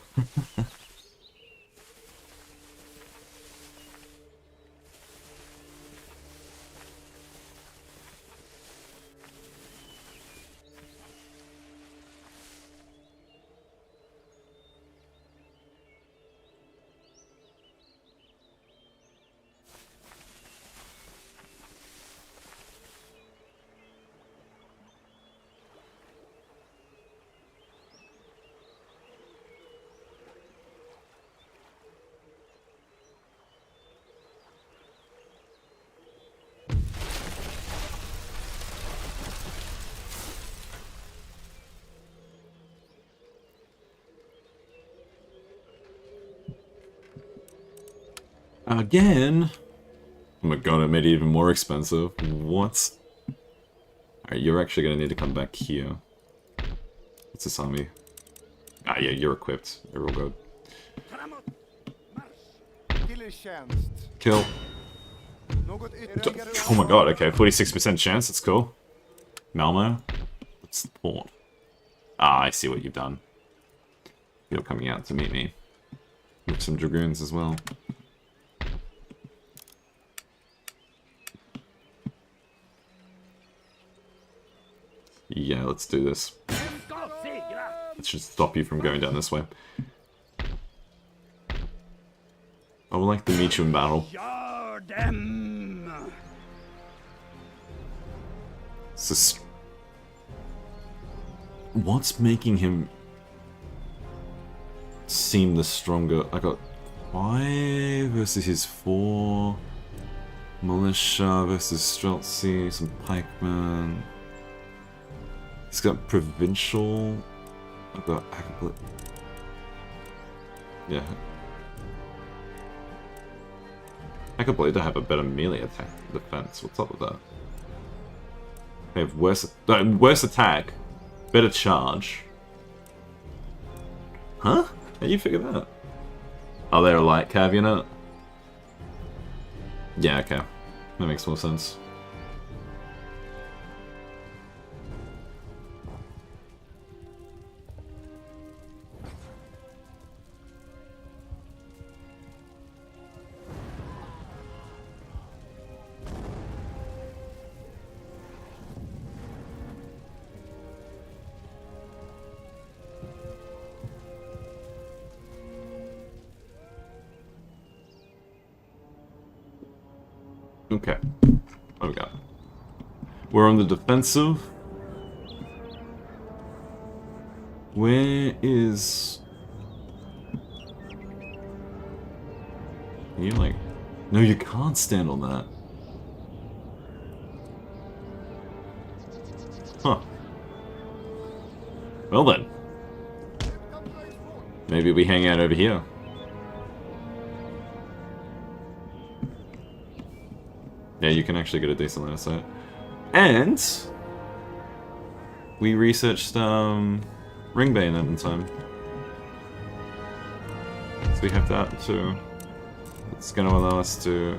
Again? Oh my god, it made it even more expensive. What? Alright, you're actually gonna need to come back here. What's this army? Ah, yeah, you're equipped. You're all good. Framåt! Marsch! Till er tjänst. Kill. Något ytterligare... Oh my god, okay, 46% chance, that's cool. Malmo? What's the port? Ah, I see what you've done. You're coming out to meet me. With some dragoons as well. Yeah, let's do this. That should stop you from going down this way. I would like to meet you in battle. Gör dem! What's making him seem the stronger? I got 5 versus his 4. Militia versus Streltsy, some pikemen. He's got provincial. I've got yeah. I could believe to have a better melee attack defense. What's up with that? They have worse attack, better charge. Huh? How you figure that? Oh, they're a light cav unit? Yeah, okay. That makes more sense. Okay. What do we got? We're on the defensive. Where is... Can you like... No, you can't stand on that. Huh. Well then. Maybe we hang out over here. Yeah, you can actually get a decent line of sight. And we researched ring bayonet in time. So we have that too. It's gonna allow us to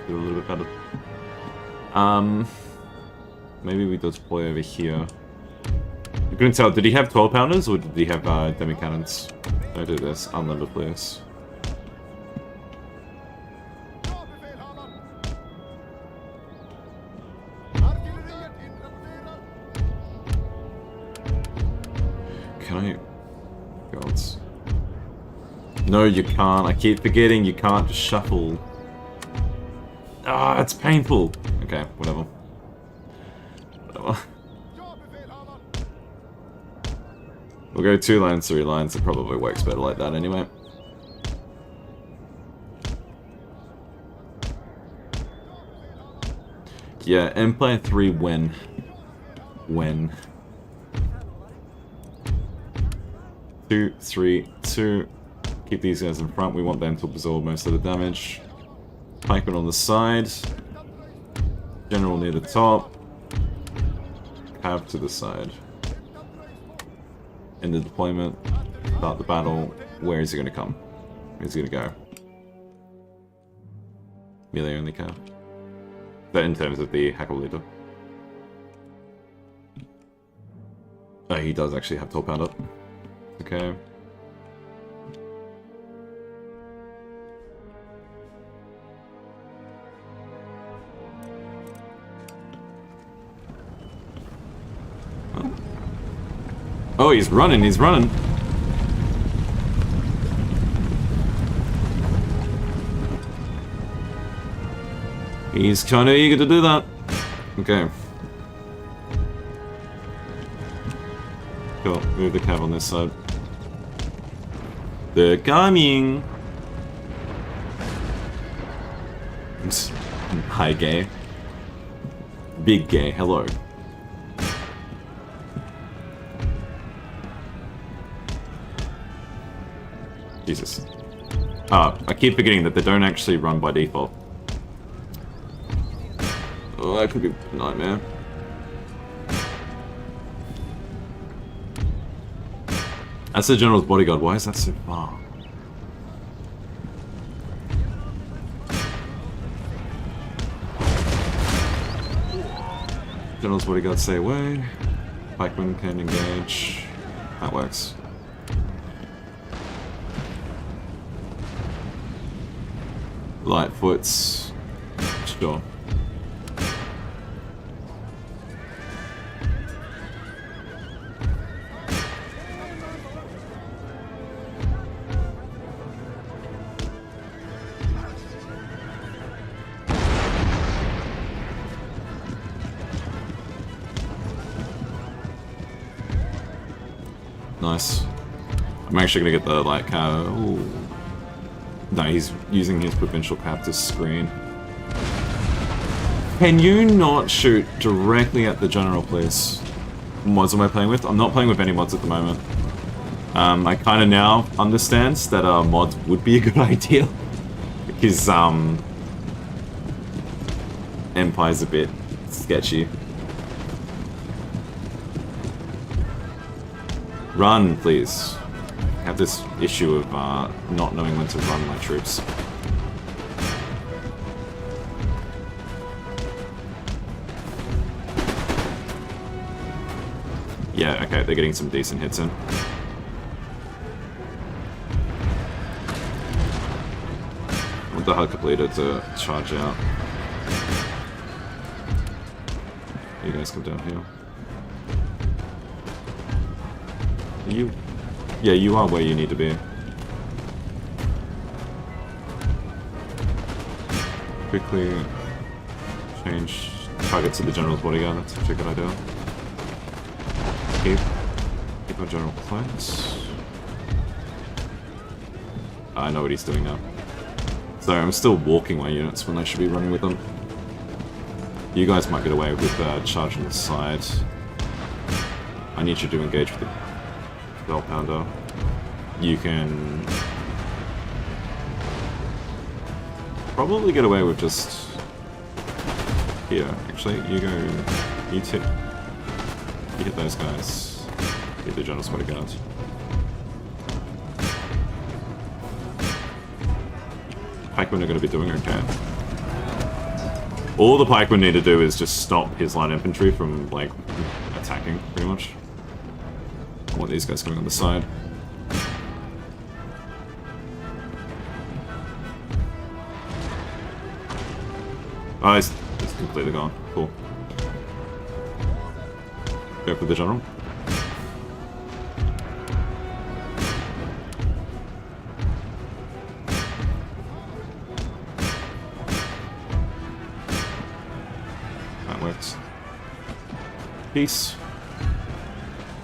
do a little bit better. Maybe we deploy over here. You couldn't tell, did he have 12 pounders or did he have demi cannons? I do this, unlimited please. can I... God. No, you can't. I keep forgetting you can't just shuffle. Ah, it's painful. Okay, whatever. Whatever. We'll go 2 lines, 3 lines. It probably works better like that anyway. Yeah, Empire 3 when? When? 2, 3, 2. Keep these guys in front. We want them to absorb most of the damage. Pikeman on the side. General near the top. Cav to the side. End the deployment. Start the battle. Where is he going to come? Where's he going to go? Melee only cav. That in terms of the hacker leader. Oh, he does actually have top hand up. Okay. Oh, he's running, he's running. He's kind of eager to do that. Okay. Cool, move the cav on this side. They're coming! Hi, gay. Big gay, hello. Jesus. I keep forgetting that they don't actually run by default. Oh, that could be a nightmare. That's the General's bodyguard. Why is that so far? General's bodyguard, stay away. Pikeman can engage. That works. Lightfoots. Sure. Nice. I'm actually gonna get the light car. Ooh. No, he's using his provincial cap to screen. Can you not shoot directly at the general, please? What mods am I playing with? I'm not playing with any mods at the moment. I kind of now understand that mods would be a good idea. Because, Empire's a bit sketchy. Run, please. I have this issue of not knowing when to run my troops. Yeah, okay, they're getting some decent hits in. I want the hardcore leader to charge out. You guys come down here. You... Yeah, you are where you need to be. Quickly change target to the general's bodyguard. That's actually a good idea. Keep our general close. I know what he's doing now. So I'm still walking my units when I should be running with them. You guys might get away with charge on the side. I need you to engage with the bell pounder. You can probably get away with just here. Actually, you go. You hit those guys. Hit the general's bodyguard. Pikemen are going to be doing okay. All the pikemen need to do is just stop his line infantry from like attacking, pretty much. I want these guys coming on the side. Oh, it's completely gone. Cool. Go for the general. Peace.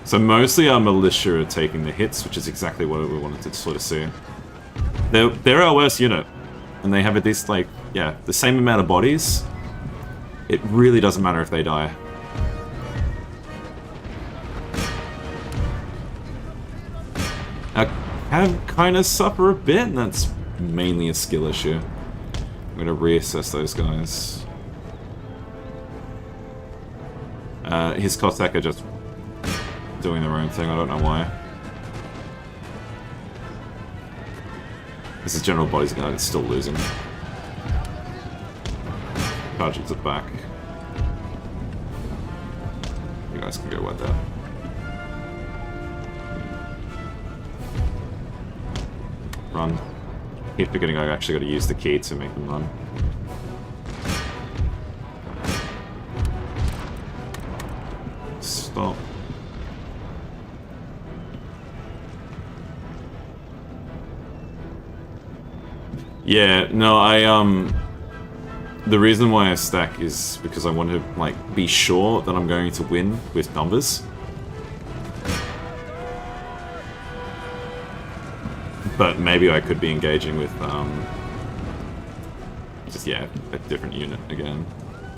So mostly our militia are taking the hits, which is exactly what we wanted to sort of see. They're our worst unit, and they have at least, like, yeah, the same amount of bodies. It really doesn't matter if they die. I kind of suffer a bit, and that's mainly a skill issue. I'm gonna reassess those guys. His Cossack are just doing their own thing, I don't know why. This is General Body's guy that's still losing. Charge it to the back. You guys can go with that. Run. Keep forgetting I actually got to use the key to make them run. Stop. Yeah, no, the reason why I stack is because I want to, like, be sure that I'm going to win with numbers. But maybe I could be engaging with, just, yeah, a different unit again.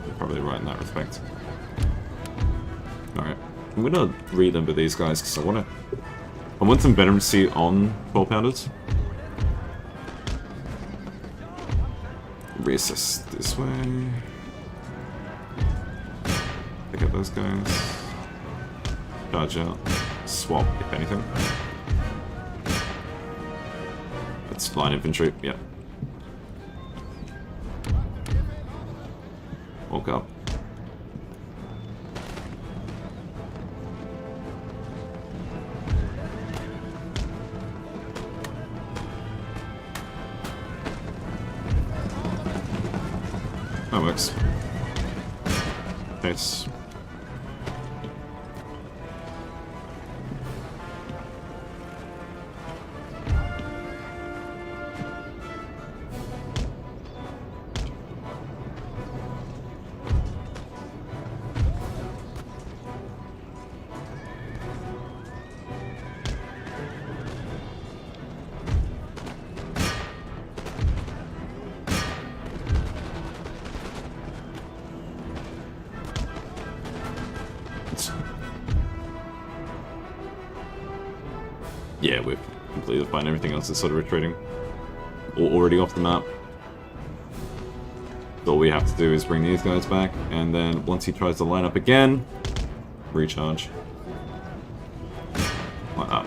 You're probably right in that respect. Alright, I'm gonna renumber these guys because I want some veterancy on 12-pounders. Reassess this way. Pick up those guys. Charge out. Swap, if anything. That's line infantry, yeah. Walk up. That works. Nice. Yeah, we're completely fine. Everything else is sort of retreating. Or already off the map. All we have to do is bring these guys back, and then once he tries to line up again, recharge. Like that.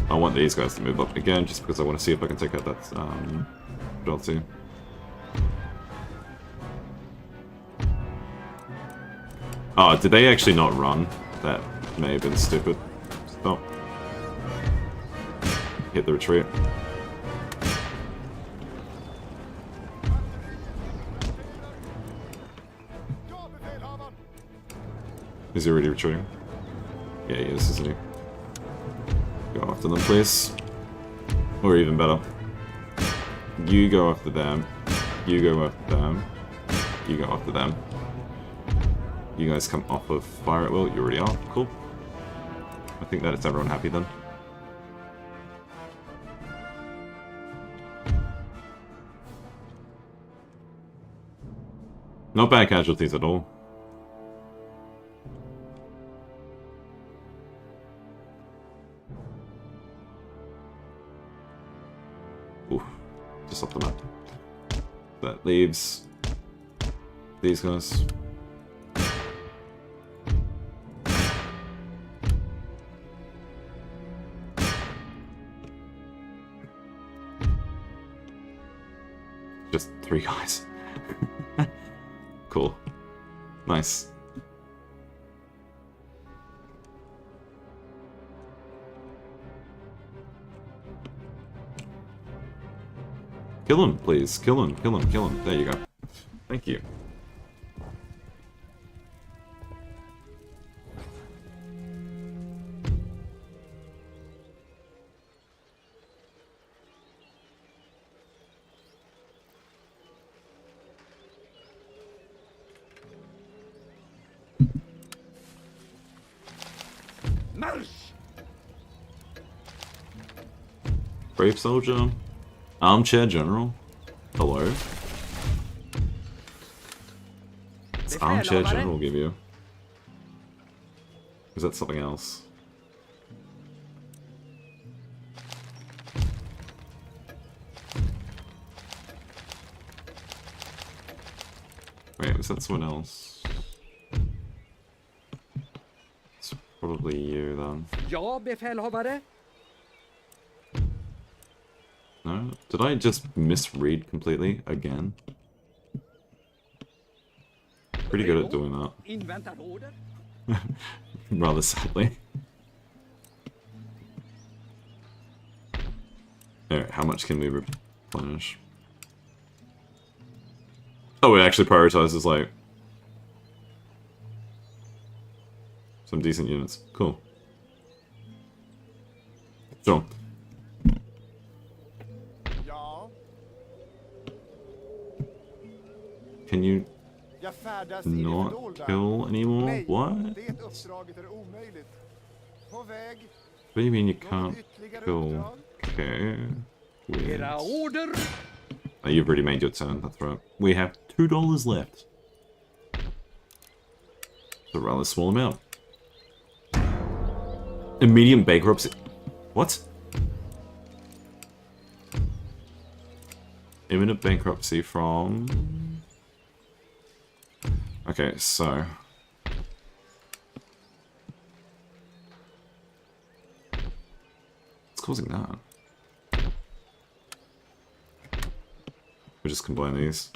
I want these guys to move up again, just because I want to see if I can take out that Delta. Oh, did they actually not run? That may have been stupid. Stop. Hit the retreat. Is he already retreating? Yeah, he is, isn't he? Go after them, please. Or even better. You go after them. You go after them. You go after them. You guys come off of fire at will. You already are. Cool. I think that it's everyone happy then. Not bad casualties at all. Oof. Just off the map. That leaves these guys. Just 3 guys. Cool. Nice. Kill him, please. Kill him, kill him, kill him. There you go. Thank you. Brave soldier. Armchair general. Hello. What's armchair general give you? Is that something else? Wait, was that someone else? It's probably you then. Ja, befälhavare. No? Did I just misread completely again? Pretty good at doing that. Inväntar order. Rather sadly. Alright, how much can we replenish? Oh, it actually prioritizes, like, some decent units. Cool. Sure. Ja, Can you jag färdas i det not fördolda. kill anymore? Nej, What? det uppdraget är omöjligt. På väg. What do you mean you Något can't ytterligare kill? uppdrag? Okay. Weird. Era order. Oh, you've already made your turn, that's right. We have $2 left. It's a rather small amount. Immediate bankruptcy. What? Imminent bankruptcy from... Okay, so... What's causing that? We'll just combine these.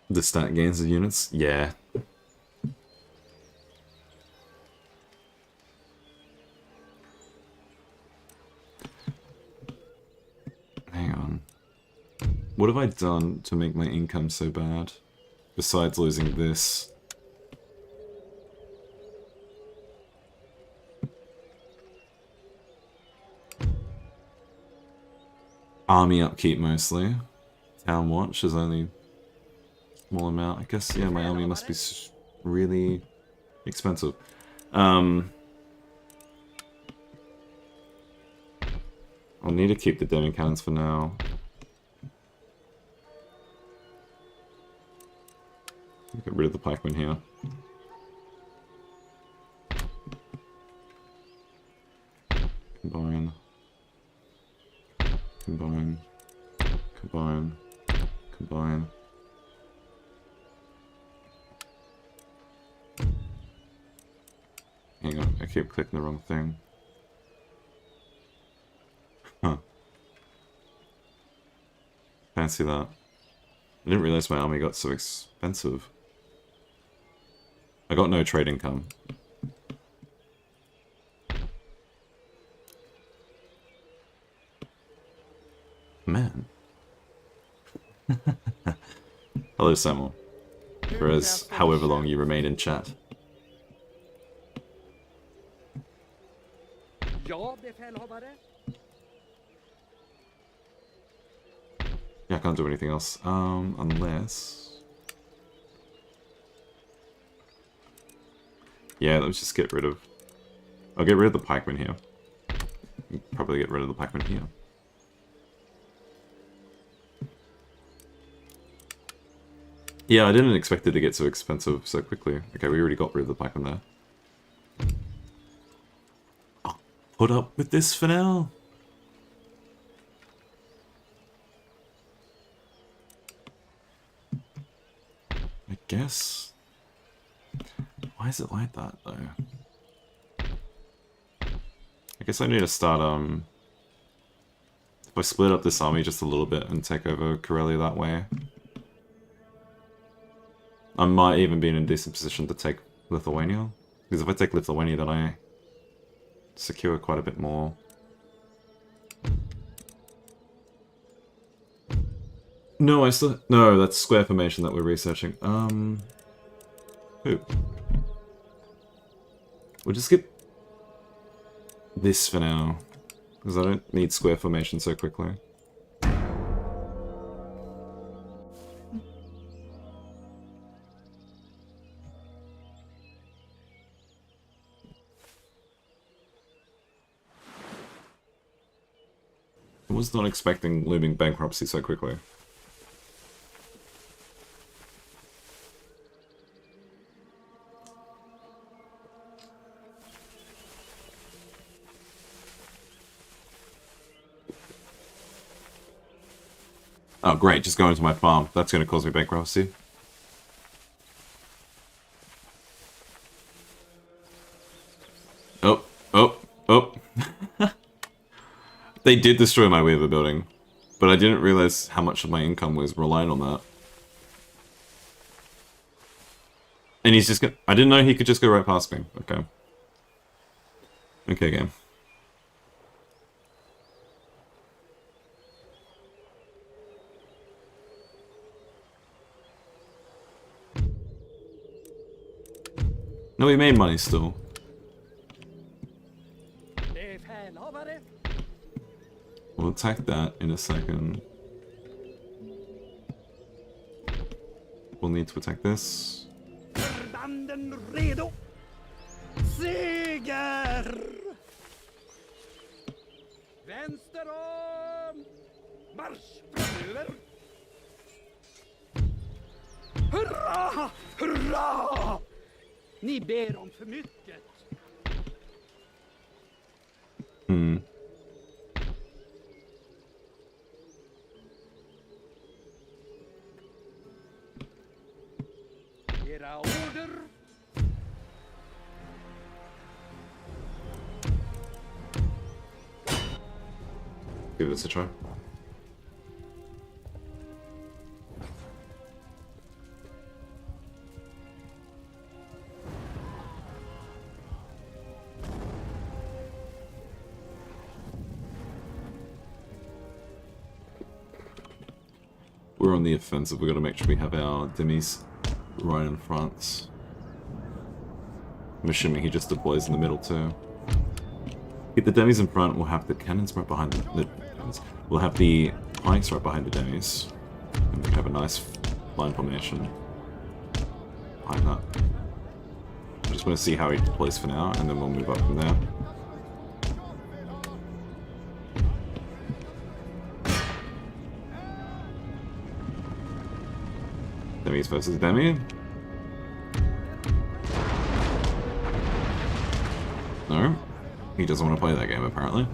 The stat gains of units? Yeah. Hang on. What have I done to make my income so bad? Besides losing this. Army upkeep mostly. Town watch is only small amount. I guess, yeah, my army must be really expensive. I'll need to keep the Demon Cannons for now. Get rid of the pikemen here. Combine. Combine. Combine. Combine. Hang on, I keep clicking the wrong thing. Huh. Fancy that. I didn't realize my army got so expensive. I got no trade income. Man. Hello, Samuel. For as however long you remain in chat. Ja, befälhavare. Yeah, I can't do anything else. Unless... Yeah, let's just get rid of... I'll get rid of the pikemen here. Probably get rid of the pikemen here. Yeah, I didn't expect it to get so expensive so quickly. Okay, we already got rid of the pikemen there. I'll put up with this for now. I guess. Why is it like that, though? I guess I need to start, if I split up this army just a little bit and take over Karelia that way, I might even be in a decent position to take Lithuania. Because if I take Lithuania, then I secure quite a bit more. No, I still... No, that's square formation that we're researching. Who? We'll just get this for now. Because I don't need square formation so quickly. was not expecting looming bankruptcy so quickly. Oh, great, just go into my farm. That's going to cause me bankruptcy. Oh, oh, oh. They did destroy my Weaver building, but I didn't realize how much of my income was reliant on that. And he's just gonna... I didn't know he could just go right past me. Okay. Okay, game. No, we made money still. Befälhavare, We'll attack that in a second. We'll need to attack this. förbanden redo. Seger! Vänster om! Marsch framöver! Hurra! Hurra! Ni ber om för mycket. Hmm. Era order. Give this a try. We're on the offensive. We've got to make sure we have our demis right in front. I'm assuming he just deploys in the middle too. Keep the demis in front. We'll have the cannons right behind we'll have the pikes right behind the demis. And we have a nice line formation behind that. I just want to see how he deploys for now, and then we'll move up from there. Demis versus Demi. No, he doesn't want to play that game apparently.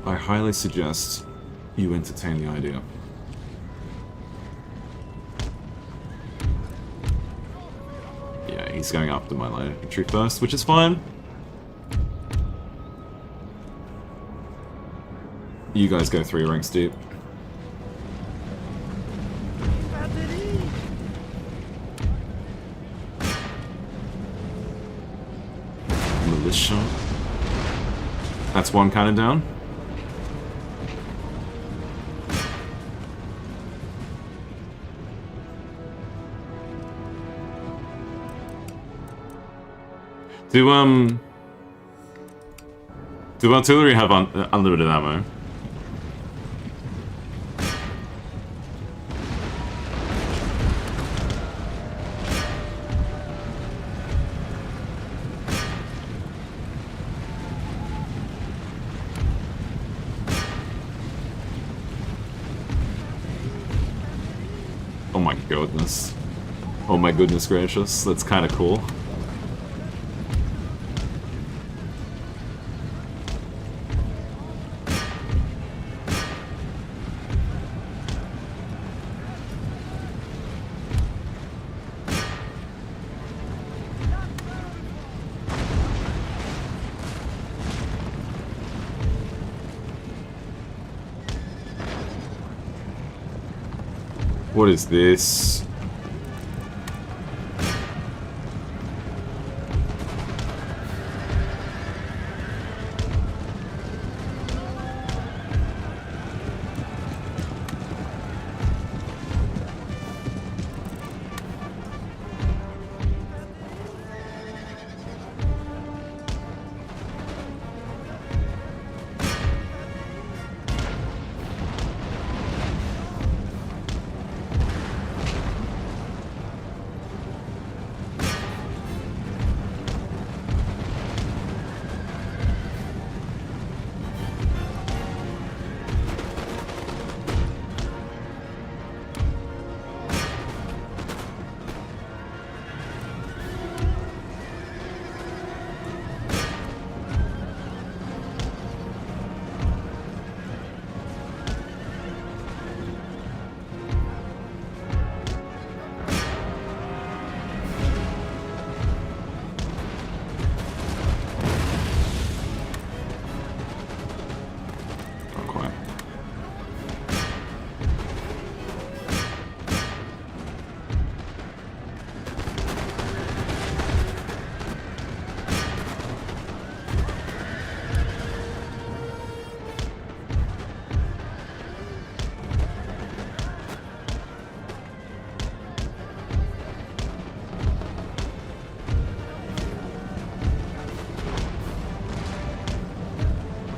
I highly suggest you entertain the idea. Yeah, he's going after my light infantry first, which is fine. You guys go 3 ranks deep. Militia. That's one cannon down. Do artillery have unlimited ammo? Oh my goodness. Oh my goodness gracious, that's kind of cool. What is this?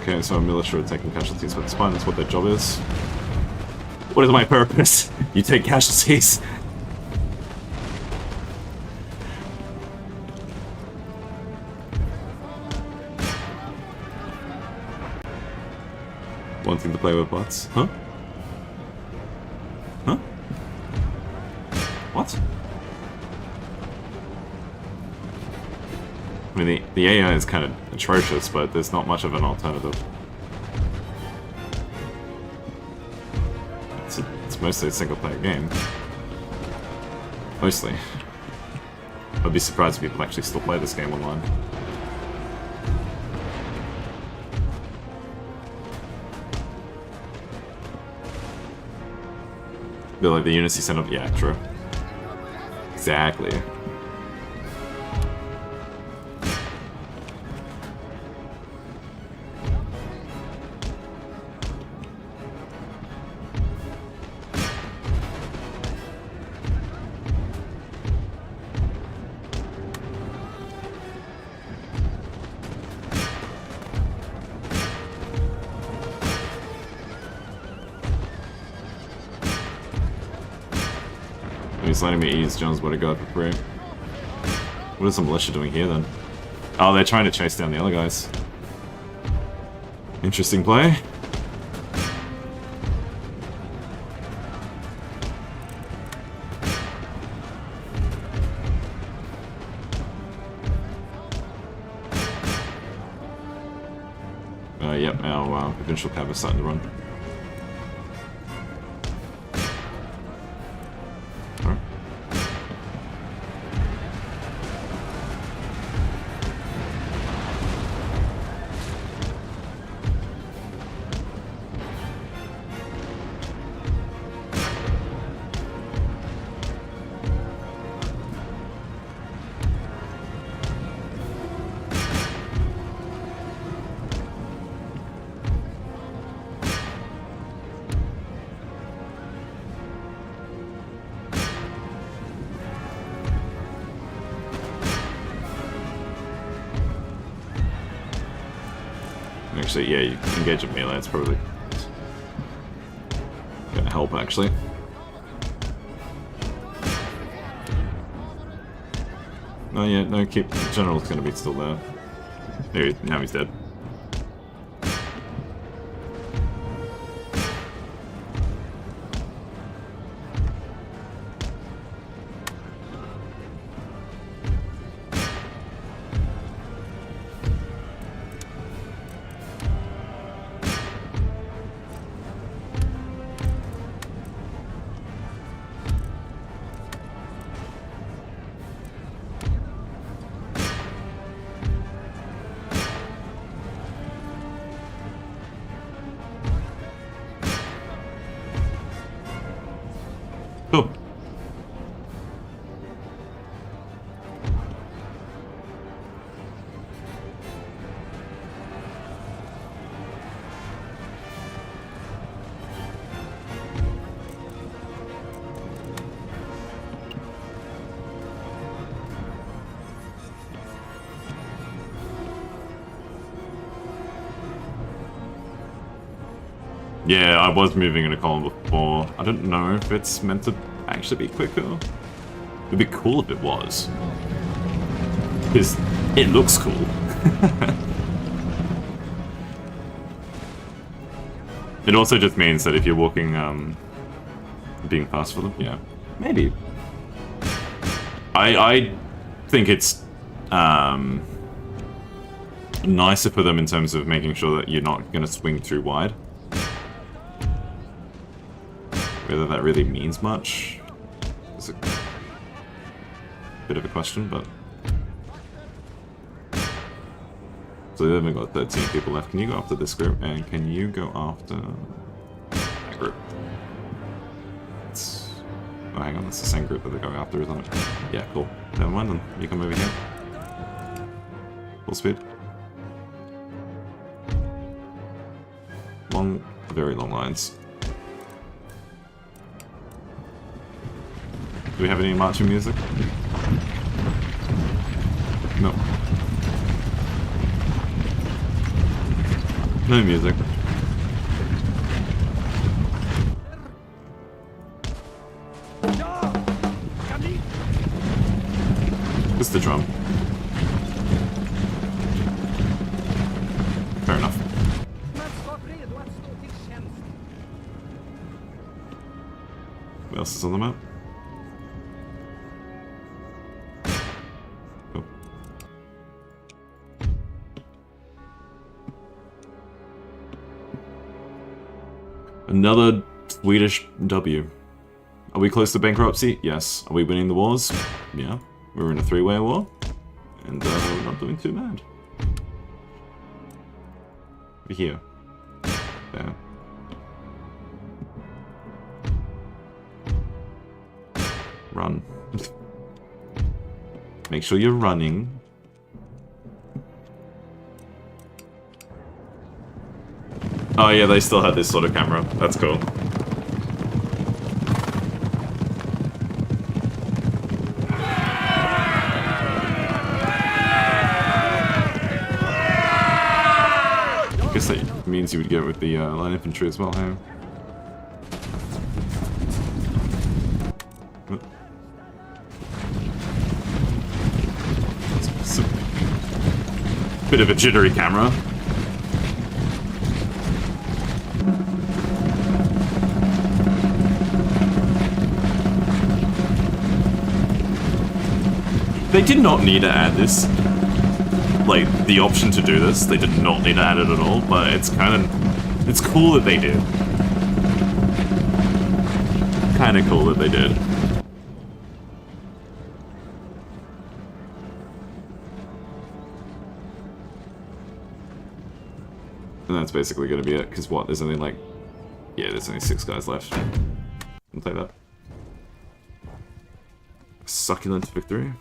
Okay, so militia are taking casualties, but it's fine, that's what their job is. What is my purpose? You take casualties. Wanting to play with bots? Huh? Huh? What? I mean, the AI is kind of atrocious, but there's not much of an alternative. It's mostly a single-player game. Mostly. I'd be surprised if people actually still play this game online. But like the Unity setup, yeah, true. Exactly. He's letting me use John's bodyguard for free. What is the militia doing here then? Oh, they're trying to chase down the other guys. Interesting play. Yep, our provincial cab is starting to run. Actually, yeah, you can engage with melee, it's probably gonna help, actually. No, yeah, no, keep... General's gonna be still there. There, now he's dead. Cool. Yeah, I was moving in a column before. I don't know if it's meant to actually be quicker. It'd be cool if it was. Because it looks cool. It also just means that if you're walking, being fast for them, yeah. Maybe. I think it's, nicer for them in terms of making sure that you're not going to swing too wide. Whether that really means much is a bit of a question, but... So we've only got 13 people left. Can you go after this group? And can you go after that group? It's... Oh, hang on, that's the same group that they're going after, isn't it? Yeah, cool. Never mind then. You come over here. Full speed. Long, very long lines. Do we have any marching music? No. No, no music. Ja! Kan ni? Just the drum. Fair enough. Manskap redo att stå till tjänst. What else is on the map? Cool. Another Swedish W. Are we close to bankruptcy? Yes. Are we winning the wars? Yeah. We're in a three-way war. And we're not doing too bad. Over here. There. Run. Make sure you're running. Oh yeah, they still had this sort of camera. That's cool. I guess that means you would get with the line infantry as well, hey? It's a bit of a jittery camera. They did not need to add this. Like, the option to do this, they did not need to add it at all, but it's kind of... It's cool that they did. Kind of cool that they did. And that's basically gonna be it, because what, there's only like... Yeah, there's only 6 guys left. I'll take that. Succulent victory.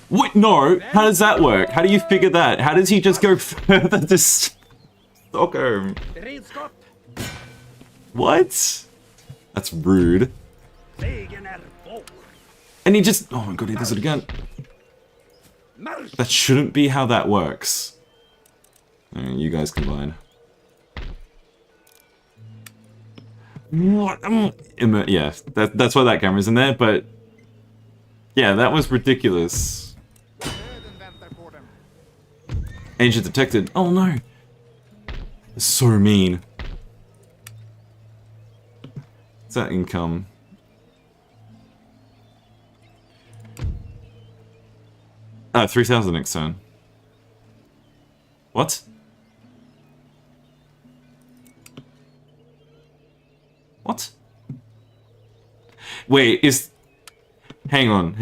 Wait, no! How does that work? How do you figure that? How does he just go further to Stockholm? Beredskap. What? That's rude. Segern är vår. And he just... Oh my god, he does it again. Marsch! That shouldn't be how that works. You guys combine. Yeah, that's why that camera's in there, but... Yeah, that was ridiculous. Döden väntar på dem. Agent detected. Oh no! So mean. What's that income? Ah, 3,000 next turn. What? What? Wait, is... Hang on.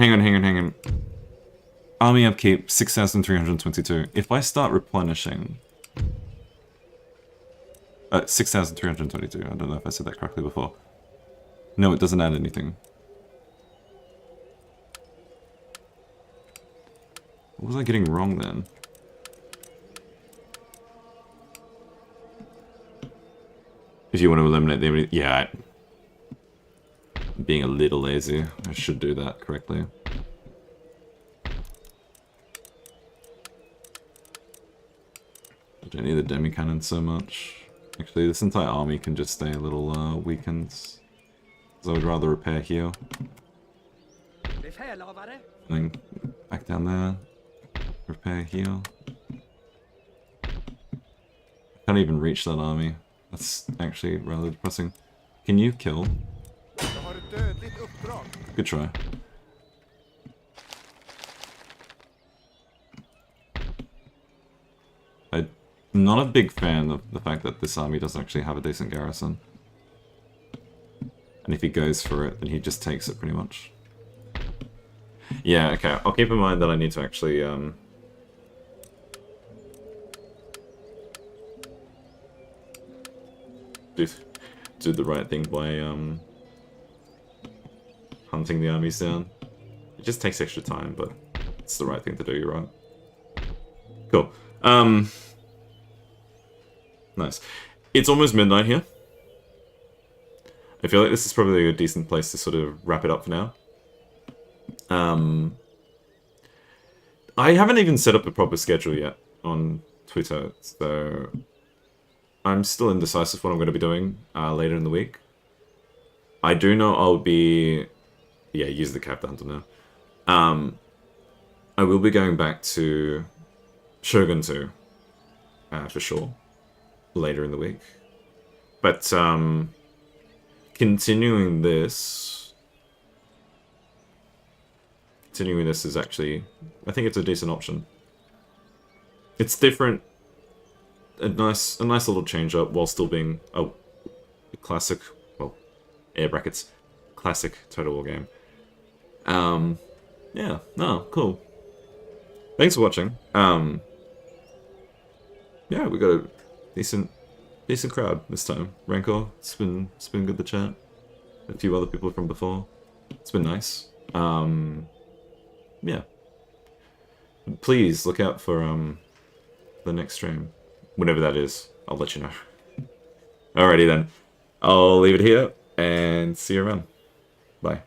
Army upkeep, 6,322. If I start replenishing... 6,322. I don't know if I said that correctly before. No, it doesn't add anything. What was I getting wrong then? If you want to eliminate the... Yeah, I'm being a little lazy. I should do that correctly. I don't need the demi-cannon so much. Actually, this entire army can just stay a little weakened. So I would rather repair here. Befälhavare. And then back down there. Repair here. I can't even reach that army. That's actually rather depressing. Can you kill? Jag har ett dödligt uppdrag. Good try. I'm not a big fan of the fact that this army doesn't actually have a decent garrison. And if he goes for it, then he just takes it pretty much. Yeah, okay. I'll keep in mind that I need to actually, do the right thing by, hunting the armies down. It just takes extra time, but it's the right thing to do, you're right. Cool. Nice. It's almost midnight here. I feel like this is probably a decent place to sort of wrap it up for now. I haven't even set up a proper schedule yet on Twitter, so I'm still indecisive what I'm going to be doing later in the week. I do know I'll be... Yeah, use the Captain Hunter now. I will be going back to Shogun 2, for sure, later in the week. But, continuing this is actually, I think it's a decent option. It's different, a nice little change up while still being a classic, well, air brackets, classic Total War game. Yeah, no, cool. Thanks for watching. Yeah, we got a decent crowd this time. Rancor, it's been good to chat. A few other people from before. It's been nice. Yeah. Please look out for the next stream. Whenever that is, I'll let you know. Alrighty then. I'll leave it here and see you around. Bye.